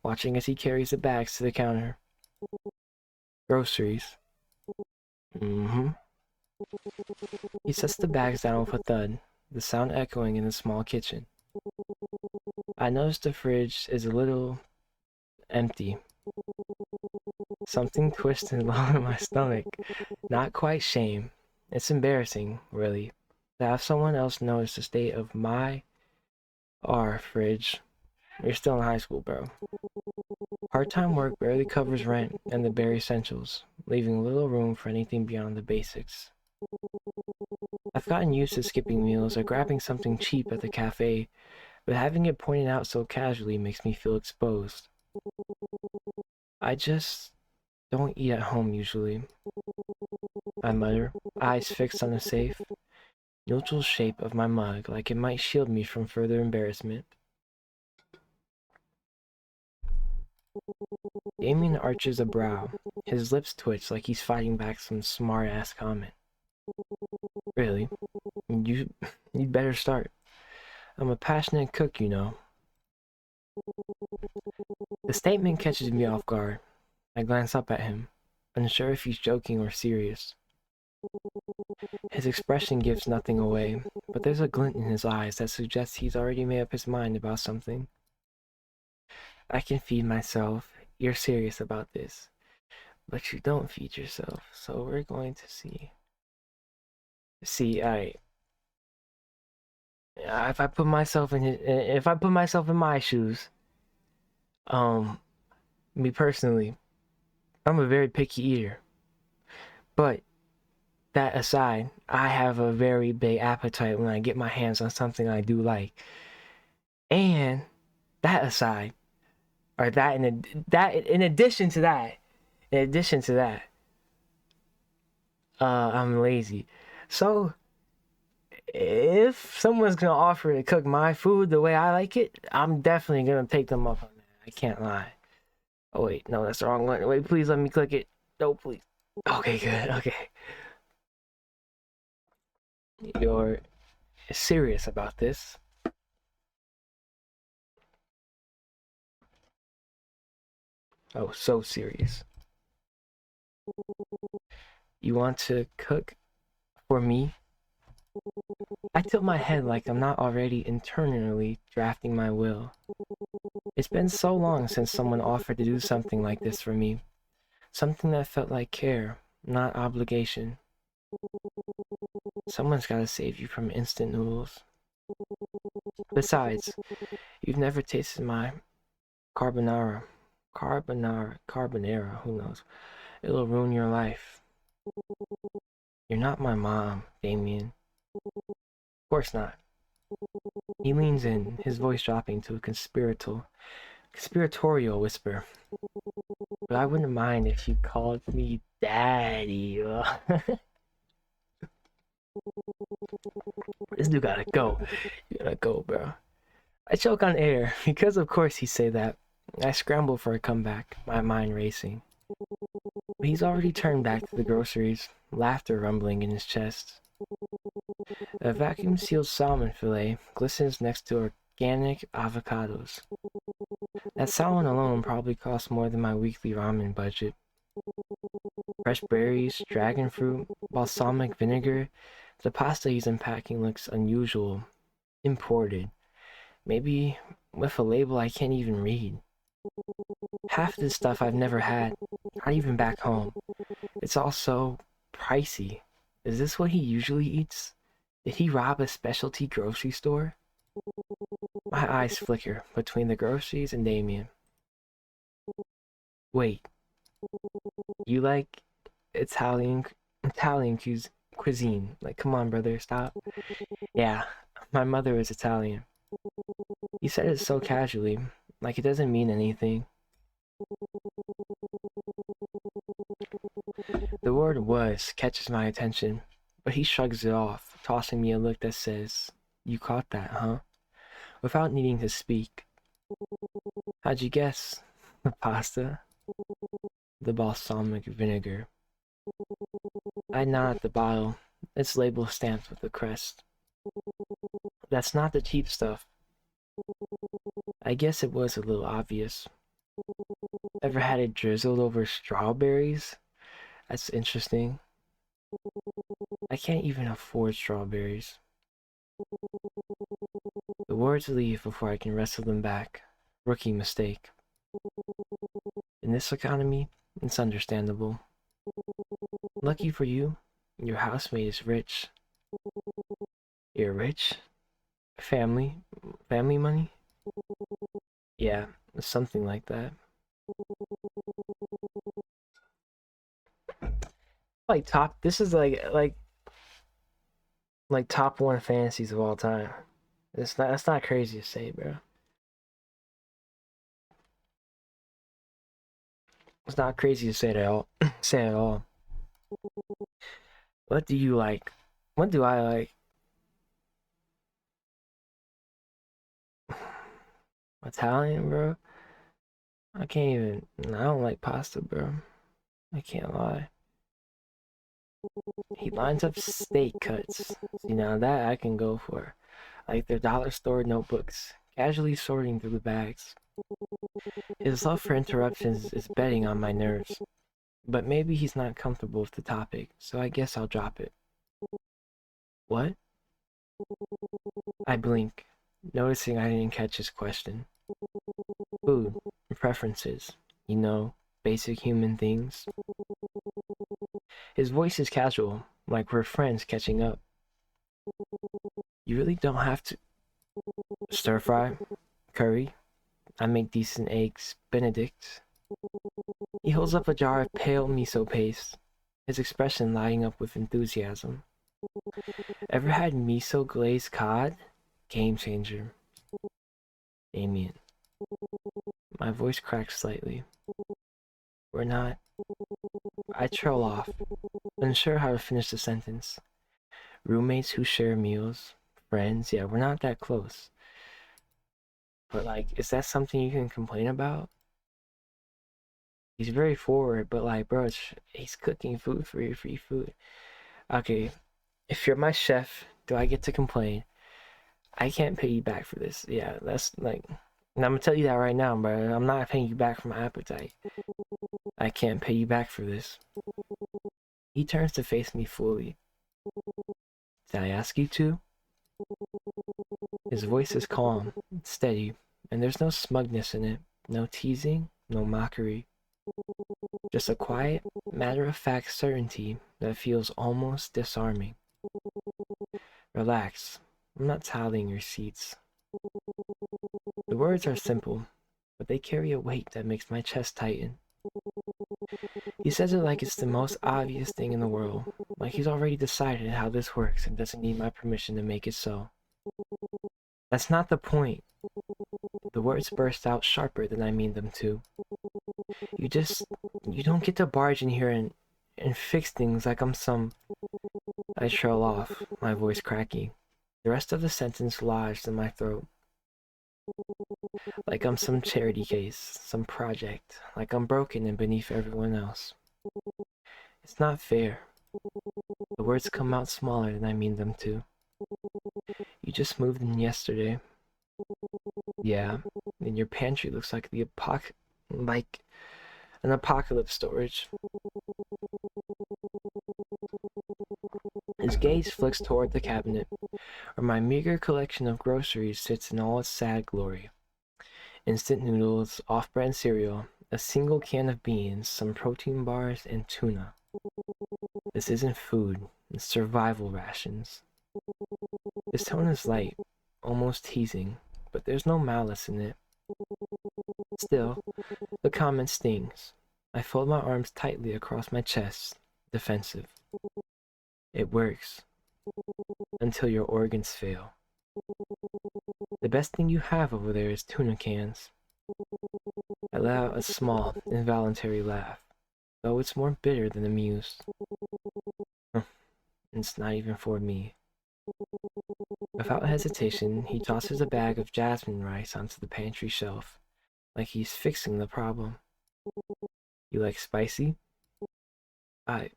watching as he carries the bags to the counter. Groceries. Mm-hmm. He sets the bags down with a thud, the sound echoing in the small kitchen. I notice the fridge is a little empty. Something twisted low in my stomach. Not quite shame. It's embarrassing, really, to have someone else notice the state of our fridge. You're still in high school, bro. Part-time work barely covers rent and the bare essentials, leaving little room for anything beyond the basics. I've gotten used to skipping meals or grabbing something cheap at the cafe, but having it pointed out so casually makes me feel exposed. I just don't eat at home usually, I mutter, eyes fixed on the safe, neutral shape of my mug like it might shield me from further embarrassment. Damien arches a brow, his lips twitch like he's fighting back some smart-ass comment. Really? You'd better start. I'm a passionate cook, you know. The statement catches me off guard. I glance up at him, unsure if he's joking or serious. His expression gives nothing away, but there's a glint in his eyes that suggests he's already made up his mind about something. I can feed myself. You're serious about this. But you don't feed yourself, so we're going to see. Alright. If I put myself in my shoes, me personally, I'm a very picky eater. But that aside, I have a very big appetite when I get my hands on something I do like. And that aside, or that in addition to that, I'm lazy. So if someone's gonna offer to cook my food the way I like it, I'm definitely gonna take them up on that. I can't lie. Oh wait, no, that's the wrong one. Wait, please let me click it. No, please. Okay, good. Okay. You're serious about this? Oh, so serious. You want to cook for me? I tilt my head like I'm not already internally drafting my will. It's been so long since someone offered to do something like this for me. Something that felt like care, not obligation. Someone's gotta save you from instant noodles. Besides, you've never tasted my carbonara. Carbonara, who knows? It'll ruin your life. You're not my mom, Damien. Of course not. He leans in, his voice dropping to a conspiratorial whisper. But I wouldn't mind if you called me daddy. This dude gotta go. You gotta go, bro. I choke on air, because of course he'd say that. I scramble for a comeback, my mind racing. But he's already turned back to the groceries, laughter rumbling in his chest. A vacuum-sealed salmon fillet glistens next to organic avocados. That salmon alone probably costs more than my weekly ramen budget. Fresh berries, dragon fruit, balsamic vinegar. The pasta he's unpacking looks unusual. Imported. Maybe with a label I can't even read. Half this stuff I've never had, not even back home. It's all so pricey. Is this what he usually eats? Did he rob a specialty grocery store? My eyes flicker between the groceries and Damien. Wait, you like Italian Italian cuisine? Like, come on, brother, stop. Yeah, my mother is Italian. You said it so casually, like it doesn't mean anything. The word was catches my attention, but he shrugs it off, tossing me a look that says, "You caught that, huh?" Without needing to speak. How'd you guess? The pasta? The balsamic vinegar. I nod at the bottle. Its label stamped with a crest. That's not the cheap stuff. I guess it was a little obvious. Ever had it drizzled over strawberries? That's interesting. I can't even afford strawberries. The words leave before I can wrestle them back. Rookie mistake. In this economy, it's understandable. Lucky for you, your housemate is rich. You're rich? Family? Family money? Yeah, something like that. Like top, this is like top one fantasies of all time. That's not crazy to say, bro. It's not crazy to say at all. Say at all. What do you like? What do I like? Italian, bro. I can't even. I don't like pasta, bro. I can't lie. He lines up steak cuts. See, now that I can go for. Like their dollar store notebooks, casually sorting through the bags. His love for interruptions is betting on my nerves. But maybe he's not comfortable with the topic, so I guess I'll drop it. What? I blink, noticing I didn't catch his question. Food, preferences, you know, basic human things. His voice is casual, like we're friends catching up. You really don't have to. Stir fry, curry, I make decent eggs, Benedict. He holds up a jar of pale miso paste, his expression lighting up with enthusiasm. Ever had miso glazed cod? Game changer. Damien. My voice cracks slightly. We're not. I trail off, unsure how to finish the sentence. Roommates who share meals, friends, yeah, we're not that close. But like, is that something you can complain about? He's very forward, but like, bro, he's cooking food for your free food. Okay, if you're my chef, do I get to complain? I can't pay you back for this. Yeah, that's like, and I'm gonna tell you that right now, bro. I'm not paying you back for my appetite. I can't pay you back for this. He turns to face me fully. Did I ask you to? His voice is calm, steady, and there's no smugness in it. No teasing, no mockery. Just a quiet, matter-of-fact certainty that feels almost disarming. Relax. I'm not tallying your seats. The words are simple, but they carry a weight that makes my chest tighten. He says it like it's the most obvious thing in the world, like he's already decided how this works and doesn't need my permission to make it so. That's not the point. The words burst out sharper than I mean them to. You just, you don't get to barge in here and fix things like I'm some. I trail off, my voice cracking. The rest of the sentence lodged in my throat. Like I'm some charity case, some project, like I'm broken and beneath everyone else. It's not fair. The words come out smaller than I mean them to. You just moved in yesterday. Yeah, and your pantry looks like like an apocalypse storage. His gaze flicks toward the cabinet, where my meager collection of groceries sits in all its sad glory. instant noodles, off-brand cereal, a single can of beans, some protein bars, and tuna. This isn't food, it's survival rations. His tone is light, almost teasing, but there's no malice in it. Still, the comment stings. I fold my arms tightly across my chest, defensive. It works. Until your organs fail. The best thing you have over there is tuna cans. I let out a small, involuntary laugh, though it's more bitter than amused. It's not even for me. Without hesitation, he tosses a bag of jasmine rice onto the pantry shelf, like he's fixing the problem. You like spicy? I.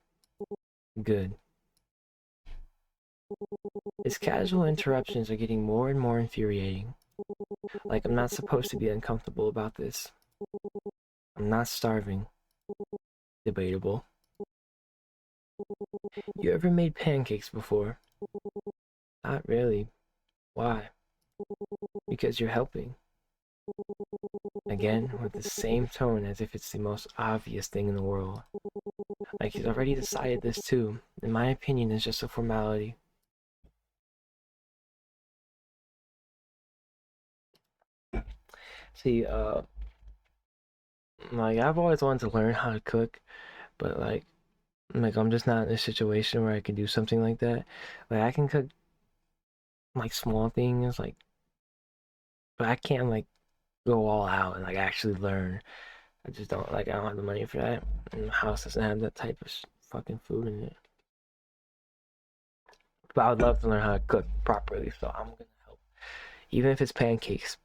Good. His casual interruptions are getting more and more infuriating. Like I'm not supposed to be uncomfortable about this. I'm not starving. Debatable. You ever made pancakes before? Not really. Why? Because you're helping. Again, with the same tone as if it's the most obvious thing in the world. Like he's already decided this too. In my opinion, it's just a formality. See, like I've always wanted to learn how to cook, but like I'm just not in a situation where I can do something like that. Like I can cook like small things, like, but I can't like go all out and like actually learn. I just don't like. I don't have the money for that, and the house doesn't have that type of fucking food in it. But I would love to learn how to cook properly, so I'm gonna help. Even if it's pancakes,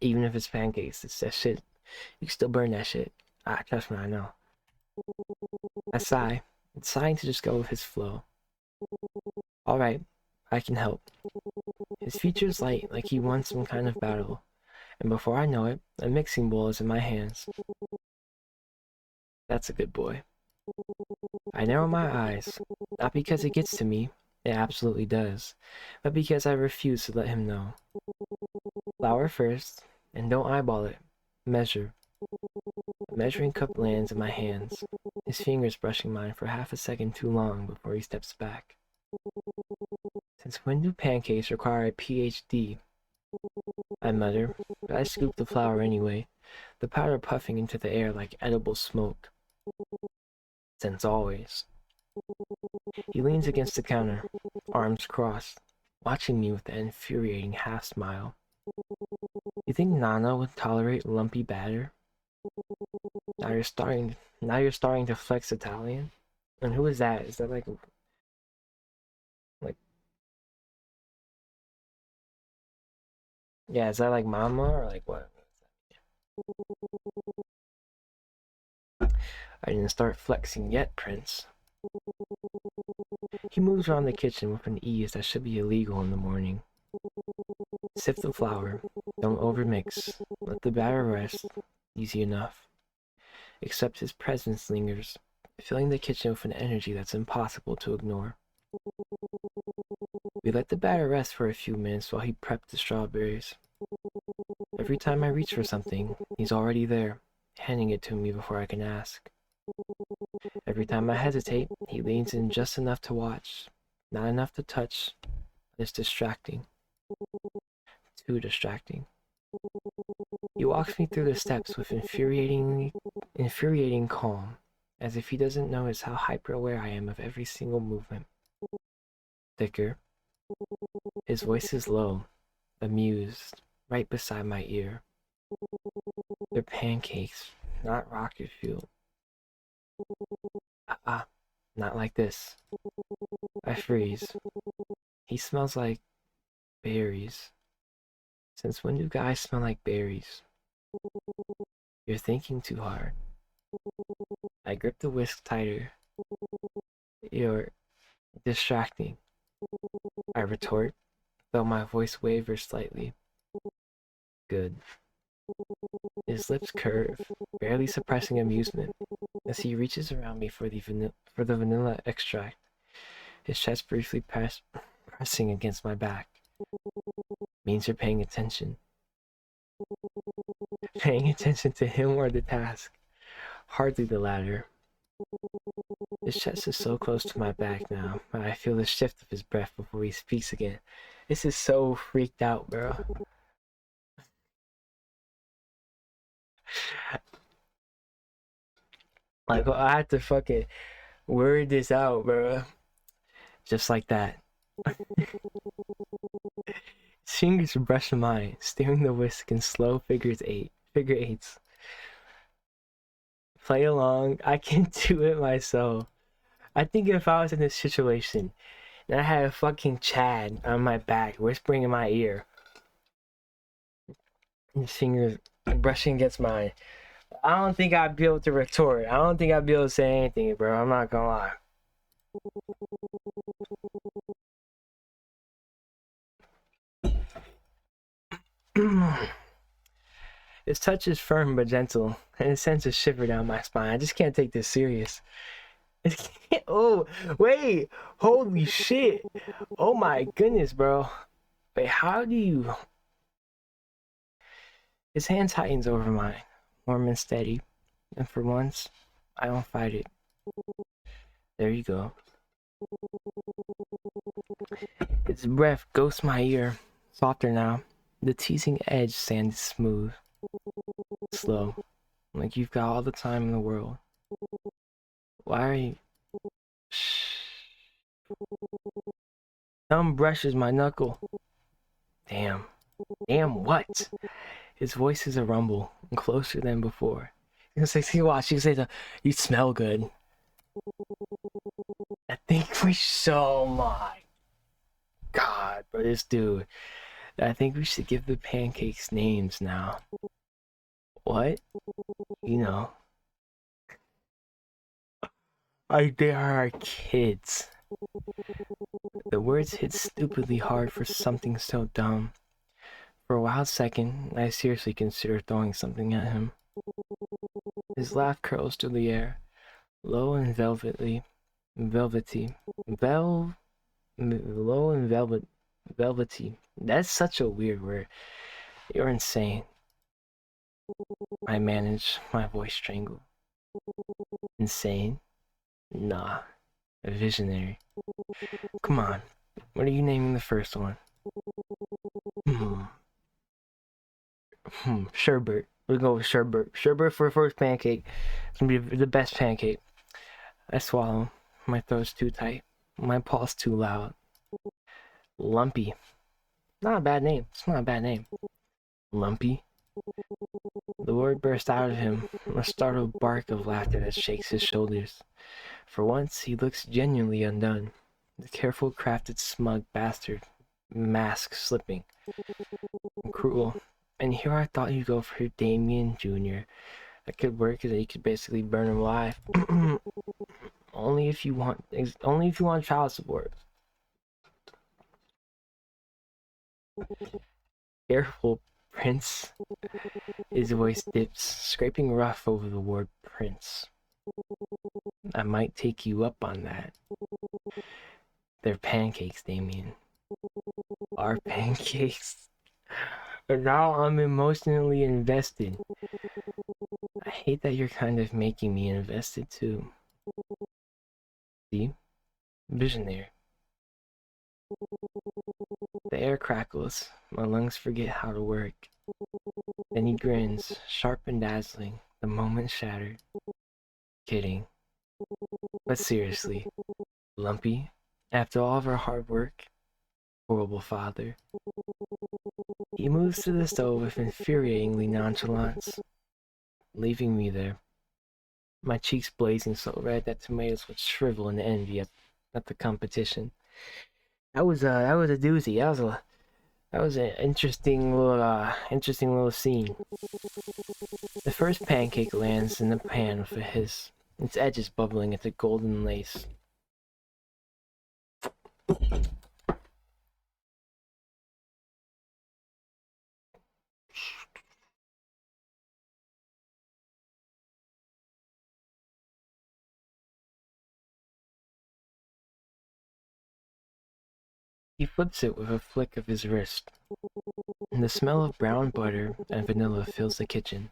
even if it's pancakes, it's that shit. You can still burn that shit. Ah, trust me, I know. I sigh, deciding to just go with his flow. All right, I can help. His features light, like he won some kind of battle, and before I know it, a mixing bowl is in my hands. That's a good boy. I narrow my eyes, not because it gets to me, it absolutely does, but because I refuse to let him know. Flour first, and don't eyeball it. Measure. A measuring cup lands in my hands, his fingers brushing mine for half a second too long before he steps back. Since when do pancakes require a PhD? I mutter, but I scoop the flour anyway, the powder puffing into the air like edible smoke. Since always. He leans against the counter, arms crossed, watching me with an infuriating half-smile. You think Nana would tolerate lumpy batter? Now you're starting to flex Italian? And who is that? Is that like, yeah, is that like Mama or like what? I didn't start flexing yet, Prince. He moves around the kitchen with an ease that should be illegal in the morning. Sift the flour, don't overmix, let the batter rest, easy enough. Except his presence lingers, filling the kitchen with an energy that's impossible to ignore. We let the batter rest for a few minutes while he prepped the strawberries. Every time I reach for something, he's already there, handing it to me before I can ask. Every time I hesitate, he leans in just enough to watch, not enough to touch. It's distracting. Too distracting. He walks me through the steps with infuriating calm, as if he doesn't notice how hyper-aware I am of every single movement. Thicker. His voice is low, amused, right beside my ear. They're pancakes, not rocket fuel. Not like this. I freeze. He smells like berries. Since when do guys smell like berries? You're thinking too hard. I grip the whisk tighter. You're distracting. I retort, though my voice wavers slightly. Good. His lips curve, barely suppressing amusement, as he reaches around me for the vanilla extract, his chest briefly pressing against my back. Means you're paying attention. Paying attention to him or the task? Hardly the latter. His chest is so close to my back now, but I feel the shift of his breath before he speaks again. This is so freaked out, bro. Like, I had to fucking word this out, bro. Just like that. His fingers brush mine, steering the whisk in slow figure eights. Play along. I can do it myself. I think if I was in this situation and I had a fucking Chad on my back whispering in my ear, and his fingers brushing against mine, I don't think I'd be able to retort. I don't think I'd be able to say anything, bro. I'm not gonna lie. His touch is firm but gentle, and it sends a shiver down my spine. I just can't take this serious. Oh, wait. Holy shit. Oh my goodness, bro. Wait, how do you... His hand tightens over mine, warm and steady, and for once, I don't fight it. There you go. His breath ghosts my ear, softer now. The teasing edge sands smooth, slow, like you've got all the time in the world. Why are you... Shh. Thumb brushes my knuckle. Damn. Damn what? His voice is a rumble, and closer than before. You can say, see, watch, you can say, you smell good. I think we so my God, bro, this dude. I think we should give the pancakes names now. What? You know. They are our kids. The words hit stupidly hard for something so dumb. For a wild second, I seriously considered throwing something at him. His laugh curls through the air, low and velvety, low and velvety. That's such a weird word. You're insane. I manage, my voice strangled. Insane? Nah, a visionary. Come on, what are you naming the first one? Sherbet. We'll go with sherbet. Sherbet for first pancake. It's gonna be the best pancake. I swallow. My throat's too tight. My pulse too loud. Lumpy. Not a bad name. It's not a bad name. Lumpy. The word burst out of him, a startled bark of laughter that shakes his shoulders. For once, he looks genuinely undone. The careful crafted smug bastard. Mask slipping. Cruel. And here I thought you'd go for Damien Jr. That could work, because you could basically burn him alive. Only if you want child support. Careful, Prince. His voice dips, scraping rough over the word Prince. I might take you up on that. They're pancakes, Damien. Our pancakes. But now I'm emotionally invested. I hate that you're kind of making me invested too. See? Visionary. The air crackles. My lungs forget how to work. Then he grins, sharp and dazzling. The moment shattered. Kidding. But seriously, Lumpy, after all of our hard work, horrible father. He moves to the stove with infuriatingly nonchalance, leaving me there. My cheeks blazing so red that tomatoes would shrivel in envy at the competition. That was a doozy. That was an interesting little scene. The first pancake lands in the pan with a hiss, its edges bubbling at the golden lace. He flips it with a flick of his wrist, and the smell of brown butter and vanilla fills the kitchen,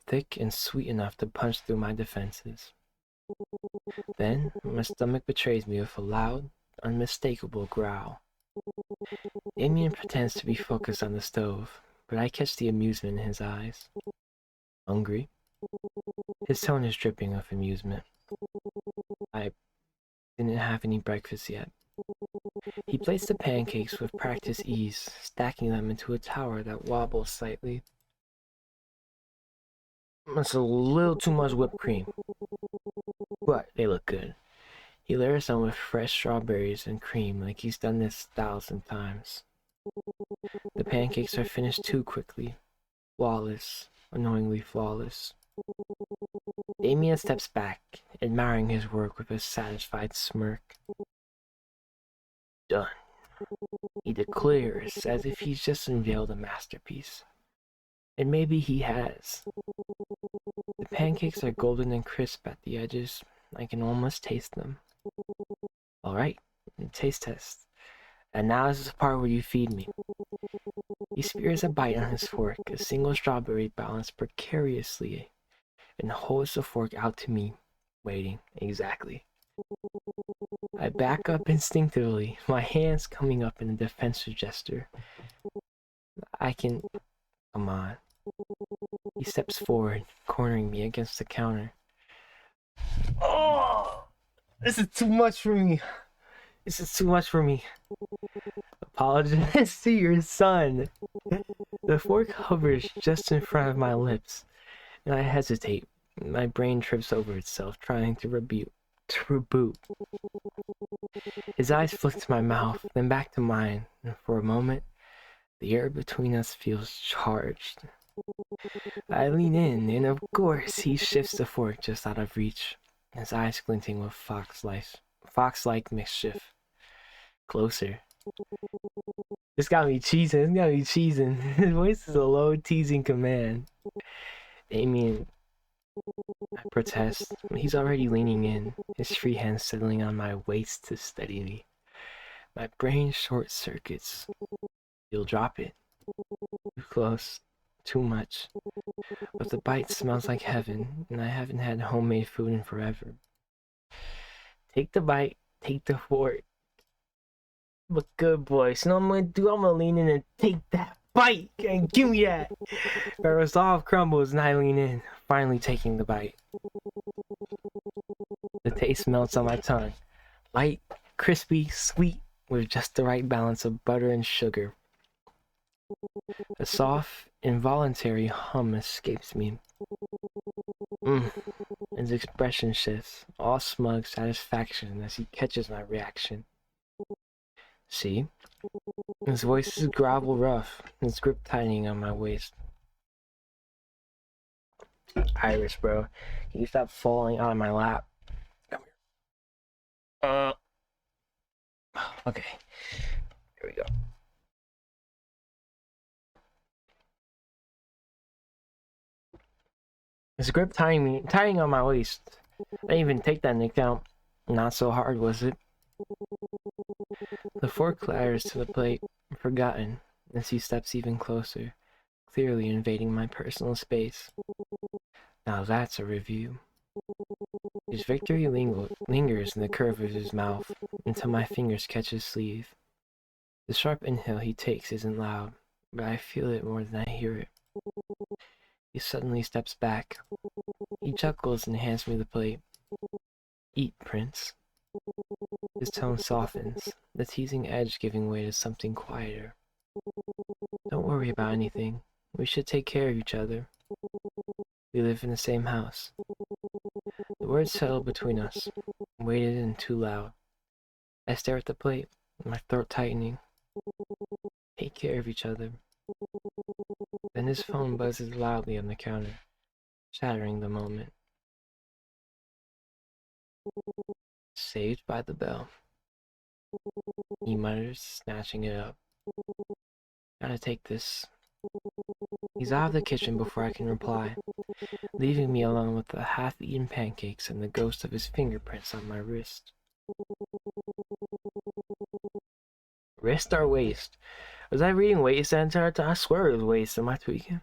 thick and sweet enough to punch through my defenses. Then my stomach betrays me with a loud, unmistakable growl. Damien pretends to be focused on the stove, but I catch the amusement in his eyes. Hungry? His tone is dripping with amusement. I didn't have any breakfast yet. He plates the pancakes with practiced ease, stacking them into a tower that wobbles slightly. It's a little too much whipped cream, but they look good. He layers them with fresh strawberries and cream like he's done this 1,000 times. The pancakes are finished too quickly. Flawless, annoyingly flawless. Damien steps back, admiring his work with a satisfied smirk. Done, he declares, as if he's just unveiled a masterpiece. And maybe he has. The pancakes are golden and crisp at the edges. I can almost taste them. Alright, taste test. And now is the part where you feed me. He spears a bite on his fork, a single strawberry balanced precariously, and holds the fork out to me, waiting, exactly. I back up instinctively, my hands coming up in a defensive gesture. I can... Come on. He steps forward, cornering me against the counter. Oh! This is too much for me. This is too much for me. Apologize to your son. The fork hovers just in front of my lips, and I hesitate. My brain trips over itself, trying to reboot. His eyes flick to my mouth, then back to mine, and for a moment, the air between us feels charged. I lean in, and of course, he shifts the fork just out of reach, his eyes glinting with fox-like mischief. Closer. This got me cheesing. His voice is a low, teasing command. Damien, I protest. He's already leaning in, his free hand settling on my waist to steady me. My brain short circuits. You'll drop it. Too close. Too much. But the bite smells like heaven, and I haven't had homemade food in forever. Take the bite. Take the fork. But good boy. So now I'm gonna lean in and take that bite and give me that. My resolve crumbles and I lean in, finally taking the bite. The taste melts on my tongue. Light, crispy, sweet, with just the right balance of butter and sugar. A soft, involuntary hum escapes me. His expression shifts, all smug satisfaction as he catches my reaction. See? His voice is gravel rough, his grip tightening on my waist. Iris, bro. Can you stop falling out of my lap? Come here. Okay. Here we go. His grip tightening on my waist. I didn't even take that nick down. Not so hard, was it? The fork clatters to the plate, forgotten, as he steps even closer, clearly invading my personal space. Now that's a review. His victory lingers in the curve of his mouth, until my fingers catch his sleeve. The sharp inhale he takes isn't loud, but I feel it more than I hear it. He suddenly steps back. He chuckles and hands me the plate. Eat, Prince. His tone softens, the teasing edge giving way to something quieter. Don't worry about anything. We should take care of each other. We live in the same house. The words settle between us, weighted and too loud. I stare at the plate, my throat tightening. Take care of each other. Then his phone buzzes loudly on the counter, shattering the moment. Saved by the bell. He mutters, snatching it up. Gotta take this. He's out of the kitchen before I can reply, leaving me alone with the half-eaten pancakes and the ghost of his fingerprints on my wrist. Wrist or waist? Was I reading waist the entire time? I swear it was waist. Am I tweaking?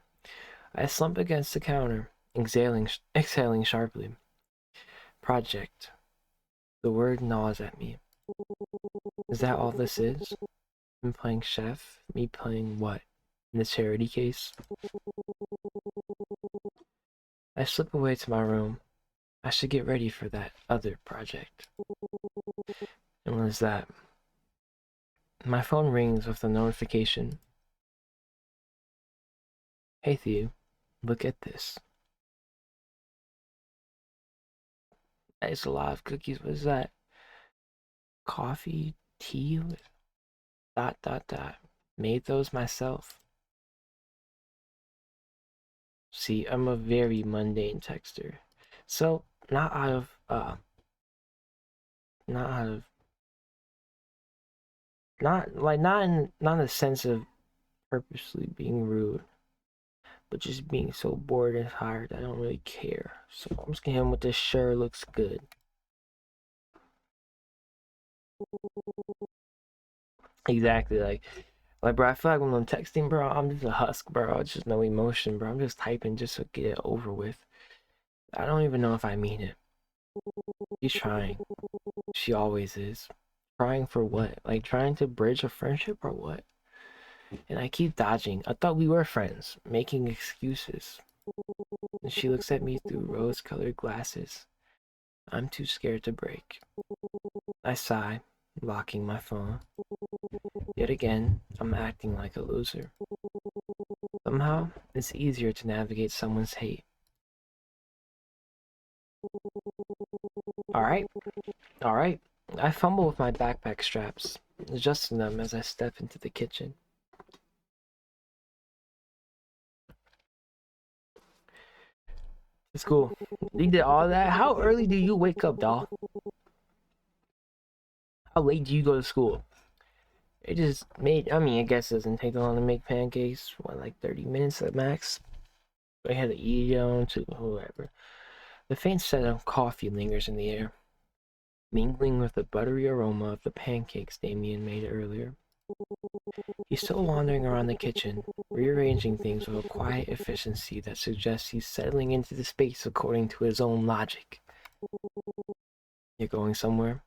I slump against the counter, exhaling sharply. Project. The word gnaws at me. Is that all this is? Me playing chef? Me playing what? In the charity case? I slip away to my room. I should get ready for that other project. And what is that? My phone rings with a notification. Hey Theo, look at this. That is a lot of cookies. What is that? Coffee, tea, dot dot dot. Made those myself. See, I'm a very mundane texter. So, not out of not in the sense of purposely being rude, but just being so bored and tired I don't really care. So I'm just gonna hit him with this sure looks good. Exactly, like bro, I feel like when I'm texting, bro, I'm just a husk, bro. It's just no emotion, bro. I'm just typing just to get it over with. I don't even know if I mean it. She's trying. She always is. Trying for what? Like trying to bridge a friendship or what? And I keep dodging. I thought we were friends, making excuses. And she looks at me through rose-colored glasses. I'm too scared to break. I sigh, locking my phone. Yet again, I'm acting like a loser. Somehow, it's easier to navigate someone's hate. Alright, alright. I fumble with my backpack straps, adjusting them as I step into the kitchen. It's cool. You did all that? How early do you wake up, doll? How late do you go to school? It just made, I mean, I guess it doesn't take that long to make pancakes. What, like 30 minutes at max? I had to eat on to whoever. The faint scent of coffee lingers in the air, mingling with the buttery aroma of the pancakes Damien made earlier. He's still wandering around the kitchen, rearranging things with a quiet efficiency that suggests he's settling into the space according to his own logic. You're going somewhere?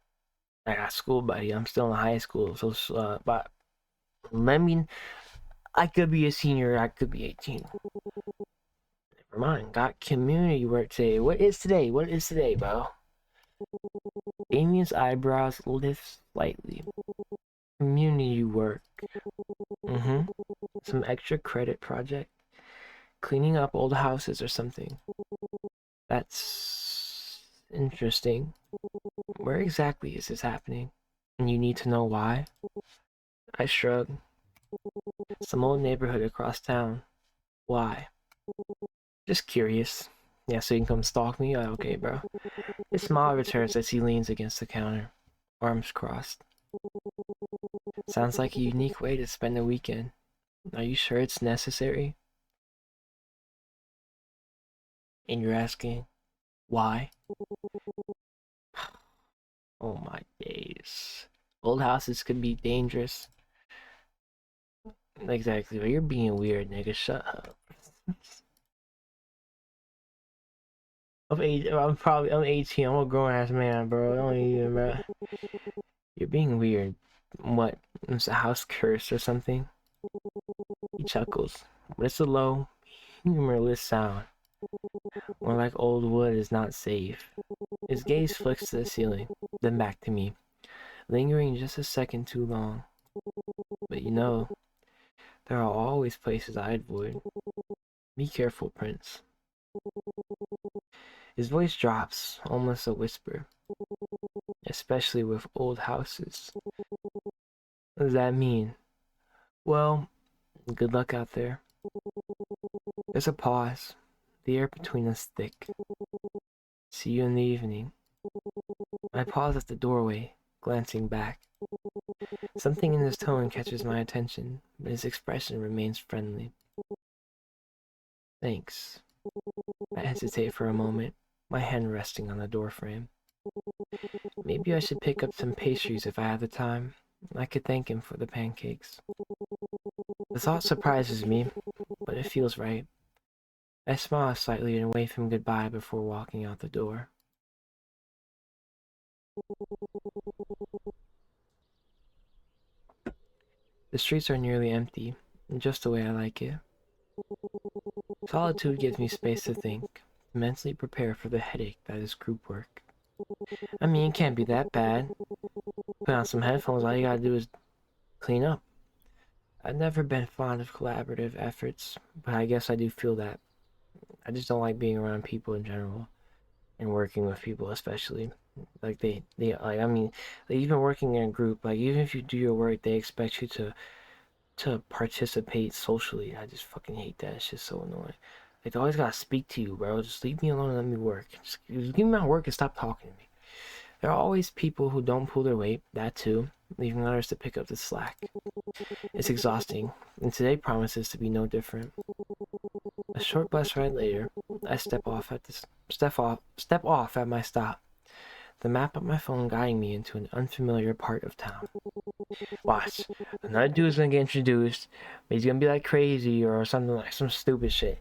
I got school, buddy. I'm still in high school, so but I could be a senior. I could be 18. Never mind. Got community work today. What is today? What is today, bro? Damien's eyebrows lift slightly. Community work. Some extra credit project. Cleaning up old houses or something. That's interesting. Where exactly is this happening? And you need to know why? I shrug. Some old neighborhood across town. Why? Just curious. Yeah, so you can come stalk me? Okay, bro. His smile returns as he leans against the counter, arms crossed. Sounds like a unique way to spend a weekend. Are you sure it's necessary? And you're asking, why? Oh my days. Old houses could be dangerous. Exactly, but you're being weird, nigga. Shut up. I'm 18. I'm a grown ass man, bro. Don't even, bro. You're being weird. What? Is the house cursed or something? He chuckles, but it's a low, humorless sound. More like old wood is not safe. His gaze flicks to the ceiling, then back to me, lingering just a second too long. But you know, there are always places I'd avoid. Be careful, Prince. His voice drops, almost a whisper, especially with old houses. What does that mean? Well, good luck out there. There's a pause, the air between us thick. See you in the evening. I pause at the doorway, glancing back. Something in his tone catches my attention, but his expression remains friendly. Thanks. I hesitate for a moment, my hand resting on the doorframe. Maybe I should pick up some pastries if I have the time. I could thank him for the pancakes. The thought surprises me, but it feels right. I smile slightly and wave him goodbye before walking out the door. The streets are nearly empty, just the way I like it. Solitude gives me space to think, to mentally prepare for the headache that is group work. I mean, it can't be that bad. Put on some headphones, all you gotta do is clean up. I've never been fond of collaborative efforts, but I guess I do feel that. I just don't like being around people in general and working with people, especially. Like like I mean, like even working in a group, like even if you do your work, they expect you to participate socially. I just fucking hate that. It's just so annoying. Like they always gotta speak to you, bro. Just leave me alone and let me work. Just give me my work and stop talking to me. There are always people who don't pull their weight, that too, leaving others to pick up the slack. It's exhausting, and today promises to be no different. A short bus ride later, I step off at my stop, the map on my phone guiding me into an unfamiliar part of town. Watch, another dude's gonna get introduced, but he's gonna be like crazy or something like some stupid shit.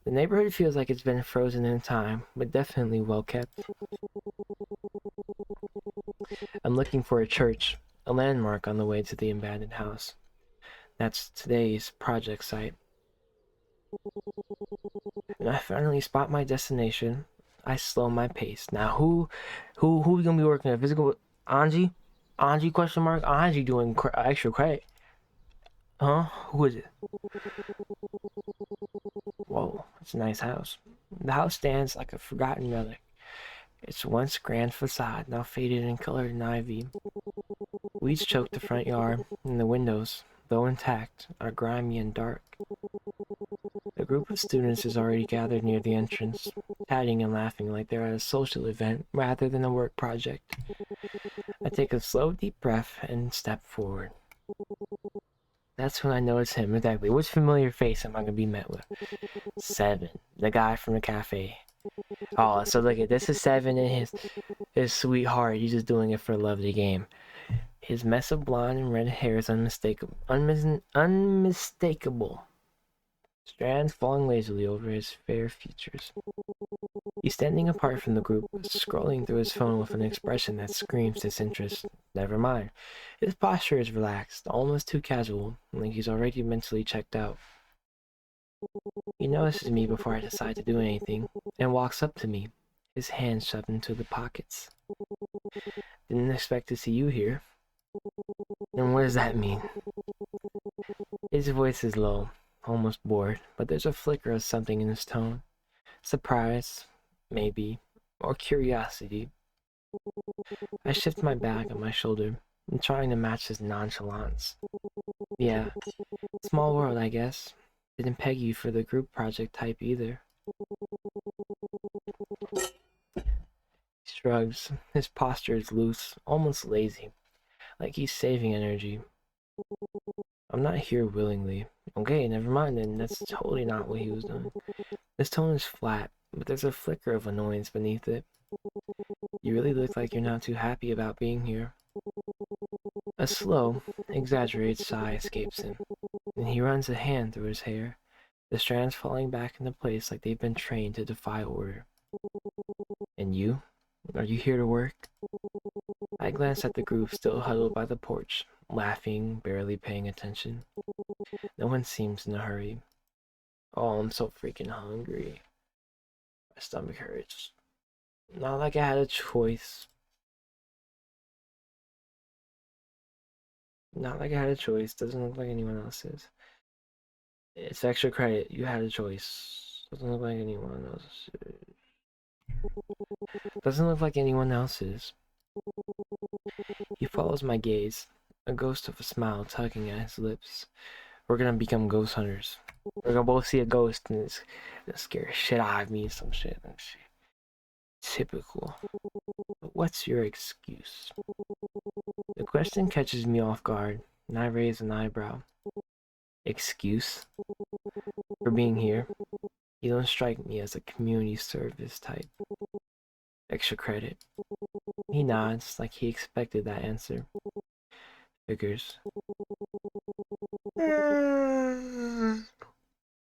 The neighborhood feels like it's been frozen in time, but definitely well kept. I'm looking for a church, a landmark on the way to the abandoned house. That's today's project site. When I finally spot my destination, I slow my pace. Now, who we gonna be working with? Physical Anji, Anji question mark. Anji doing extra credit, huh? Who is it? Whoa, it's a nice house. The house stands like a forgotten relic. Its once grand facade now faded and colored in ivy. Weeds choke the front yard, and the windows, though intact, are grimy and dark. A group of students is already gathered near the entrance, chatting and laughing like they're at a social event rather than a work project. I take a slow, deep breath and step forward. That's when I notice him. Exactly. Which familiar face am I going to be met with? Seven, the guy from the cafe. Oh, so look at this is Seven and his sweetheart. He's just doing it for the love of the game. His mess of blonde and red hair is unmistakable. Unmistakable. Strands falling lazily over his fair features. He's standing apart from the group, scrolling through his phone with an expression that screams disinterest. Never mind. His posture is relaxed, almost too casual, like he's already mentally checked out. He notices me before I decide to do anything, and walks up to me, his hands shoved into the pockets. Didn't expect to see you here. And what does that mean? His voice is low, almost bored, but there's a flicker of something in his tone. Surprise, maybe, or curiosity. I shift my bag on my shoulder, trying to match his nonchalance. Yeah, small world, I guess. Didn't peg you for the group project type either. He shrugs. His posture is loose, almost lazy, like he's saving energy. I'm not here willingly. Okay, never mind then. That's totally not what he was doing. His tone is flat, but there's a flicker of annoyance beneath it. You really look like you're not too happy about being here. A slow, exaggerated sigh escapes him, and he runs a hand through his hair, the strands falling back into place like they've been trained to defy order. And you? Are you here to work? I glance at the group still huddled by the porch, laughing, barely paying attention. No one seems in a hurry. Oh, I'm so freaking hungry. My stomach hurts. Not like I had a choice. Not like I had a choice. Doesn't look like anyone else's. It's extra credit. You had a choice. Doesn't look like anyone else's. Doesn't look like anyone else's. He follows my gaze, a ghost of a smile tugging at his lips. We're gonna become ghost hunters. We're gonna both see a ghost and it's gonna scare shit out of me. Some shit. Typical. But what's your excuse? The question catches me off guard, and I raise an eyebrow. Excuse? For being here? You don't strike me as a community service type. Extra credit. He nods like he expected that answer. Figures.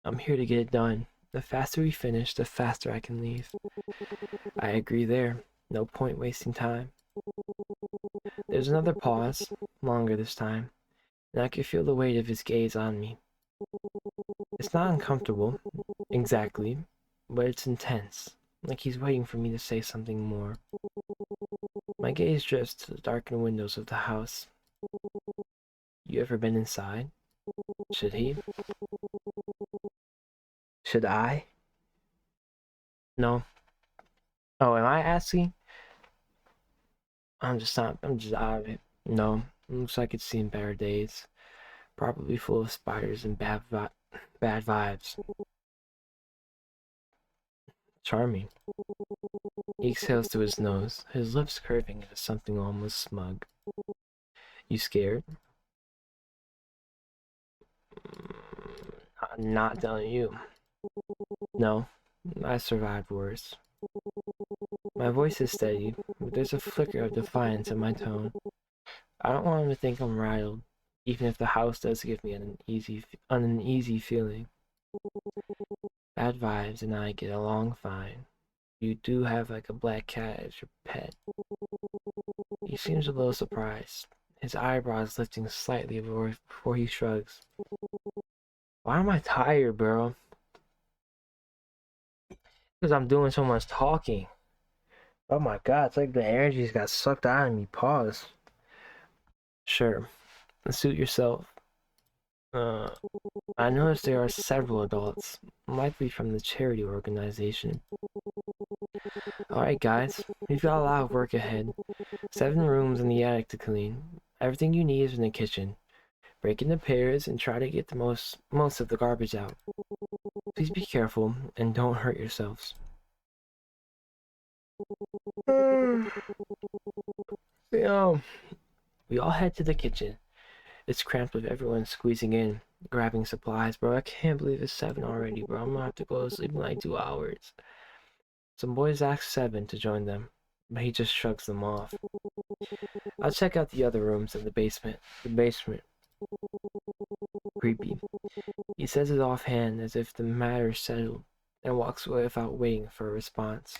I'm here to get it done. The faster we finish, the faster I can leave. I agree there. No point wasting time. There's another pause, longer this time, and I can feel the weight of his gaze on me. It's not uncomfortable, exactly, but it's intense, like he's waiting for me to say something more. My gaze drifts to the darkened windows of the house. You ever been inside? Should he? Should I? No. Oh, am I asking? I'm just not. I'm just out of it. No. Looks like it's seen better days. Probably full of spiders and bad vibes. Charming. He exhales through his nose, his lips curving into something almost smug. You scared? I'm not telling you. No, I survived worse. My voice is steady, but there's a flicker of defiance in my tone. I don't want him to think I'm rattled, even if the house does give me an uneasy feeling. Bad vibes and I get along fine. You do have like a black cat as your pet. He seems a little surprised, his eyebrows lifting slightly before he shrugs. Why am I tired, bro? Because I'm doing so much talking. Oh my god, it's like the energy's got sucked out of me. Pause. Sure, suit yourself. I noticed there are several adults, likely from the charity organization. Alright guys, we've got a lot of work ahead. 7 rooms in the attic to clean. Everything you need is in the kitchen. Break into pairs and try to get the most of the garbage out. Please be careful and don't hurt yourselves. We all head to the kitchen. It's cramped with everyone squeezing in, grabbing supplies. Bro, I can't believe it's 7 already, bro. I'm gonna have to go to sleep in like 2 hours. Some boys ask 7 to join them, but he just shrugs them off. I'll check out the other rooms in the basement. Creepy. He says it offhand as if the matter's settled, and walks away without waiting for a response.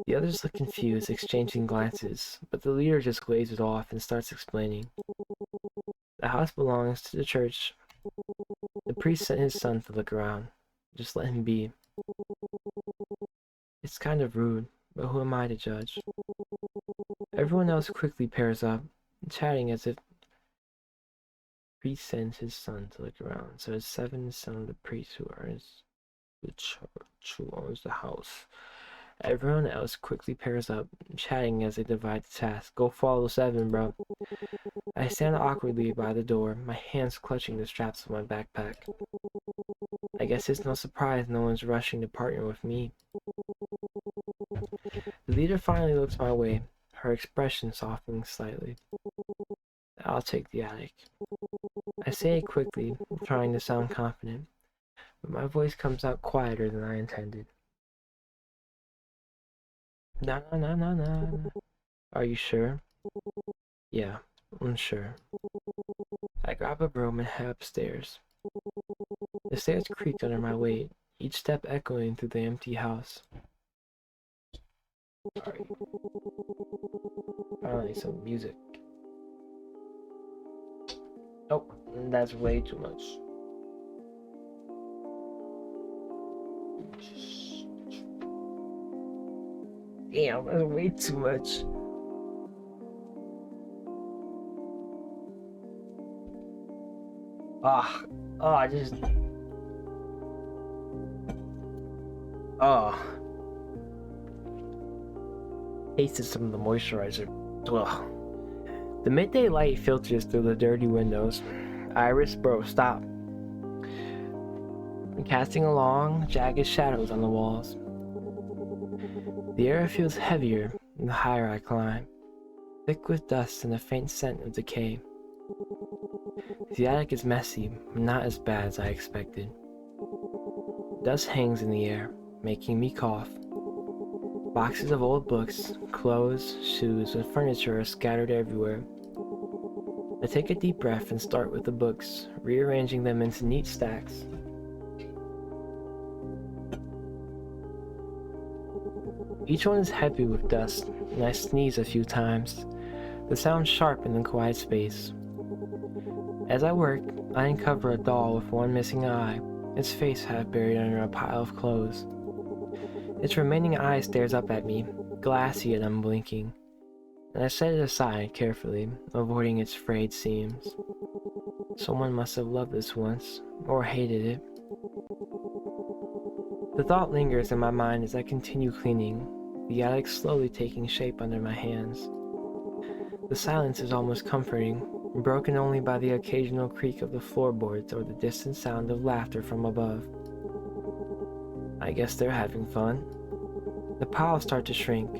The others look confused, exchanging glances, but the leader just glazes off and starts explaining. The house belongs to the church. The priest sent his son to look around. Just let him be. It's kind of rude, but who am I to judge? Everyone else quickly pairs up, chatting as if the priest sends his son to look around. So it's 7 the son of the priest who owns the church, who owns the house. Everyone else quickly pairs up, chatting as they divide the task. Go follow 7, bro. I stand awkwardly by the door, my hands clutching the straps of my backpack. I guess it's no surprise no one's rushing to partner with me. The leader finally looks my way, her expression softening slightly. I'll take the attic. I say it quickly, trying to sound confident, but my voice comes out quieter than I intended. No. Are you sure? Yeah, I'm sure. I grab a broom and head upstairs. The stairs creaked under my weight, each step echoing through the empty house. Sorry. Finally, some music. Nope, that's way too much. Damn, that's way too much. I just. Tasted some of the moisturizer. Ugh. The midday light filters through the dirty windows. Iris, bro, stop. Casting along jagged shadows on the walls. The air feels heavier the higher I climb, thick with dust and a faint scent of decay. The attic is messy, but not as bad as I expected. Dust hangs in the air, making me cough. Boxes of old books, clothes, shoes, and furniture are scattered everywhere. I take a deep breath and start with the books, rearranging them into neat stacks. Each one is heavy with dust, and I sneeze a few times, the sound sharp in the quiet space. As I work, I uncover a doll with one missing eye, its face half buried under a pile of clothes. Its remaining eye stares up at me, glassy and unblinking, and I set it aside carefully, avoiding its frayed seams. Someone must have loved this once, or hated it. The thought lingers in my mind as I continue cleaning, the attic slowly taking shape under my hands. The silence is almost comforting, broken only by the occasional creak of the floorboards or the distant sound of laughter from above. I guess they're having fun. The piles start to shrink,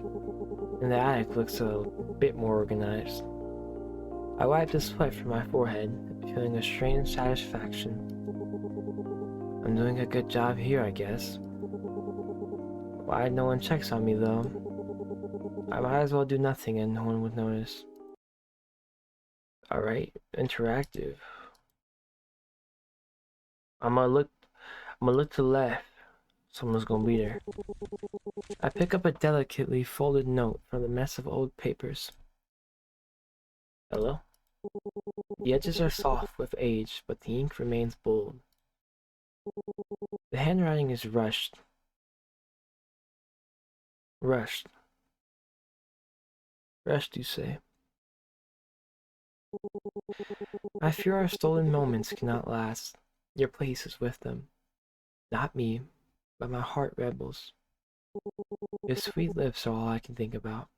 and the attic looks a bit more organized. I wipe the sweat from my forehead, feeling a strange satisfaction. I'm doing a good job here, I guess. Why no one checks on me, though? I might as well do nothing and no one would notice. Alright, interactive. I'm gonna look to the left. Someone's gonna be there. I pick up a delicately folded note from the mess of old papers. Hello? The edges are soft with age, but the ink remains bold. The handwriting is rushed. Rushed, you say. I fear our stolen moments cannot last. Your place is with them. Not me, but my heart rebels. Your sweet lips are all I can think about.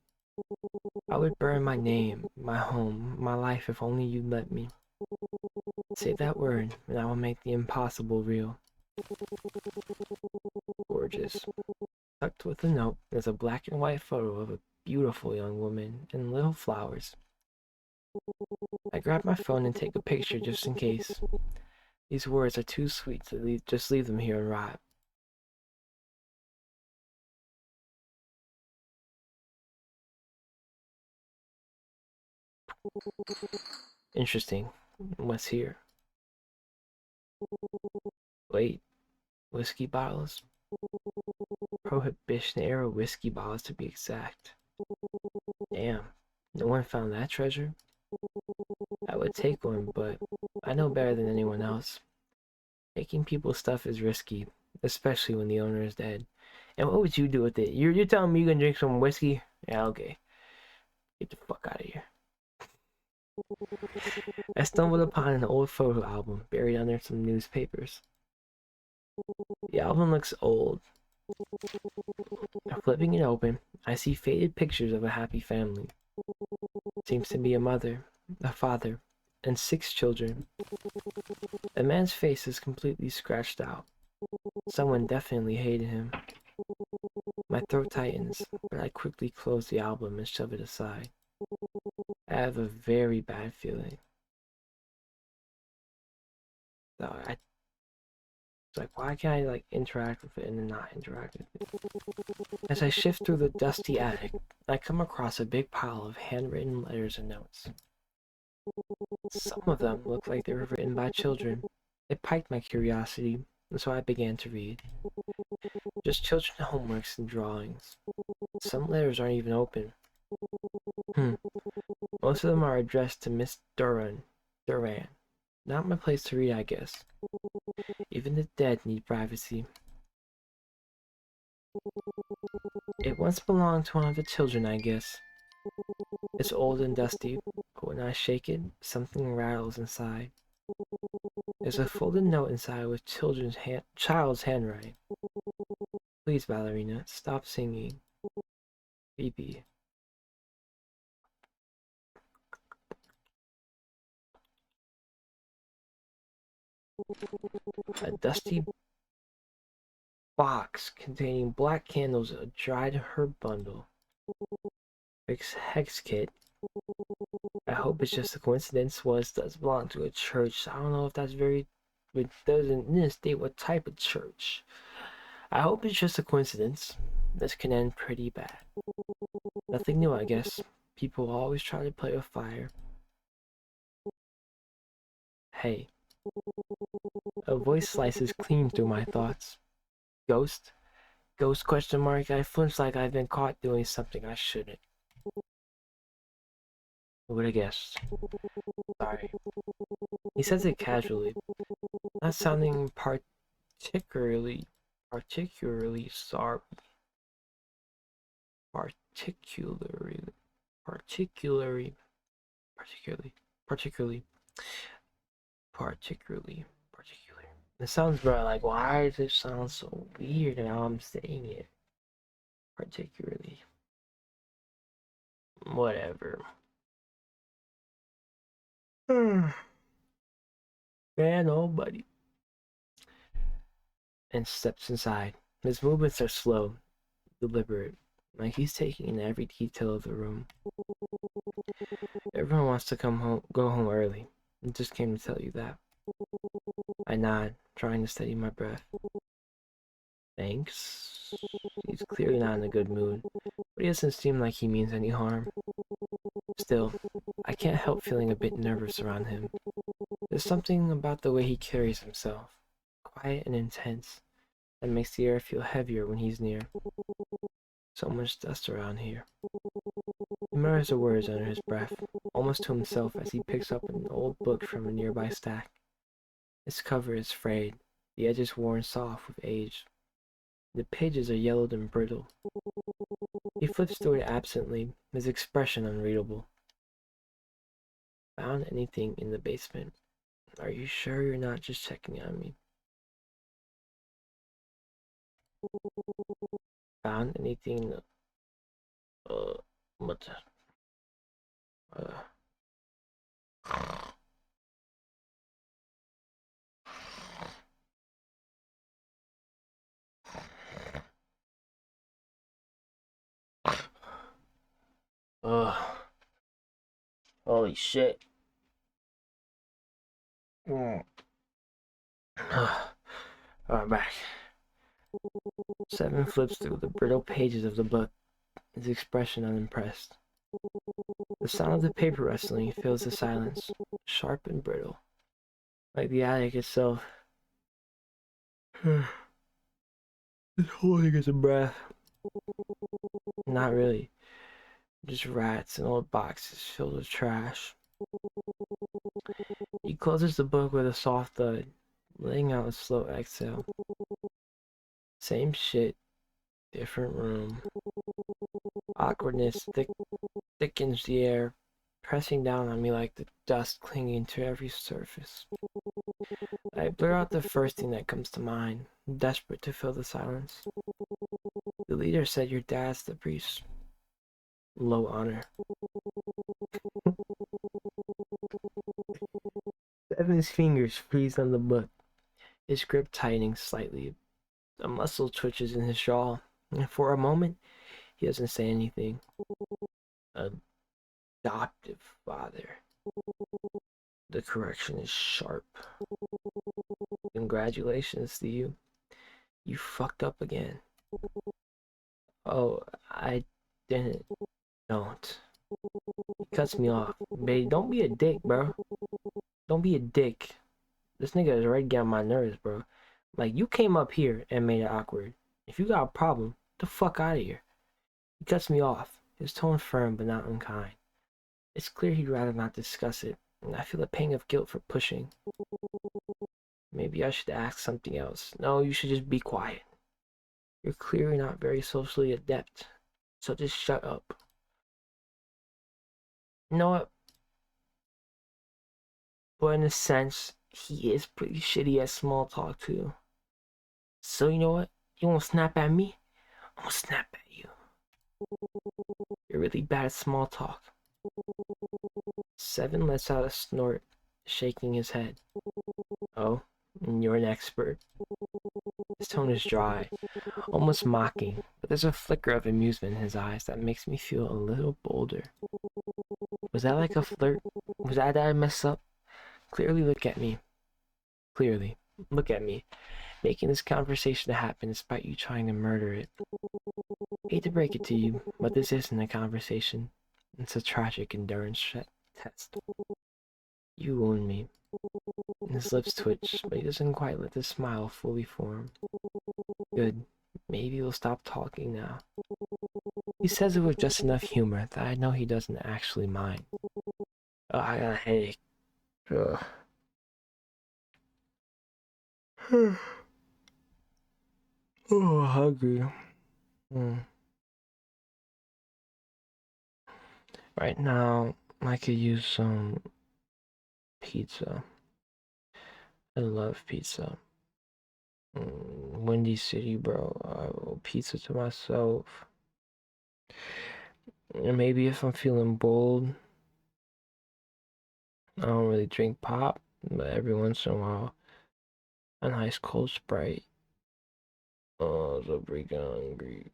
I would burn my name, my home, my life if only you'd let me. Say that word, and I will make the impossible real. Gorgeous. Tucked with the note is a black and white photo of a beautiful young woman and little flowers. I grab my phone and take a picture just in case. These words are too sweet to just leave them here and rot. Interesting. What's here? Wait, whiskey bottles? Prohibition-era whiskey bottles to be exact. Damn, no one found that treasure? I would take one, but I know better than anyone else. Taking people's stuff is risky, especially when the owner is dead. And what would you do with it? You're telling me you can drink some whiskey? Yeah, okay. Get the fuck out of here. I stumbled upon an old photo album buried under some newspapers. The album looks old. Flipping it open, I see faded pictures of a happy family. Seems to be a mother, a father, and 6 children. The man's face is completely scratched out. Someone definitely hated him. My throat tightens, but I quickly close the album and shove it aside. I have a very bad feeling. So it's like, why can't I interact with it and then not interact with it? As I shift through the dusty attic, I come across a big pile of handwritten letters and notes. Some of them look like they were written by children. It piqued my curiosity, and so I began to read. Just children's homeworks and drawings. Some letters aren't even open. Most of them are addressed to Miss Duran. Not my place to read, I guess. Even the dead need privacy. It once belonged to one of the children, I guess. It's old and dusty, but when I shake it, something rattles inside. There's a folded note inside with child's handwriting. Please, ballerina, stop singing. Phoebe. A dusty box containing black candles, a dried herb bundle, hex kit. I hope it's just a coincidence. Well, it does belong to a church. I don't know if that's it doesn't state what type of church. I hope it's just a coincidence. This can end pretty bad. Nothing new, I guess. People always try to play with fire. Hey. A voice slices clean through my thoughts. Ghost? Ghost question mark? I flinch like I've been caught doing something I shouldn't. Who would have guessed? Sorry. He says it casually, not sounding particularly sorry. Particularly, particularly, particularly, particularly, particularly, particularly. It sounds bro like why does it sound so weird and how I'm saying it? Particularly. Whatever. Man, oh buddy. And steps inside. His movements are slow, deliberate, like he's taking in every detail of the room. Everyone wants to go home early. I just came to tell you that. I nod, trying to steady my breath. Thanks. He's clearly not in a good mood, but he doesn't seem like he means any harm. Still, I can't help feeling a bit nervous around him. There's something about the way he carries himself, quiet and intense, that makes the air feel heavier when he's near. So much dust around here. He mutters the words under his breath, almost to himself as he picks up an old book from a nearby stack. Its cover is frayed, the edges worn soft with age. The pages are yellowed and brittle. He flips through it absently, his expression unreadable. Found anything in the basement? Are you sure you're not just checking on me? Found anything in the... what? Uh... Ugh. Holy shit. Mm. Alright, back. Seven flips through the brittle pages of the book, his expression unimpressed. The sound of the paper rustling fills the silence, sharp and brittle, like the attic itself. Just holding his breath. Not really. Just rats and old boxes filled with trash. He closes the book with a soft thud, letting out a slow exhale. Same shit, different room. Awkwardness thickens the air, pressing down on me like the dust clinging to every surface. I blur out the first thing that comes to mind, desperate to fill the silence. The leader said your dad's the priest. Low honor. Evan's fingers freeze on the book, his grip tightening slightly. A muscle twitches in his jaw, and for a moment, he doesn't say anything. Adoptive father. The correction is sharp. Congratulations to you. You fucked up again. Oh, I didn't. Don't. He cuts me off. Babe, don't be a dick, bro. Don't be a dick. This nigga is already getting on my nerves, bro. Like, you came up here and made it awkward. If you got a problem, get the fuck out of here. He cuts me off, his tone firm but not unkind. It's clear he'd rather not discuss it, and I feel a pang of guilt for pushing. Maybe I should ask something else. No, you should just be quiet. You're clearly not very socially adept, so just shut up. You know what? But in a sense, he is pretty shitty at small talk too. So you know what? You won't snap at me? I'm gonna snap at you. You're really bad at small talk. Seven lets out a snort, shaking his head. Oh, you're an expert. His tone is dry, almost mocking, but there's a flicker of amusement in his eyes that makes me feel a little bolder. Was that like a flirt? Was that I mess up? Clearly look at me. Clearly. Look at me. Making this conversation happen despite you trying to murder it. Hate to break it to you, but this isn't a conversation. It's a tragic endurance test. You wound me. His lips twitch, but he doesn't quite let the smile fully form. Good. Maybe he'll stop talking now. He says it with just enough humor that I know he doesn't actually mind. Oh, I got a headache. Ugh. Oh, hungry. Mm. Right now, I could use some pizza. I love pizza. Windy City, bro. I will pizza to myself. And maybe if I'm feeling bold, I don't really drink pop, but every once in a while, a nice cold Sprite. Oh, so freaking hungry.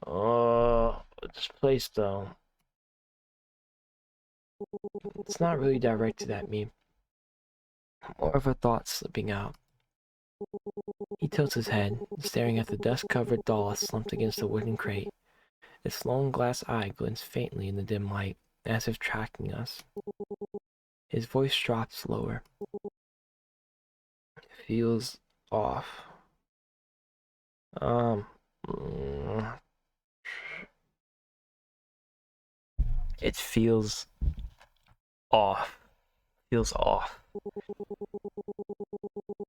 Oh, this place though. It's not really directed at me. More of a thought slipping out. He tilts his head, staring at the dust-covered doll slumped against a wooden crate. Its long glass eye glints faintly in the dim light, as if tracking us. His voice drops lower. It feels off. Mm, it feels off. Feels off.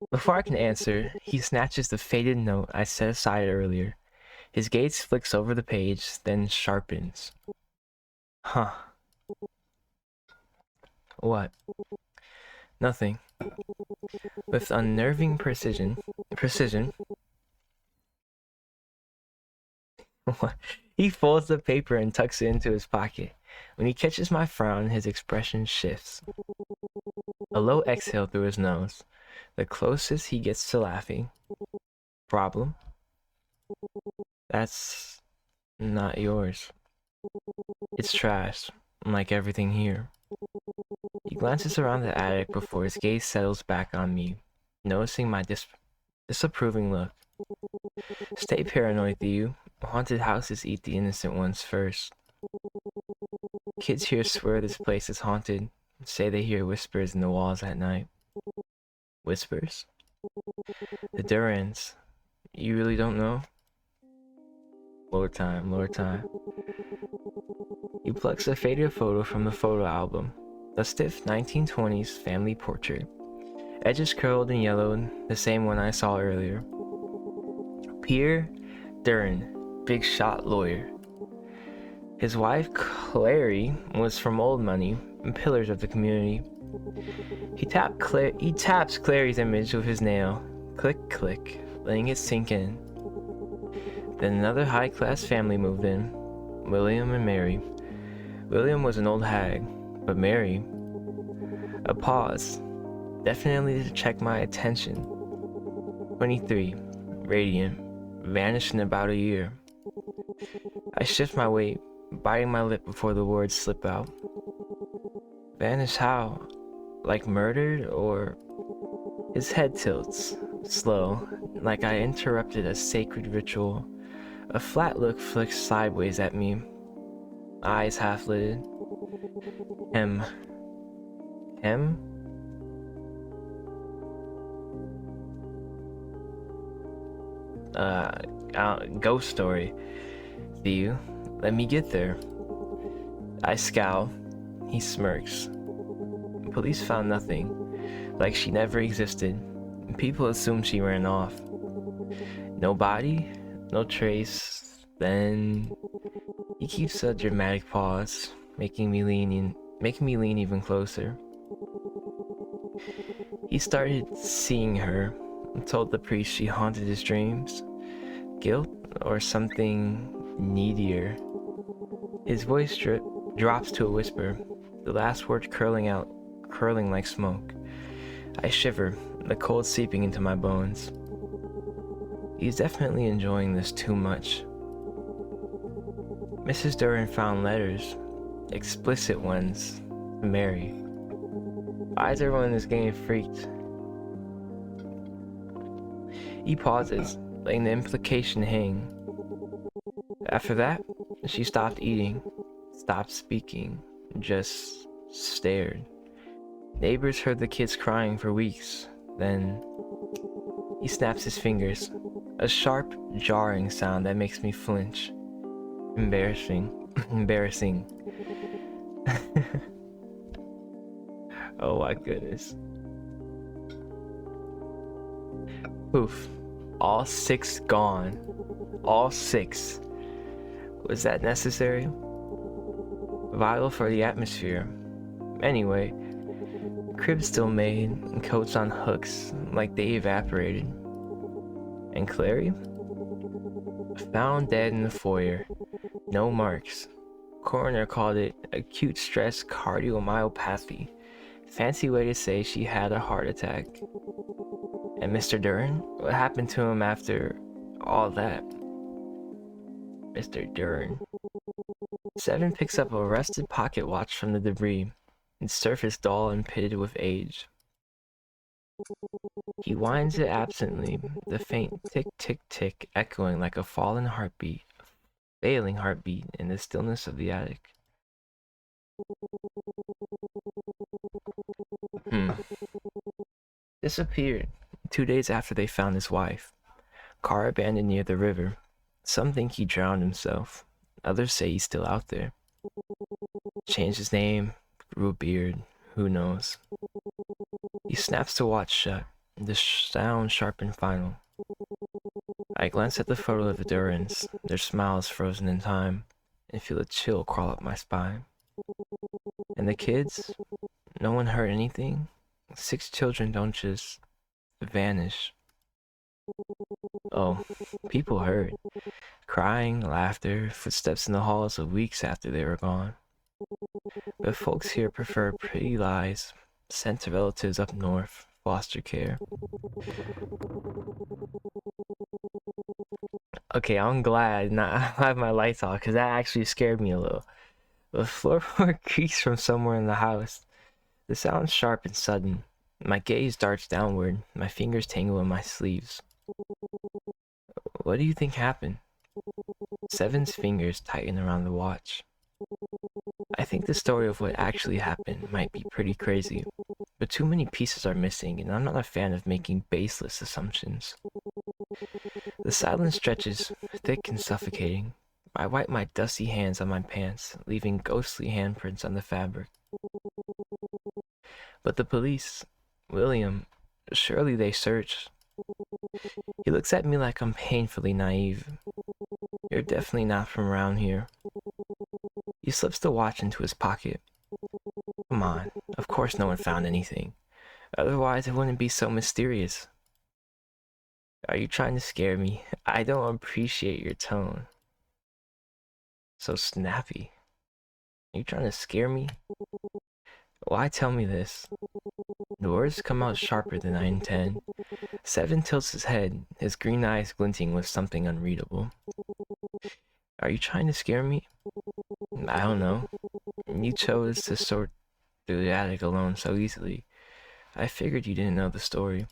Before I can answer, he snatches the faded note I set aside earlier. His gaze flicks over the page, then sharpens. Huh. What? Nothing. With unnerving precision, he folds the paper and tucks it into his pocket. When he catches my frown, his expression shifts. A low exhale through his nose, the closest he gets to laughing. Problem? That's not yours. It's trash, like everything here. He glances around the attic before his gaze settles back on me, noticing my disapproving look. Stay paranoid, Theo. Haunted houses eat the innocent ones first. Kids here swear this place is haunted, say they hear whispers in the walls at night. Whispers? The Durans. You really don't know? Lord time, Lord time. He plucks a faded photo from the photo album. A stiff 1920s family portrait. Edges curled and yellowed, the same one I saw earlier. Pierre Duran, big shot lawyer. His wife, Clary, was from old money and pillars of the community. He taps Clary's image with his nail. Click, click, letting it sink in. Then another high-class family moved in. William and Mary. William was an old hag, but Mary... A pause. Definitely to check my attention. 23. Radiant. Vanished in about a year. I shift my weight, biting my lip before the words slip out. Vanish how? Like murdered, or... His head tilts, slow, like I interrupted a sacred ritual. A flat look flicks sideways at me, eyes half-lidded. Him. Ghost story. Theo, let me get there. I scowl. He smirks. Police found nothing, like she never existed. People assume she ran off. No body, no trace. Then he keeps a dramatic pause, making me lean even closer. He started seeing her and told the priest she haunted his dreams. Guilt or something needier. His voice drops to a whisper, the last word curling like smoke. I shiver, the cold seeping into my bones. He's definitely enjoying this too much. Mrs. Duran found letters, explicit ones, to Mary. Why is everyone is getting freaked? He pauses, letting the implication hang. After that, she stopped eating, stopped speaking, just stared. Neighbors heard the kids crying for weeks. Then he snaps his fingers. A sharp, jarring sound that makes me flinch. Embarrassing. Embarrassing. Oh my goodness. Poof. All 6 gone. All 6. Was that necessary? Vital for the atmosphere. Anyway, cribs still made, and coats on hooks, like they evaporated. And Clary? Found dead in the foyer. No marks. Coroner called it acute stress cardiomyopathy. Fancy way to say she had a heart attack. And Mr. Duran? What happened to him after all that? Mr. Duran. Seven picks up a rusted pocket watch from the debris, its surface dull and pitted with age. He winds it absently, the faint tick-tick-tick echoing like a failing heartbeat in the stillness of the attic. Disappeared 2 days after they found his wife. Car abandoned near the river. Some think he drowned himself. Others say he's still out there. Changed his name, grew a beard, who knows. He snaps the watch shut, the sound sharp and final. I glance at the photo of the Durans, their smiles frozen in time, and feel a chill crawl up my spine. And the kids? No one heard anything? 6 children don't just vanish. Oh, people heard. Crying, laughter, footsteps in the halls of weeks after they were gone. But folks here prefer pretty lies, sent to relatives up north, foster care. Okay, I'm glad I did not have my lights off, because that actually scared me a little. The floorboard creaks from somewhere in the house. The sound's sharp and sudden. My gaze darts downward, my fingers tangle in my sleeves. What do you think happened? Seven's fingers tighten around the watch. I think the story of what actually happened might be pretty crazy, but too many pieces are missing, and I'm not a fan of making baseless assumptions. The silence stretches, thick and suffocating. I wipe my dusty hands on my pants, leaving ghostly handprints on the fabric. But the police, William, surely they searched. He looks at me like I'm painfully naive. You're definitely not from around here. He slips the watch into his pocket. Come on, of course no one found anything. Otherwise it wouldn't be so mysterious. Are you trying to scare me? I don't appreciate your tone. So snappy. Are you trying to scare me? Why tell me this? The words come out sharper than I intend. Seven tilts his head, his green eyes glinting with something unreadable. Are you trying to scare me? I don't know. You chose to sort through the attic alone so easily. I figured you didn't know the story.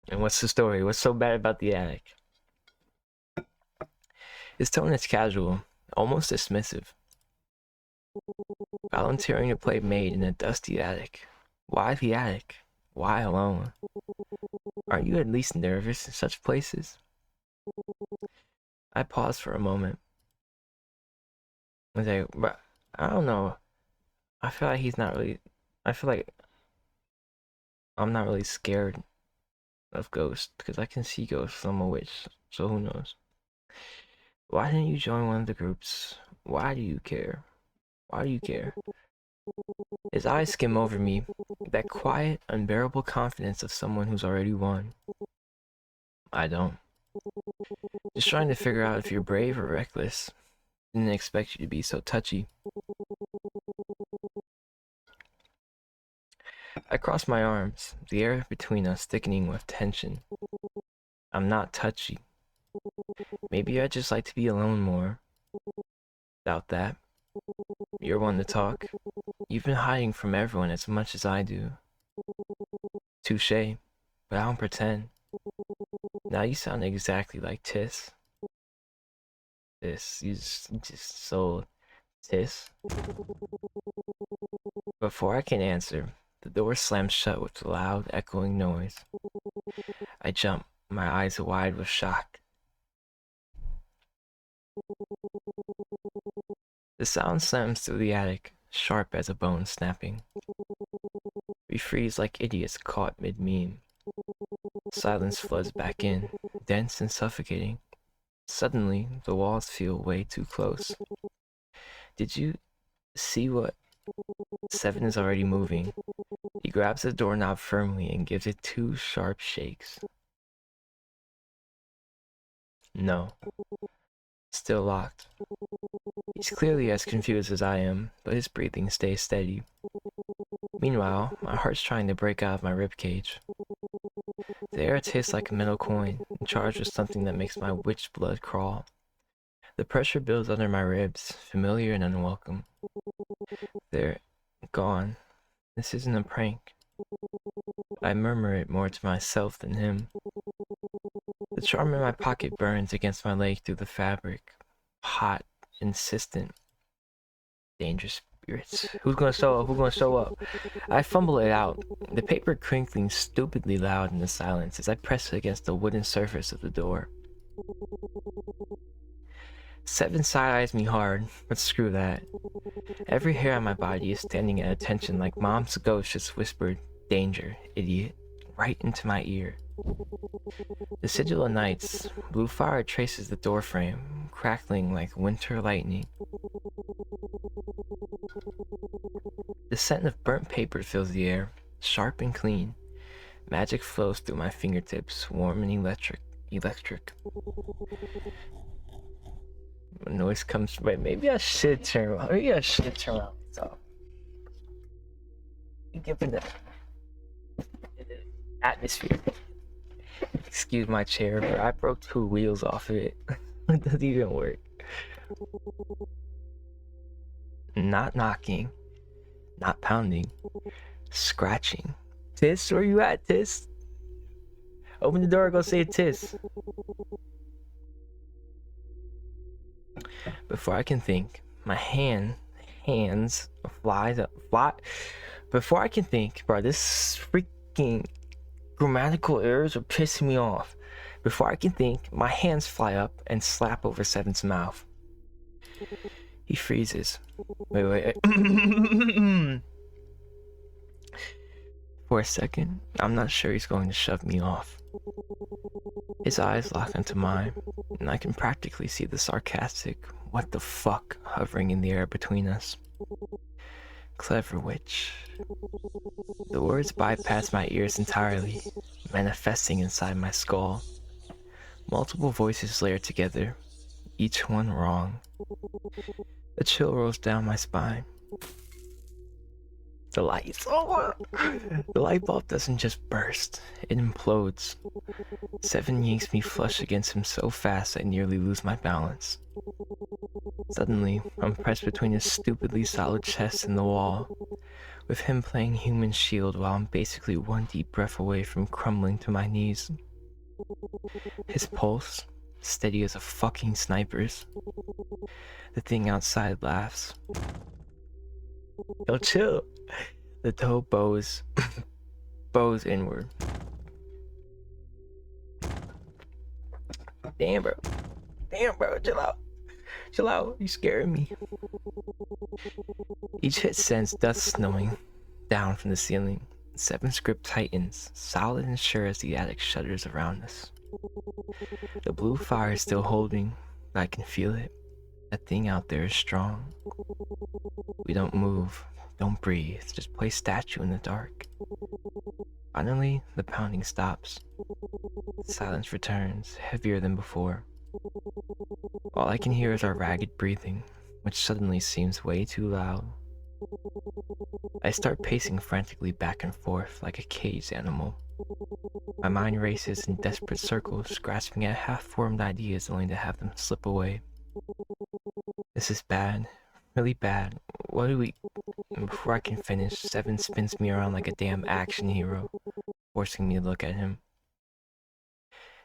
And what's the story? What's so bad about the attic? His tone is casual, almost dismissive. Volunteering to play maid in a dusty attic. Why the attic? Why alone? Aren't you at least nervous in such places? I pause for a moment. I say, but I don't know. I feel like I feel like I'm not really scared of ghosts because I can see ghosts. I'm a witch, so who knows? Why didn't you join one of the groups? Why do you care? Why do you care? His eyes skim over me, that quiet, unbearable confidence of someone who's already won. I don't. Just trying to figure out if you're brave or reckless. Didn't expect you to be so touchy. I cross my arms, the air between us thickening with tension. I'm not touchy. Maybe I just like to be alone more. Doubt that. You're one to talk. You've been hiding from everyone as much as I do. Touché, but I don't pretend. Now you sound exactly like Tiss. You just so Tis? Before I can answer, the door slams shut with a loud, echoing noise. I jump, my eyes wide with shock. The sound slams through the attic, sharp as a bone snapping. We freeze like idiots caught mid-meme. Silence floods back in, dense and suffocating. Suddenly, the walls feel way too close. Did you see what? Seven is already moving. He grabs the doorknob firmly and gives it 2 sharp shakes. No. Still locked. He's clearly as confused as I am, but his breathing stays steady. Meanwhile, my heart's trying to break out of my ribcage. The air tastes like a metal coin, charged with something that makes my witch blood crawl. The pressure builds under my ribs, familiar and unwelcome. They're gone. This isn't a prank. I murmur it more to myself than him. The charm in my pocket burns against my leg through the fabric. Hot, insistent. Dangerous spirits. Who's gonna show up? Who's gonna show up? I fumble it out, the paper crinkling stupidly loud in the silence as I press it against the wooden surface of the door. Seven side-eyes me hard, but screw that. Every hair on my body is standing at attention like Mom's ghost just whispered, "Danger, idiot," right into my ear. The sigil of nights, blue fire traces the doorframe, crackling like winter lightning. The scent of burnt paper fills the air, sharp and clean. Magic flows through my fingertips, warm and electric. When noise comes from it, maybe I should turn around. So, give it the atmosphere. Excuse my chair, but I broke 2 wheels off of it. It doesn't even work. Not knocking, not pounding, scratching. Tis, where you at, Tis? Open the door, go say Tis. Before I can think, my hands fly. Before I can think, bro, this freaking grammatical errors are pissing me off. Before I can think, my hands fly up and slap over Seven's mouth. He freezes. Wait. For a second, I'm not sure he's going to shove me off. His eyes lock into mine, and I can practically see the sarcastic "what the fuck" hovering in the air between us. Clever witch. The words bypass my ears entirely, manifesting inside my skull. Multiple voices layered together, each one wrong. A chill rolls down my spine. The lights. The light bulb doesn't just burst, it implodes. Seven yanks me flush against him so fast I nearly lose my balance. Suddenly, I'm pressed between his stupidly solid chest and the wall, with him playing human shield while I'm basically one deep breath away from crumbling to my knees. His pulse, steady as a fucking sniper's. The thing outside laughs. Yo, chill. The toe bows inward. Damn, bro, chill out, you scaring me. Each hit sends dust snowing down from the ceiling. Seven's grip tightens, solid and sure as the attic shudders around us. The blue fire is still holding, but I can feel it. That thing out there is strong. We don't move, don't breathe, just play statue in the dark. Finally, the pounding stops. Silence returns, heavier than before. All I can hear is our ragged breathing, which suddenly seems way too loud. I start pacing frantically back and forth like a caged animal. My mind races in desperate circles, grasping at half-formed ideas only to have them slip away. This is bad, really bad. What do we... And before I can finish, Seven spins me around like a damn action hero, forcing me to look at him.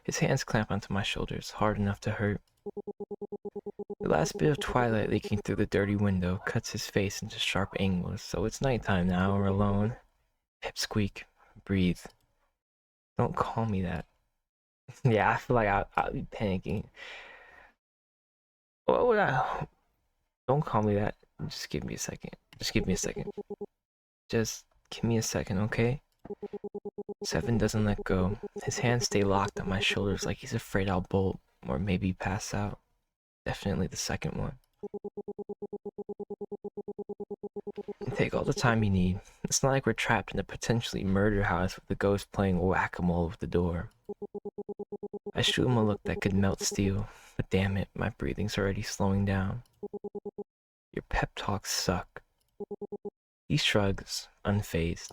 His hands clamp onto my shoulders, hard enough to hurt. The last bit of twilight leaking through the dirty window cuts his face into sharp angles, so it's nighttime now, we're alone. Pipsqueak, breathe. Don't call me that. Yeah, I feel like I'll be panicking. What would I... Don't call me that. Just give me a second. Just give me a second. Just give me a second, okay? Seven doesn't let go. His hands stay locked on my shoulders like he's afraid I'll bolt or maybe pass out. Definitely the second one. Take all the time you need. It's not like we're trapped in a potentially murder house with the ghost playing whack-a-mole with the door. I shoot him a look that could melt steel, but damn it, my breathing's already slowing down. Your pep talks suck. He shrugs, unfazed.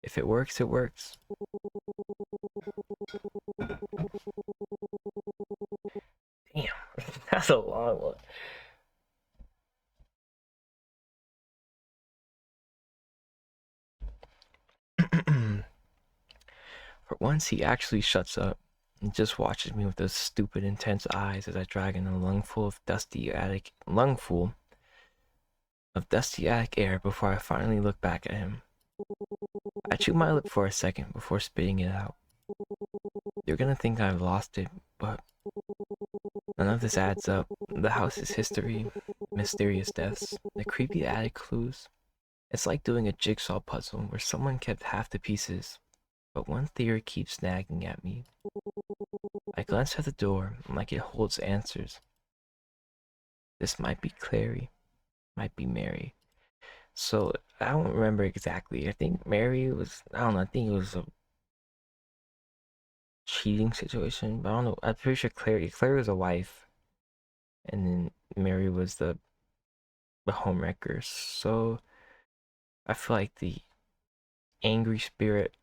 If it works, it works. Damn, that's a long one. For once, he actually shuts up and just watches me with those stupid, intense eyes as I drag in a lungful of dusty attic air before I finally look back at him. I chew my lip for a second before spitting it out. You're gonna think I've lost it, but none of this adds up. The house's history, mysterious deaths, the creepy attic clues. It's like doing a jigsaw puzzle where someone kept half the pieces, but one theory keeps nagging at me. I glance at the door like it holds answers. This might be Clary, might be Mary. So I don't remember exactly. I think Mary was, I don't know, I think it was a cheating situation, but I don't know. I'm pretty sure Clary was a wife, and then Mary was the homewrecker. So I feel like the angry spirit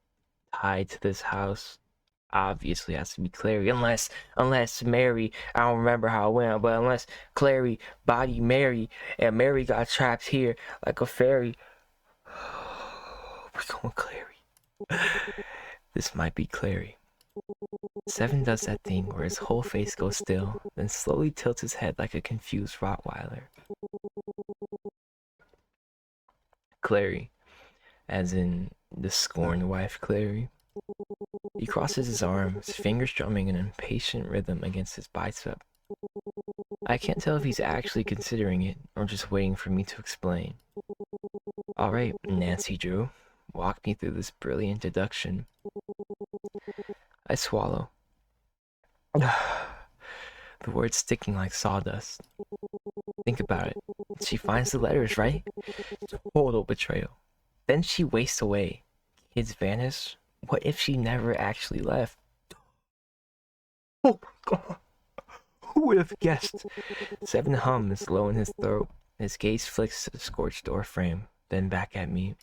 tied to this house obviously has to be Clary, unless Mary, I don't remember how it went, but unless Clary body Mary and Mary got trapped here like a fairy. We're going Clary. This might be Clary. Seven does that thing where his whole face goes still, then slowly tilts his head like a confused Rottweiler. Clary, as in the scorned wife Clary. He crosses his arms, fingers drumming an impatient rhythm against his bicep. I can't tell if he's actually considering it or just waiting for me to explain. Alright, Nancy Drew, walk me through this brilliant deduction. I swallow. The words sticking like sawdust. Think about it. She finds the letters, right? Total betrayal. Then she wastes away. Kids vanish. What if she never actually left? Oh my god. Who would have guessed? Seven hums low in his throat. His gaze flicks to the scorched door frame, then back at me.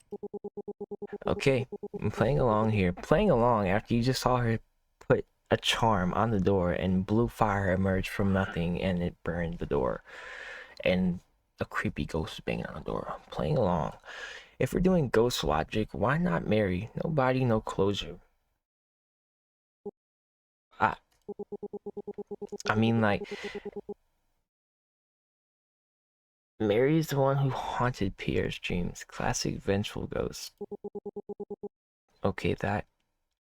Okay, I'm playing along here. Playing along after you just saw her put a charm on the door and blue fire emerged from nothing and it burned the door. And a creepy ghost banging on the door. I'm playing along. If we're doing ghost logic, why not Mary? No body, no closure. I mean, like, Mary's the one who haunted Pierre's dreams. Classic vengeful ghost. Okay, that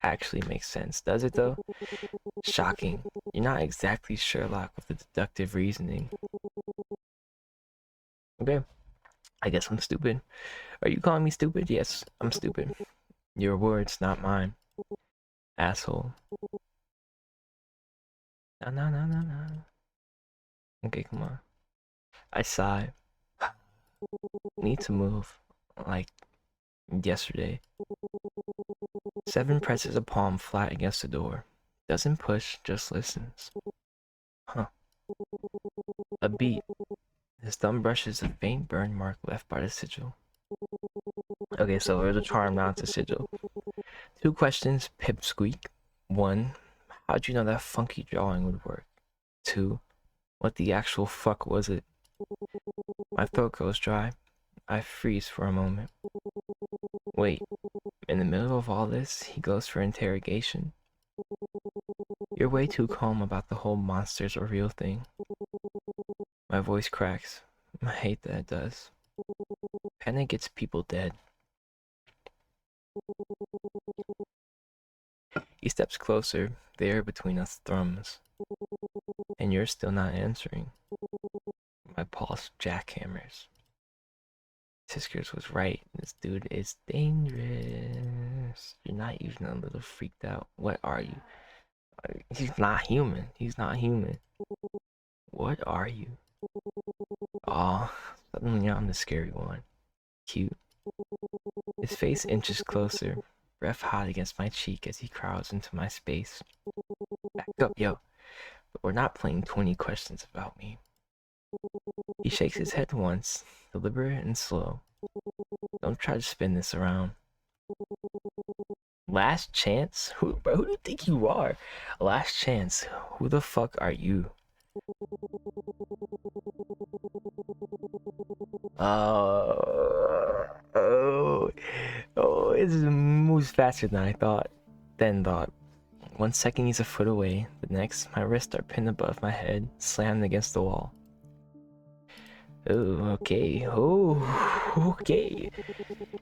actually makes sense. Does it though? Shocking. You're not exactly Sherlock with the deductive reasoning. Okay, I guess I'm stupid. Are you calling me stupid? Yes, I'm stupid. Your words, not mine. Asshole. No. Okay, come on. I sigh. Need to move. Like yesterday. Seven presses a palm flat against the door. Doesn't push, just listens. Huh. A beat. His thumb brushes a faint burn mark left by the sigil. Okay, so there's a charm, now it's a sigil. 2 questions, pipsqueak. 1. How'd you know that funky drawing would work? 2. What the actual fuck was it? My throat goes dry. I freeze for a moment. Wait, in the middle of all this, he goes for interrogation? You're way too calm about the whole monsters are real thing. My voice cracks. I hate that it does. Panic gets people dead. He steps closer, the air between us thrums. And you're still not answering. My pulse jackhammers. Tiskers was right. This dude is dangerous. You're not even a little freaked out. What are you? He's not human. He's not human. What are you? Aw, suddenly I'm the scary one. Cute. His face inches closer, breath hot against my cheek as he crowds into my space. Back up, yo. But we're not playing 20 questions about me. He shakes his head once, deliberate and slow. Don't try to spin this around. Last chance? Who do you think you are? Last chance. Who the fuck are you? It moves faster than I thought. Then thought. 1 second he's a foot away. The next, my wrists are pinned above my head, slammed against the wall. Oh, okay. Oh, okay.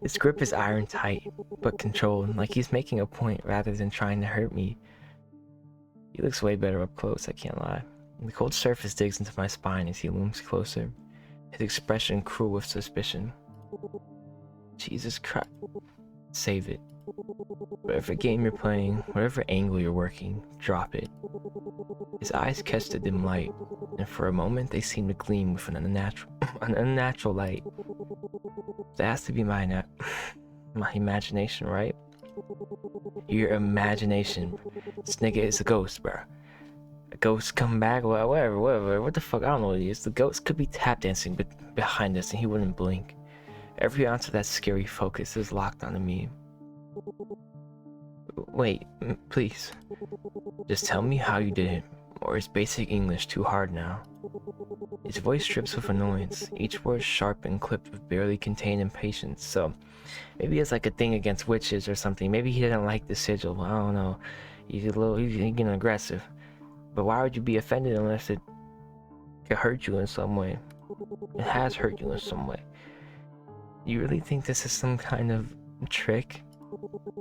His grip is iron tight, but controlled, like he's making a point rather than trying to hurt me. He looks way better up close, I can't lie. The cold surface digs into my spine as he looms closer, his expression cruel with suspicion. Jesus Christ. Save it. Whatever game you're playing, whatever angle you're working, drop it. His eyes catch the dim light, and for a moment they seem to gleam with an unnatural light. That has to be my imagination, right? Your imagination. This nigga is a ghost, bro. A ghost come back, whatever. What the fuck? I don't know what it is. The ghost could be tap dancing behind us and he wouldn't blink. Every ounce of that scary focus is locked onto me. Wait, please. Just tell me how you did it, or is basic English too hard now? His voice drips with annoyance, each word sharp and clipped with barely contained impatience, so maybe it's like a thing against witches or something. Maybe he didn't like the sigil, I don't know. He's getting aggressive. But why would you be offended unless it could hurt you in some way? It has hurt you in some way. You really think this is some kind of trick?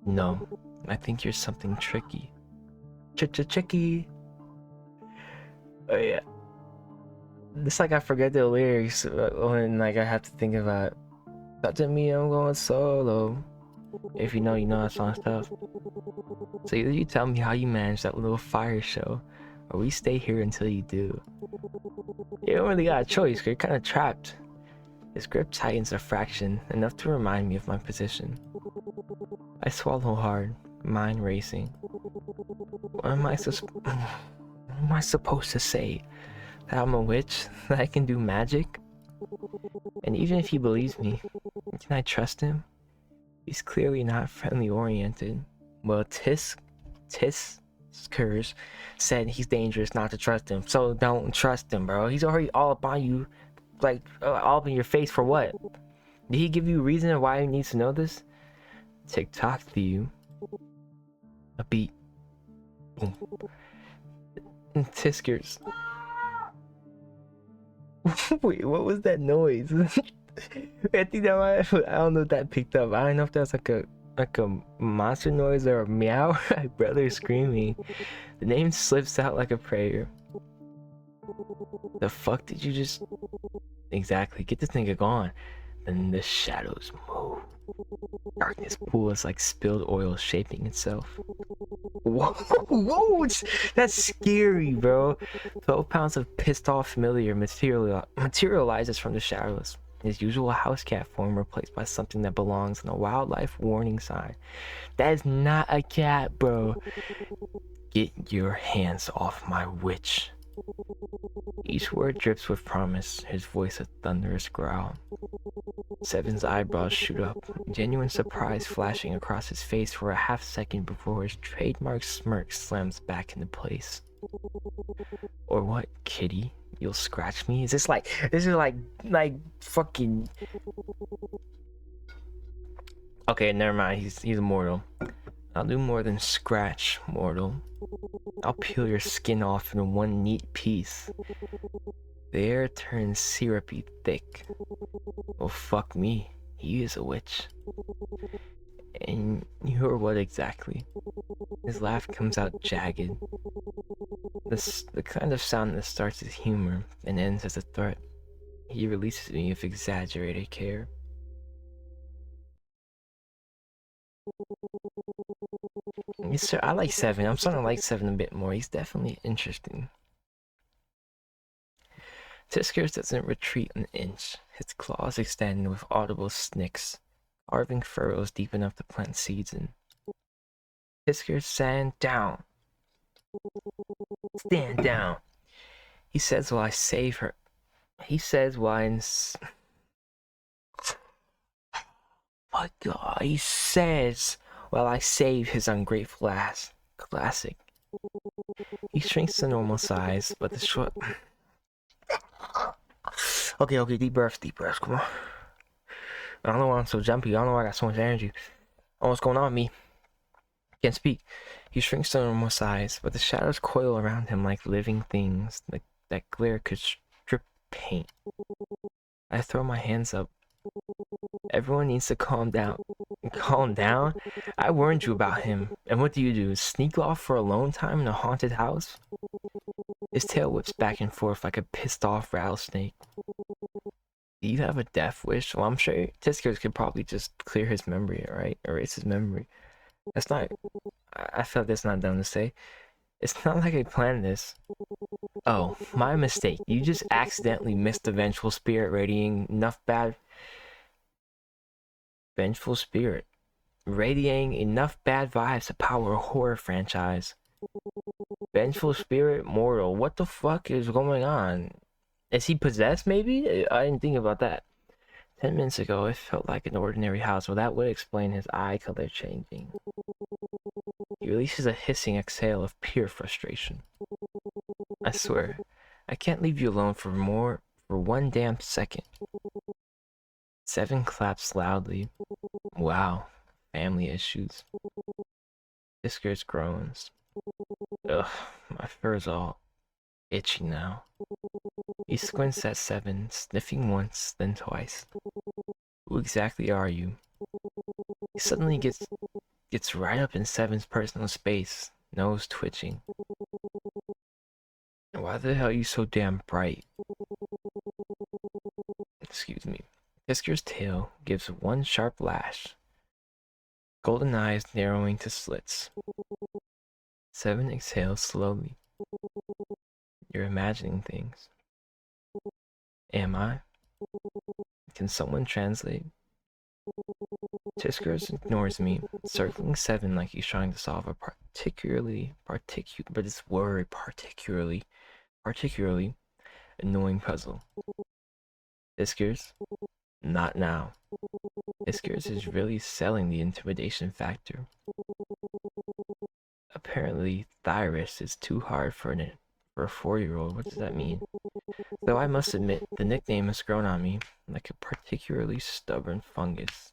No, I think you're something tricky. Tricky. Oh yeah. It's like I forget the lyrics when like I have to think about "Talk to me, I'm going solo." If you know, you know that song stuff. So either you tell me how you manage that little fire show, or we stay here until you do. You don't really got a choice, you're kind of trapped. His grip tightens a fraction, enough to remind me of my position. I swallow hard, mind racing. What am I supposed to say? That I'm a witch? That I can do magic? And even if he believes me, can I trust him? He's clearly not friendly oriented. Well, Tiskers said he's dangerous, not to trust him, so don't trust him, bro. He's already all up on you, like all up in your face for what? Did he give you a reason why he needs to know this? Tick-tock to you. A beat. Boom. Tiskers. Wait, what was that noise? I think that might, I don't know if that picked up. I don't know if that's like a monster noise or a meow. My brother screaming. The name slips out like a prayer. The fuck did you just... Exactly, get this nigga gone. Then the shadows move. Darkness pools like spilled oil shaping itself. Whoa, that's scary, bro. 12 pounds of pissed off familiar materializes from the shadows. His usual house cat form replaced by something that belongs in a wildlife warning sign. That is not a cat, bro. Get your hands off my witch. Each word drips with promise, his voice a thunderous growl. Seven's eyebrows shoot up, genuine surprise flashing across his face for a half second before his trademark smirk slams back into place. Or what, kitty? You'll scratch me? This is like fucking... Okay, never mind, he's immortal. I'll do more than scratch, mortal. I'll peel your skin off in one neat piece. The air turns syrupy thick. Well, fuck me. He is a witch. And you're what exactly? His laugh comes out jagged. The kind of sound that starts as humor and ends as a threat. He releases me with exaggerated care. Yes, sir. I like 7. I'm starting to like 7 a bit more. He's definitely interesting. Tiskers doesn't retreat an inch, his claws extend with audible snicks, carving furrows deep enough to plant seeds in. Tiskers, stand down. Stand down. He says while I save her. He says while I... My God, he says while I save his ungrateful ass. Classic. He shrinks to normal size, but the short... Okay, deep breaths, come on. I don't know why I'm so jumpy. I don't know why I got so much energy. Oh, what's going on with me? Can't speak. He shrinks to normal size, but the shadows coil around him like living things that glare could strip paint. I throw my hands up. Everyone needs to calm down. Calm down? I warned you about him. And what do? Sneak off for alone time in a haunted house? His tail whips back and forth like a pissed off rattlesnake. Do you have a death wish? Well, I'm sure Tiskers could probably just clear his memory, right? Erase his memory. That's not... I feel like that's not dumb to say. It's not like I planned this. Oh, my mistake. You just accidentally missed the Vengeful Spirit radiating enough bad... Vengeful Spirit. Radiating enough bad vibes to power a horror franchise. Vengeful Spirit Mortal. What the fuck is going on? Is he possessed, maybe? I didn't think about that. 10 minutes ago, it felt like an ordinary house. Well, that would explain his eye color changing. He releases a hissing exhale of pure frustration. I swear, I can't leave you alone for one damn second. 7 claps loudly. Wow, family issues. Tiskers groans. Ugh, my fur's all itchy now. He squints at 7, sniffing once, then twice. Who exactly are you? He suddenly gets right up in 7's personal space, nose twitching. Why the hell are you so damn bright? Excuse me. Tisker's tail gives one sharp lash, golden eyes narrowing to slits. 7 exhales slowly. You're imagining things. Am I? Can someone translate? Tiskers ignores me, circling 7 like he's trying to solve a particularly annoying puzzle. Tiskers? Not now. Tiskers is really selling the intimidation factor. Apparently, Thyrus is too hard for a 4-year-old. What does that mean? Though I must admit, the nickname has grown on me like a particularly stubborn fungus.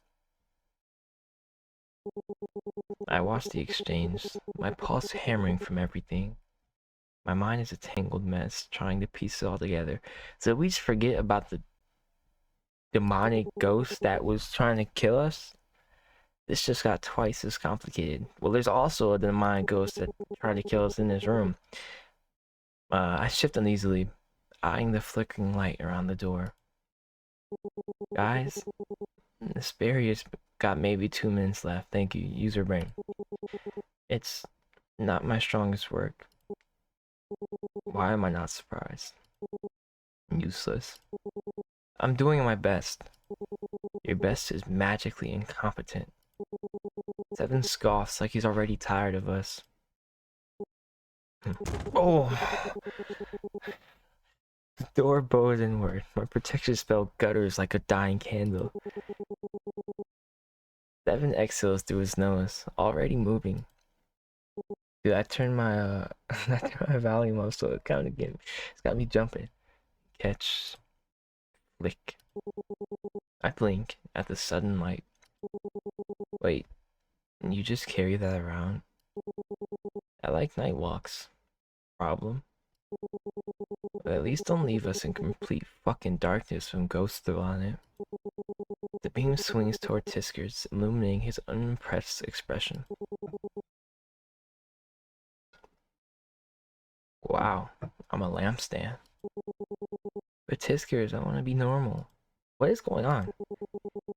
I watch the exchange, my pulse hammering from everything. My mind is a tangled mess, trying to piece it all together. So we just forget about the demonic ghost that was trying to kill us? This just got twice as complicated. Well, there's also a demonic ghost that tried to kill us in this room. I shift uneasily, eyeing the flickering light around the door. Guys, this barrier's got maybe 2 minutes left. Thank you. User brain. It's not my strongest work. Why am I not surprised? Useless. I'm doing my best. Your best is magically incompetent. 7 scoffs like he's already tired of us. Oh! The door bows inward. My protection spell gutters like a dying candle. 7 exhales through his nose, already moving. Dude, I turned my I turned my volume up so it kind of it's got me jumping. Catch, flick. I blink at the sudden light. Wait, you just carry that around? I like night walks. Problem. But at least don't leave us in complete fucking darkness when ghosts throw on it. The beam swings toward Tiskers, illuminating his unimpressed expression. Wow, I'm a lampstand. But Tiskers, I want to be normal. What is going on?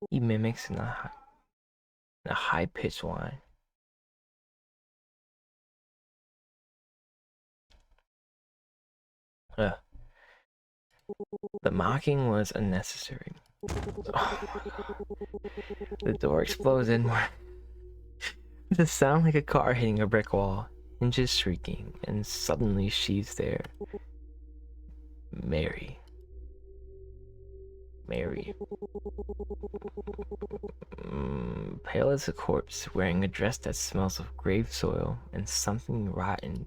He mimics in a high-pitched whine. Ugh. The mocking was unnecessary. Oh, the door explodes inward. With a sound like a car hitting a brick wall, hinges shrieking, and suddenly she's there. Mary. Mary. Pale as a corpse, wearing a dress that smells of grave soil and something rotten.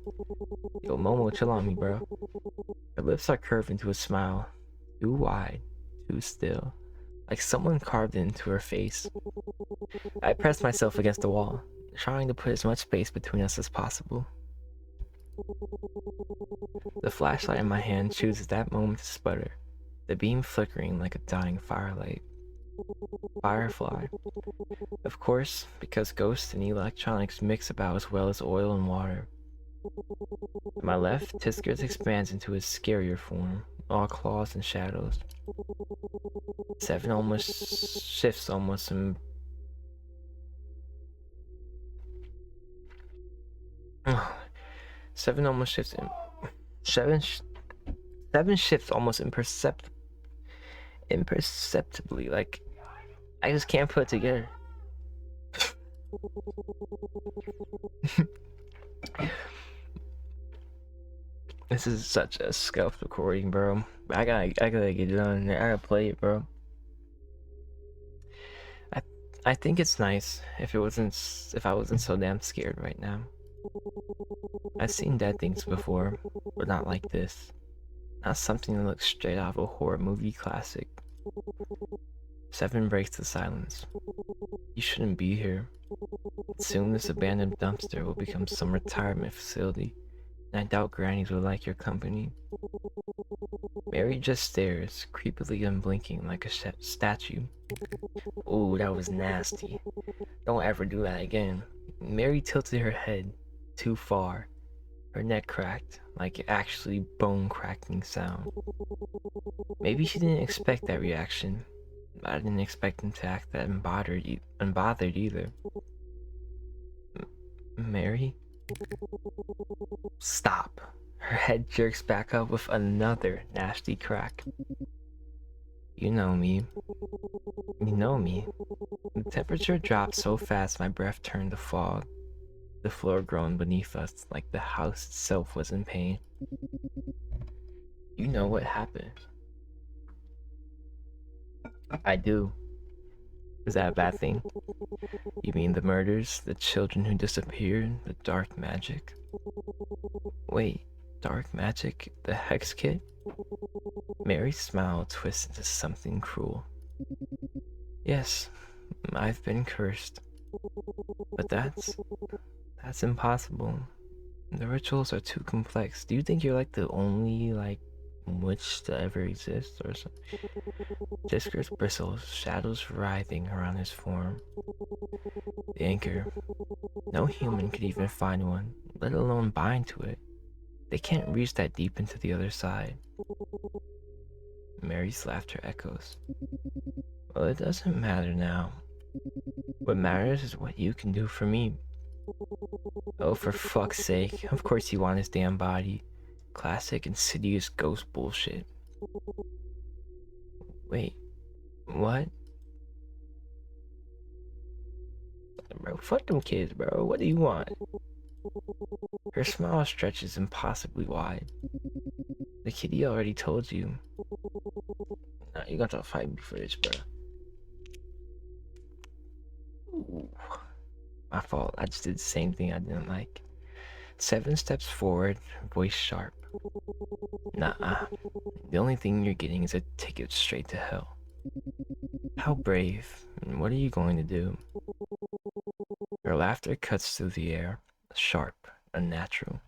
Yo, Momo, chill on me, bro. Her lips are curved into a smile, too wide, too still, like someone carved it into her face. I pressed myself against the wall, trying to put as much space between us as possible. The flashlight in my hand chooses that moment to sputter, the beam flickering like a dying firelight. Firefly. Of course, because ghosts and electronics mix about as well as oil and water. To my left, Tiskers expands into his scarier form, all claws and shadows. Seven almost shifts almost in... Seven almost shifts in... Seven shifts almost imperceptibly, like I just can't put it together. This is such a scuffed recording, bro. I gotta get it on there. I gotta play it, bro. I think it's nice if I wasn't so damn scared right now. I've seen dead things before, but not like this. Not something that looks straight out of a horror movie classic. Seven breaks the silence. You shouldn't be here. Soon this abandoned dumpster will become some retirement facility, and I doubt grannies will like your company. Mary just stares, creepily unblinking like a statue. Ooh, that was nasty. Don't ever do that again. Mary tilted her head too far. Her neck cracked, like actually bone-cracking sound. Maybe she didn't expect that reaction. I didn't expect him to act that unbothered either. Mary? Stop. Her head jerks back up with another nasty crack. You know me. You know me. The temperature dropped so fast my breath turned to fog. The floor groaned beneath us like the house itself was in pain. You know what happened. I do. Is that a bad thing? You mean the murders, the children who disappeared, the dark magic? Wait, dark magic? The hex kit? Mary's smile twists into something cruel. Yes, I've been cursed. But that's impossible. The rituals are too complex. Do you think you're like the only, like, witch to ever exist or something? Discurse bristles, shadows writhing around his form. The anchor. No human could even find one, let alone bind to it. They can't reach that deep into the other side. Mary's laughter echoes. Well, it doesn't matter now. What matters is what you can do for me. Oh, for fuck's sake. Of course you want his damn body. Classic insidious ghost bullshit. Wait, what? Bro, fuck them kids, bro. What do you want? Her smile stretches impossibly wide. The kitty already told you. Nah, you're gonna have to fight me for this, bro. Ooh, my fault. I just did the same thing I didn't like. 7 steps forward, voice sharp. Nah, the only thing you're getting is a ticket straight to hell. How brave. What are you going to do? Her laughter cuts through the air, sharp, unnatural.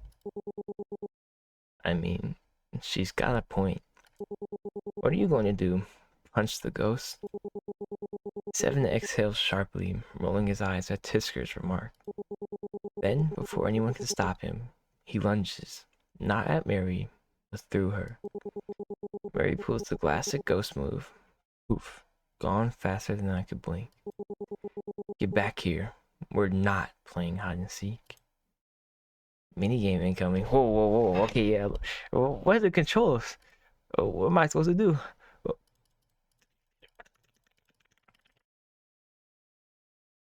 I mean, she's got a point. What are you going to do? Punch the ghost? Seven exhales sharply, rolling his eyes at Tisker's remark. Then, before anyone can stop him, he lunges, not at Mary, but through her. Mary pulls the classic ghost move. Poof, gone faster than I could blink. Get back here. We're not playing hide and seek. Minigame incoming. Whoa, whoa, whoa. Okay, yeah. What are the controls? What am I supposed to do?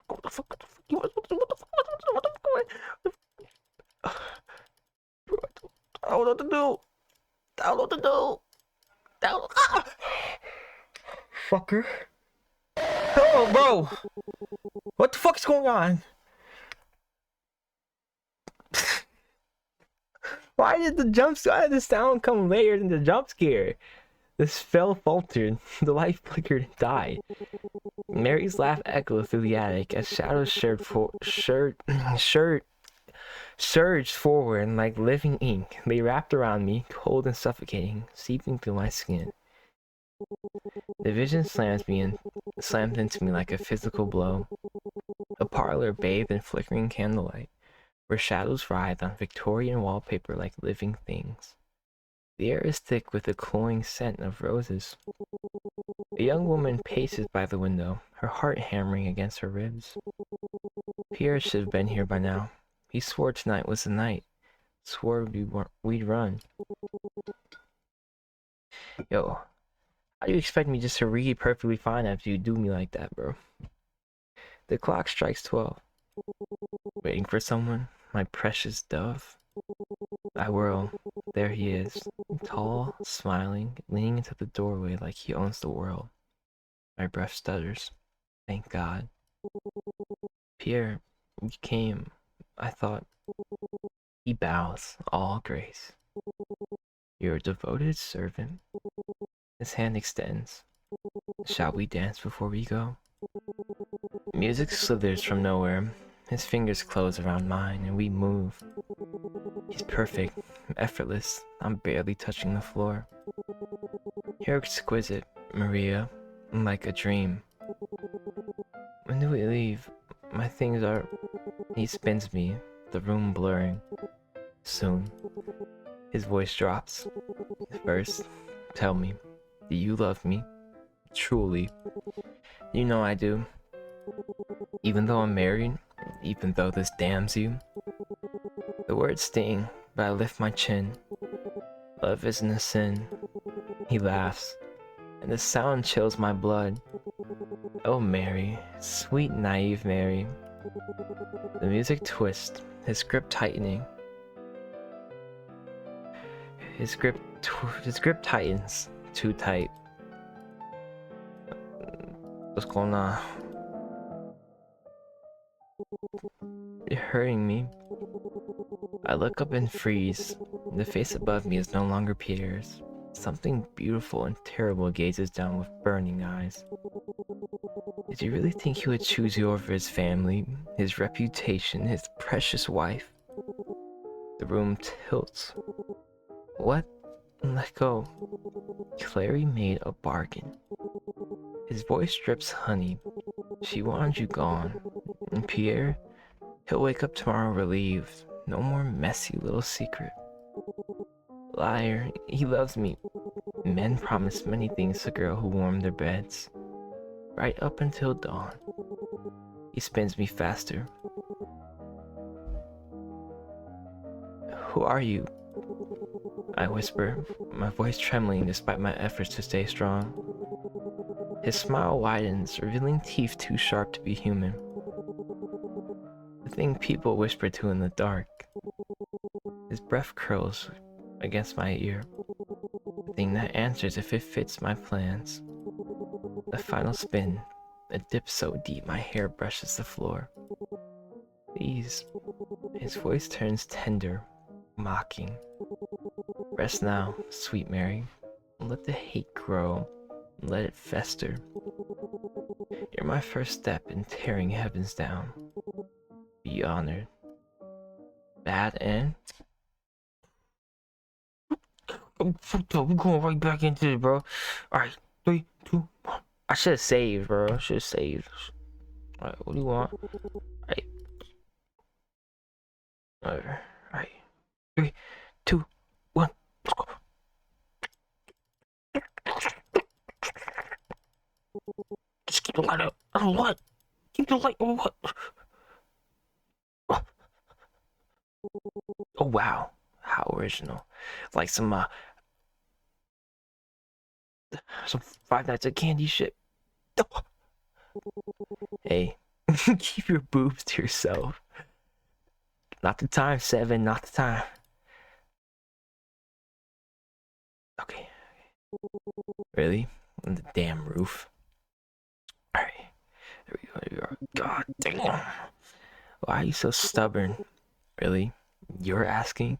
What the fuck? What the fuck? I don't know what to do. I don't know what to do. Fucker. Oh, bro. What the fuck's going on? Why did the sound come later than the jump scare? The spell faltered, the light flickered and died. Mary's laugh echoed through the attic as shadows surged forward like living ink. They wrapped around me, cold and suffocating, seeping through my skin. The vision slammed into me like a physical blow. A parlor bathed in flickering candlelight, where shadows writhed on Victorian wallpaper like living things. The air is thick with the cloying scent of roses. A young woman paces by the window, her heart hammering against her ribs. Pierre should have been here by now. He swore tonight was the night. Swore we'd run. Yo, how do you expect me just to read perfectly fine after you do me like that, bro? The clock strikes 12. Waiting for someone? My precious dove? I whirl. There he is, tall, smiling, leaning into the doorway like he owns the world. My breath stutters. Thank God. Pierre, you came. I thought. He bows, all grace. You're a devoted servant. His hand extends. Shall we dance before we go? Music slithers from nowhere. His fingers close around mine and we move. He's perfect, effortless. I'm barely touching the floor. You're exquisite, Maria, like a dream. When do we leave? My things are... He spins me, the room blurring. Soon. His voice drops. First, tell me, do you love me? Truly. You know I do. Even though I'm married, even though this damns you. The words sting, but I lift my chin. Love isn't a sin. He laughs, and the sound chills my blood. Oh, Mary, sweet naive Mary. The music twists, his grip tightening. His grip tightens, too tight. What's going on? You're hurting me. I look up and freeze. The face above me is no longer Pierre's. Something beautiful and terrible gazes down with burning eyes. Did you really think he would choose you over his family, his reputation, his precious wife? The room tilts. What? Let go. Clary made a bargain. His voice drips honey. She wanted you gone. And Pierre? He'll wake up tomorrow relieved. No more messy little secret. Liar, he loves me. Men promise many things to girls who warm their beds. Right up until dawn. He spins me faster. Who are you? I whisper, my voice trembling despite my efforts to stay strong. His smile widens, revealing teeth too sharp to be human. The thing people whisper to in the dark. His breath curls against my ear. The thing that answers if it fits my plans. The final spin, a dip so deep my hair brushes the floor. Please. His voice turns tender, mocking. Rest now, sweet Mary. Let the hate grow. Let it fester. You're my first step in tearing heavens down. Be honored. Bad end? I'm fucked up. We're going right back into it, bro. Alright, 3, 2, 1. I should have saved, bro. I should have saved. Alright, what do you want? Alright, alright. 3, 2, 1. Let's go. Just keep the light up. Oh, what? Keep the light. Oh, what? Oh, wow. How original. Like some Five Nights at Candy shit. Hey, keep your boobs to yourself. Not the time, Seven. Not the time. Okay. Really? On the damn roof. Alright. There we go. There we go. God damn. Why are you so stubborn? Really? You're asking?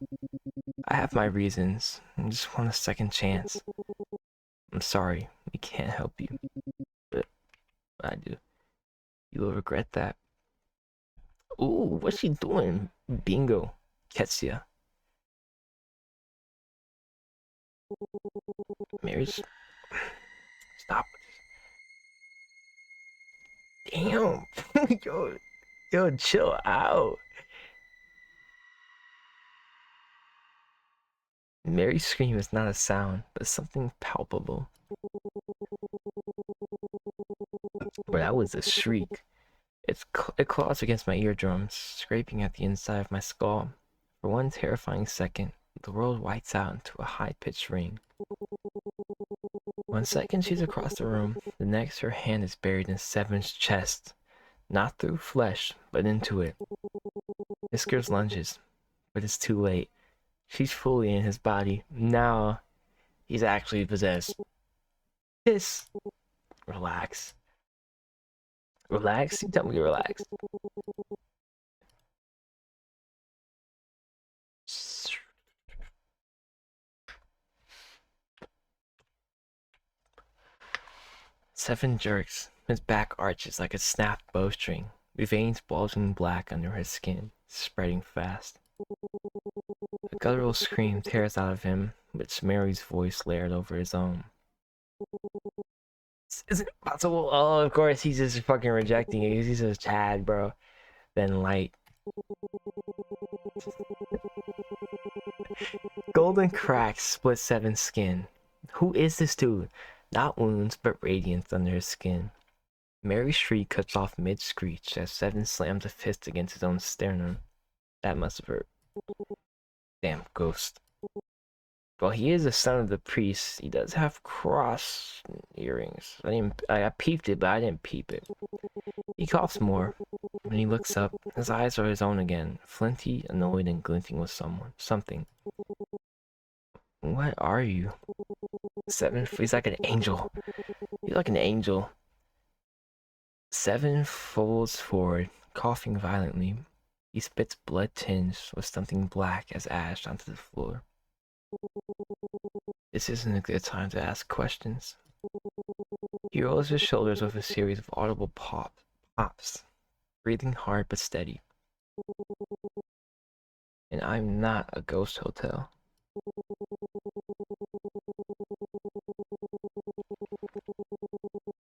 I have my reasons. I just want a second chance. I'm sorry. We can't help you. But I do. You will regret that. Ooh, what's she doing? Bingo. Ketsia. Mary's. Stop. Damn. Yo, chill out. Mary's scream is not a sound, but something palpable. But that was a shriek. It claws against my eardrums, scraping at the inside of my skull. For one terrifying second, the world whites out into a high-pitched ring. 1 second she's across the room, the next her hand is buried in Seven's chest. Not through flesh, but into it. Whiskers lunges, but it's too late. She's fully in his body. Now, he's actually possessed. This. Relax. Relax? You tell me to relax. Seven jerks. His back arches like a snapped bowstring, with veins bulging black under his skin, spreading fast. A guttural scream tears out of him, which Mary's voice layered over his own. This isn't possible. Oh, of course, he's just fucking rejecting it. He's just Chad, bro. Then light. Golden cracks split Seven's skin. Who is this dude? Not wounds, but radiance under his skin. Mary's shriek cuts off mid-screech as Seven slams a fist against his own sternum. That must have hurt. Damn ghost. Well, he is the son of the priest. He does have cross earrings. I peeped it, but I didn't peep it. He coughs more. When he looks up, his eyes are his own again, flinty, annoyed, and glinting with something. What are you? Seven, he's like an angel. He's like an angel. Seven folds forward, coughing violently. He spits blood tinged with something black as ash onto the floor. This isn't a good time to ask questions. He rolls his shoulders with a series of audible pops, breathing hard but steady. And I'm not a ghost hotel.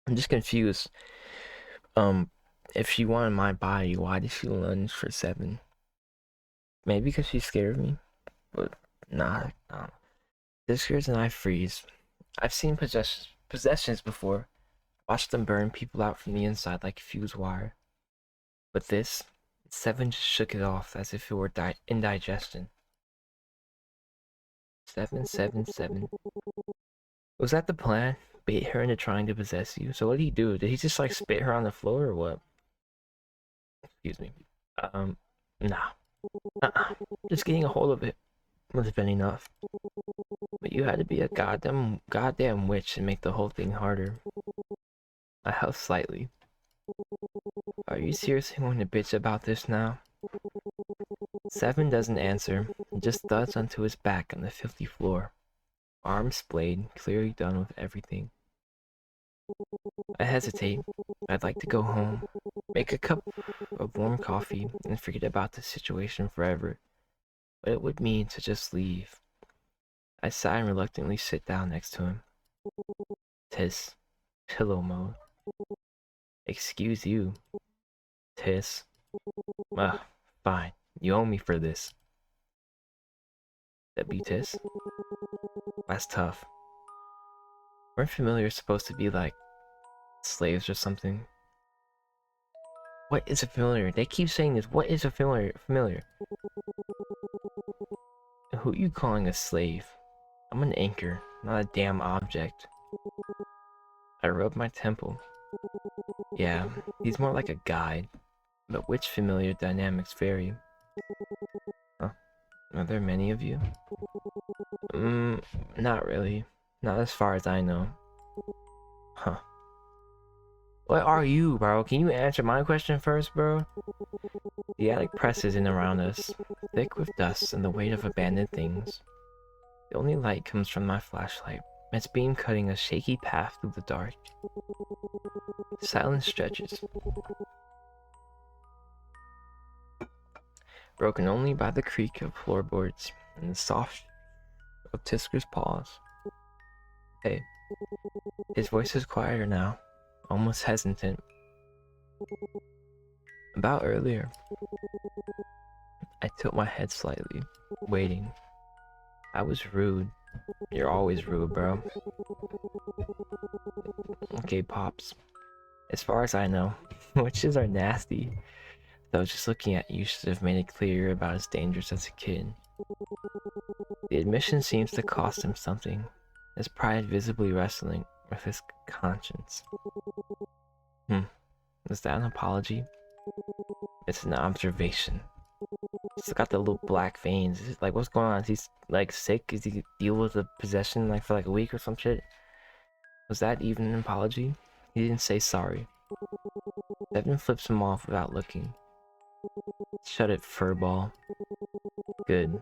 I'm just confused. If she wanted my body, why did she lunge for Seven? Maybe because she's scared of me? But nah, no. Discards and I freeze. I've seen possessions before. Watched them burn people out from the inside like fuse wire. But this, Seven just shook it off as if it were indigestion. 777. Was that the plan? Bait her into trying to possess you? So what did he do? Did he just like spit her on the floor or what? Excuse me. Nah. Just getting a hold of it would have been enough. But you had to be a goddamn witch and make the whole thing harder. I huffed slightly. Are you seriously going to bitch about this now? Seven doesn't answer, just thuds onto his back on the filthy floor. Arms splayed, clearly done with everything. I hesitate. I'd like to go home, make a cup of warm coffee, and forget about the situation forever. But it would mean to just leave. I sigh and reluctantly sit down next to him. Tis. Pillow mode. Excuse you. Tis. Ugh, fine. You owe me for this. Tis? That's tough. Weren't familiars supposed to be like slaves or something? What is a familiar? They keep saying this. What is a familiar? Who are you calling a slave? I'm an anchor, not a damn object. I rub my temple. Yeah, he's more like a guide. But which familiar dynamics vary? Huh? Are there many of you? Not really. Not as far as I know. Huh. What are you, bro? Can you answer my question first, bro? The attic presses in around us, thick with dust and the weight of abandoned things. The only light comes from my flashlight, its beam cutting a shaky path through the dark. Silence stretches, broken only by the creak of floorboards and the soft of Tisker's paws. Hey. His voice is quieter now, almost hesitant. About earlier. I tilt my head slightly, waiting. I was rude. You're always rude, bro. Okay, Pops. As far as I know, witches are nasty. Though just looking at you should have made it clear about his dangers as a kid. The admission seems to cost him something, his pride visibly wrestling with his conscience. Is that an apology? It's an observation. He's got the little black veins. Like, what's going on? Is he like sick? Is he deal with the possession like for like a week or some shit? Was that even an apology? He didn't say sorry. Devin flips him off without looking. Shut it, furball. Good.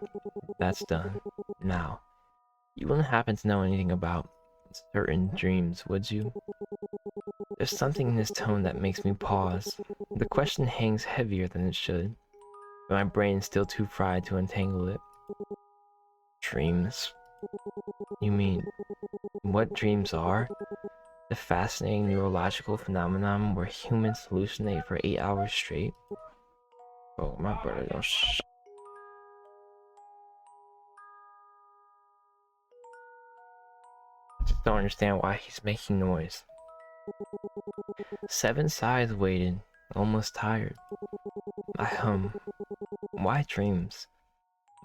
That's done. Now, you wouldn't happen to know anything about certain dreams, would you? There's something in his tone that makes me pause. The question hangs heavier than it should, but my brain's still too fried to untangle it. Dreams? You mean, what dreams are? The fascinating neurological phenomenon where humans hallucinate for 8 hours straight? Oh, my brother don't just don't understand why he's making noise. 7 sighs waited, almost tired. I hum. Why dreams?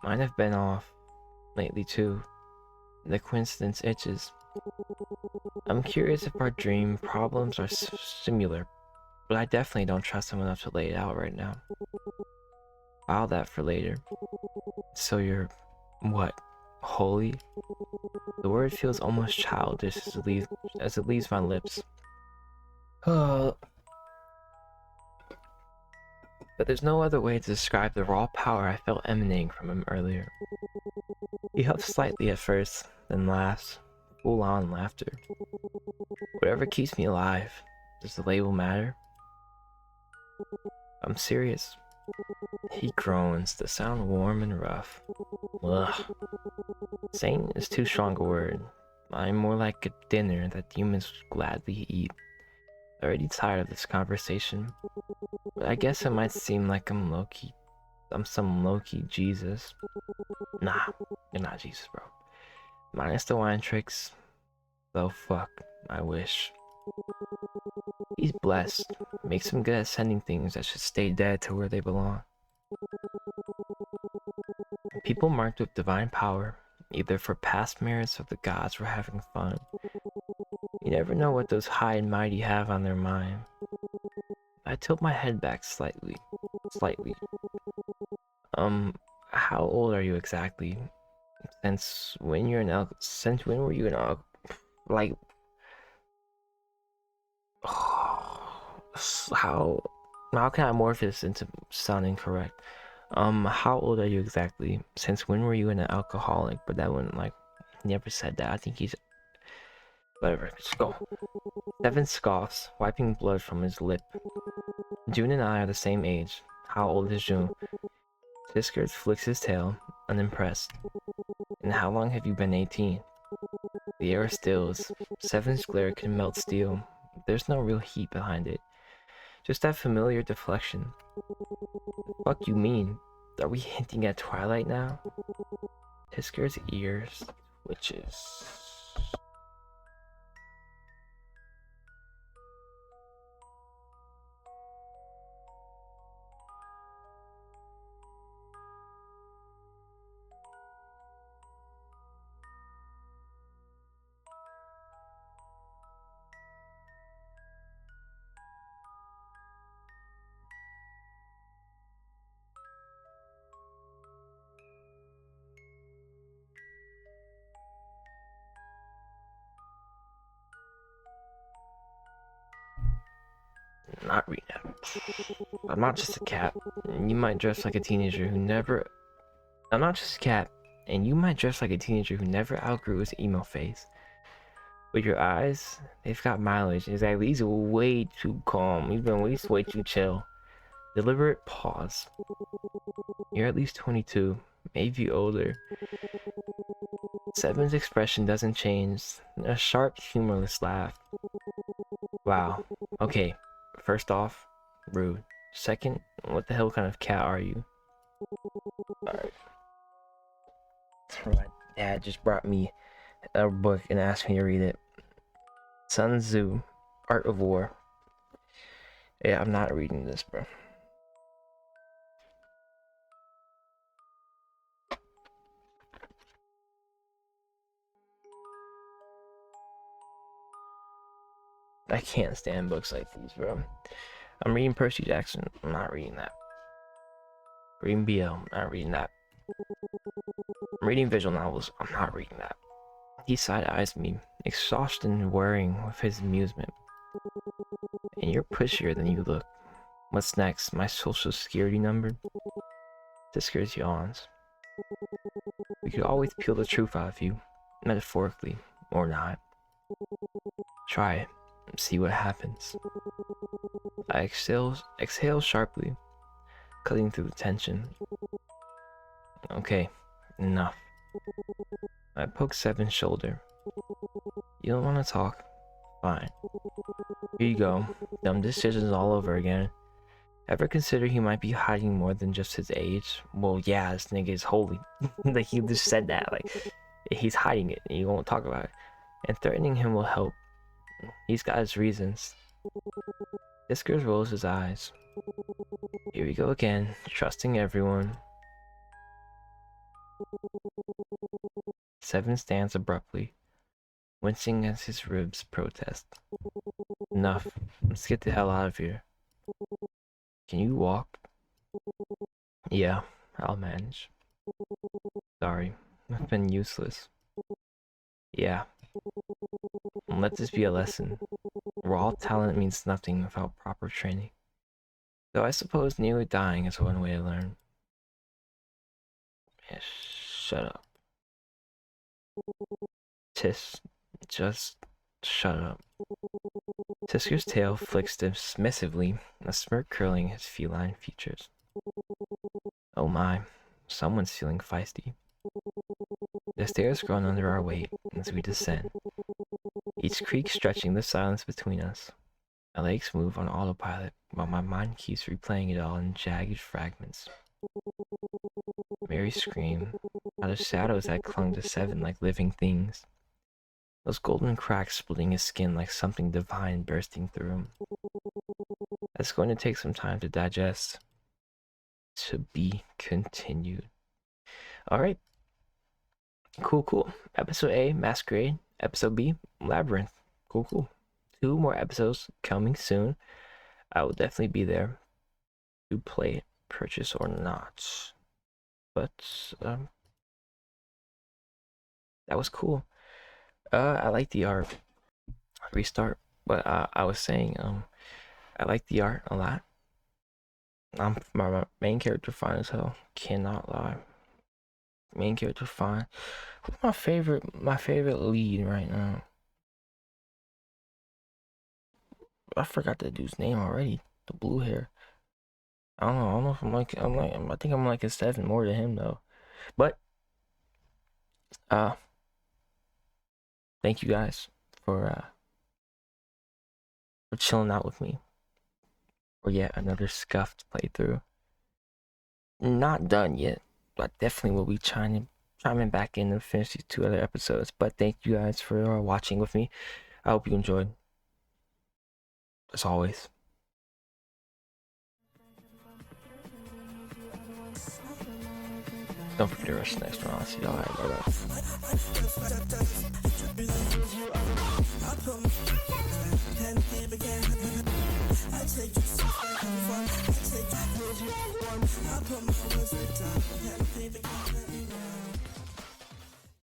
Mine have been off lately too. The coincidence itches. I'm curious if our dream problems are similar, but I definitely don't trust him enough to lay it out right now. File that for later. So you're, what, holy? The word feels almost childish as it leaves my lips. But there's no other way to describe the raw power I felt emanating from him earlier. He huffs slightly at first, then laughs, full-on laughter. Whatever keeps me alive, does the label matter? I'm serious. He groans, the sound warm and rough. Ugh. Sane is too strong a word. I'm more like a dinner that humans would gladly eat. Already tired of this conversation, but I guess it might seem like I'm some low-key Jesus. Nah, you're not Jesus, bro. Minus the wine tricks, though fuck, I wish. He's blessed, makes him good at sending things that should stay dead to where they belong. People marked with divine power, either for past merits or the gods were having fun. You never know what those high and mighty have on their mind. I tilt my head back slightly. How old are you exactly? Since when were you an like, how can I morph this into sounding correct? How old are you exactly? Since when were you an alcoholic? But that wouldn't, like, never said that. I think he's, whatever, just go. 7 scoffs, wiping blood from his lip. June and I are the same age. How old is June? Fiskers flicks his tail, unimpressed. And how long have you been 18? The air stills. Seven's glare can melt steel. There's no real heat behind it. Just that familiar deflection. Fuck you mean? Are we hinting at twilight now? Tisker's ears twitches. Not Rena. I'm not just a cat. You might dress like a teenager who never. I'm not just a cat, and you might dress like a teenager who never outgrew his emo face. But your eyes, they've got mileage. Exactly. He's way too calm. He's been way too chill. Deliberate pause. You're at least 22, maybe older. Seven's expression doesn't change. A sharp, humorless laugh. Wow. Okay. First off, rude. Second, what the hell kind of cat are you? Alright. My dad just brought me a book and asked me to read it. Sun Tzu, Art of War. Yeah, I'm not reading this, bro. I can't stand books like these, bro. I'm reading Percy Jackson. I'm not reading that. Reading BL. I'm not reading that. I'm reading visual novels. I'm not reading that. He side-eyes me, exhausted and worrying with his amusement. And you're pushier than you look. What's next? My social security number? Discourse yawns. We could always peel the truth out of you, metaphorically, or not. Try it. See what happens. I exhale sharply, cutting through the tension. Okay, enough. I poke Seven's shoulder. You don't want to talk? Fine. Here you go. Dumb decisions all over again. Ever consider he might be hiding more than just his age? Well, yeah, this nigga is holy. Like, he just said that. Like, he's hiding it, and you won't talk about it. And threatening him will help. He's got his reasons. Discourse rolls his eyes. Here we go again, trusting everyone. Seven stands abruptly, wincing as his ribs protest. Enough. Let's get the hell out of here. Can you walk? Yeah, I'll manage. Sorry, I've been useless. Yeah. Let this be a lesson. Raw talent means nothing without proper training. Though I suppose nearly dying is one way to learn. Yeah, shut up. Tis, just shut up. Tisker's tail flicks dismissively, a smirk curling his feline features. Oh my, someone's feeling feisty. The stairs groan under our weight as we descend, each creak stretching the silence between us. My legs move on autopilot, while my mind keeps replaying it all in jagged fragments. Mary screamed, out of shadows that clung to Seven like living things. Those golden cracks splitting his skin like something divine bursting through him. That's going to take some time to digest. To be continued. Alright. Cool. Episode A, Masquerade. Episode B, Labyrinth. Cool. 2 more episodes coming soon. I will definitely be there to play it, purchase or not. But that was cool. I like the art. Restart. But I was saying, I like the art a lot. My main character fine as hell. Cannot lie. Main character fine. Who's my favorite lead right now? I forgot that dude's name already. The blue hair. I don't know if I think I'm like a 7 more than him though. But Uh, thank you guys for chilling out with me for yet another scuffed playthrough. Not done yet, but definitely will be chiming back in and finish these 2 other episodes. But thank you guys for watching with me. I hope you enjoyed. As always. Don't forget to rush the next one. I'll see y'all later. Bye bye.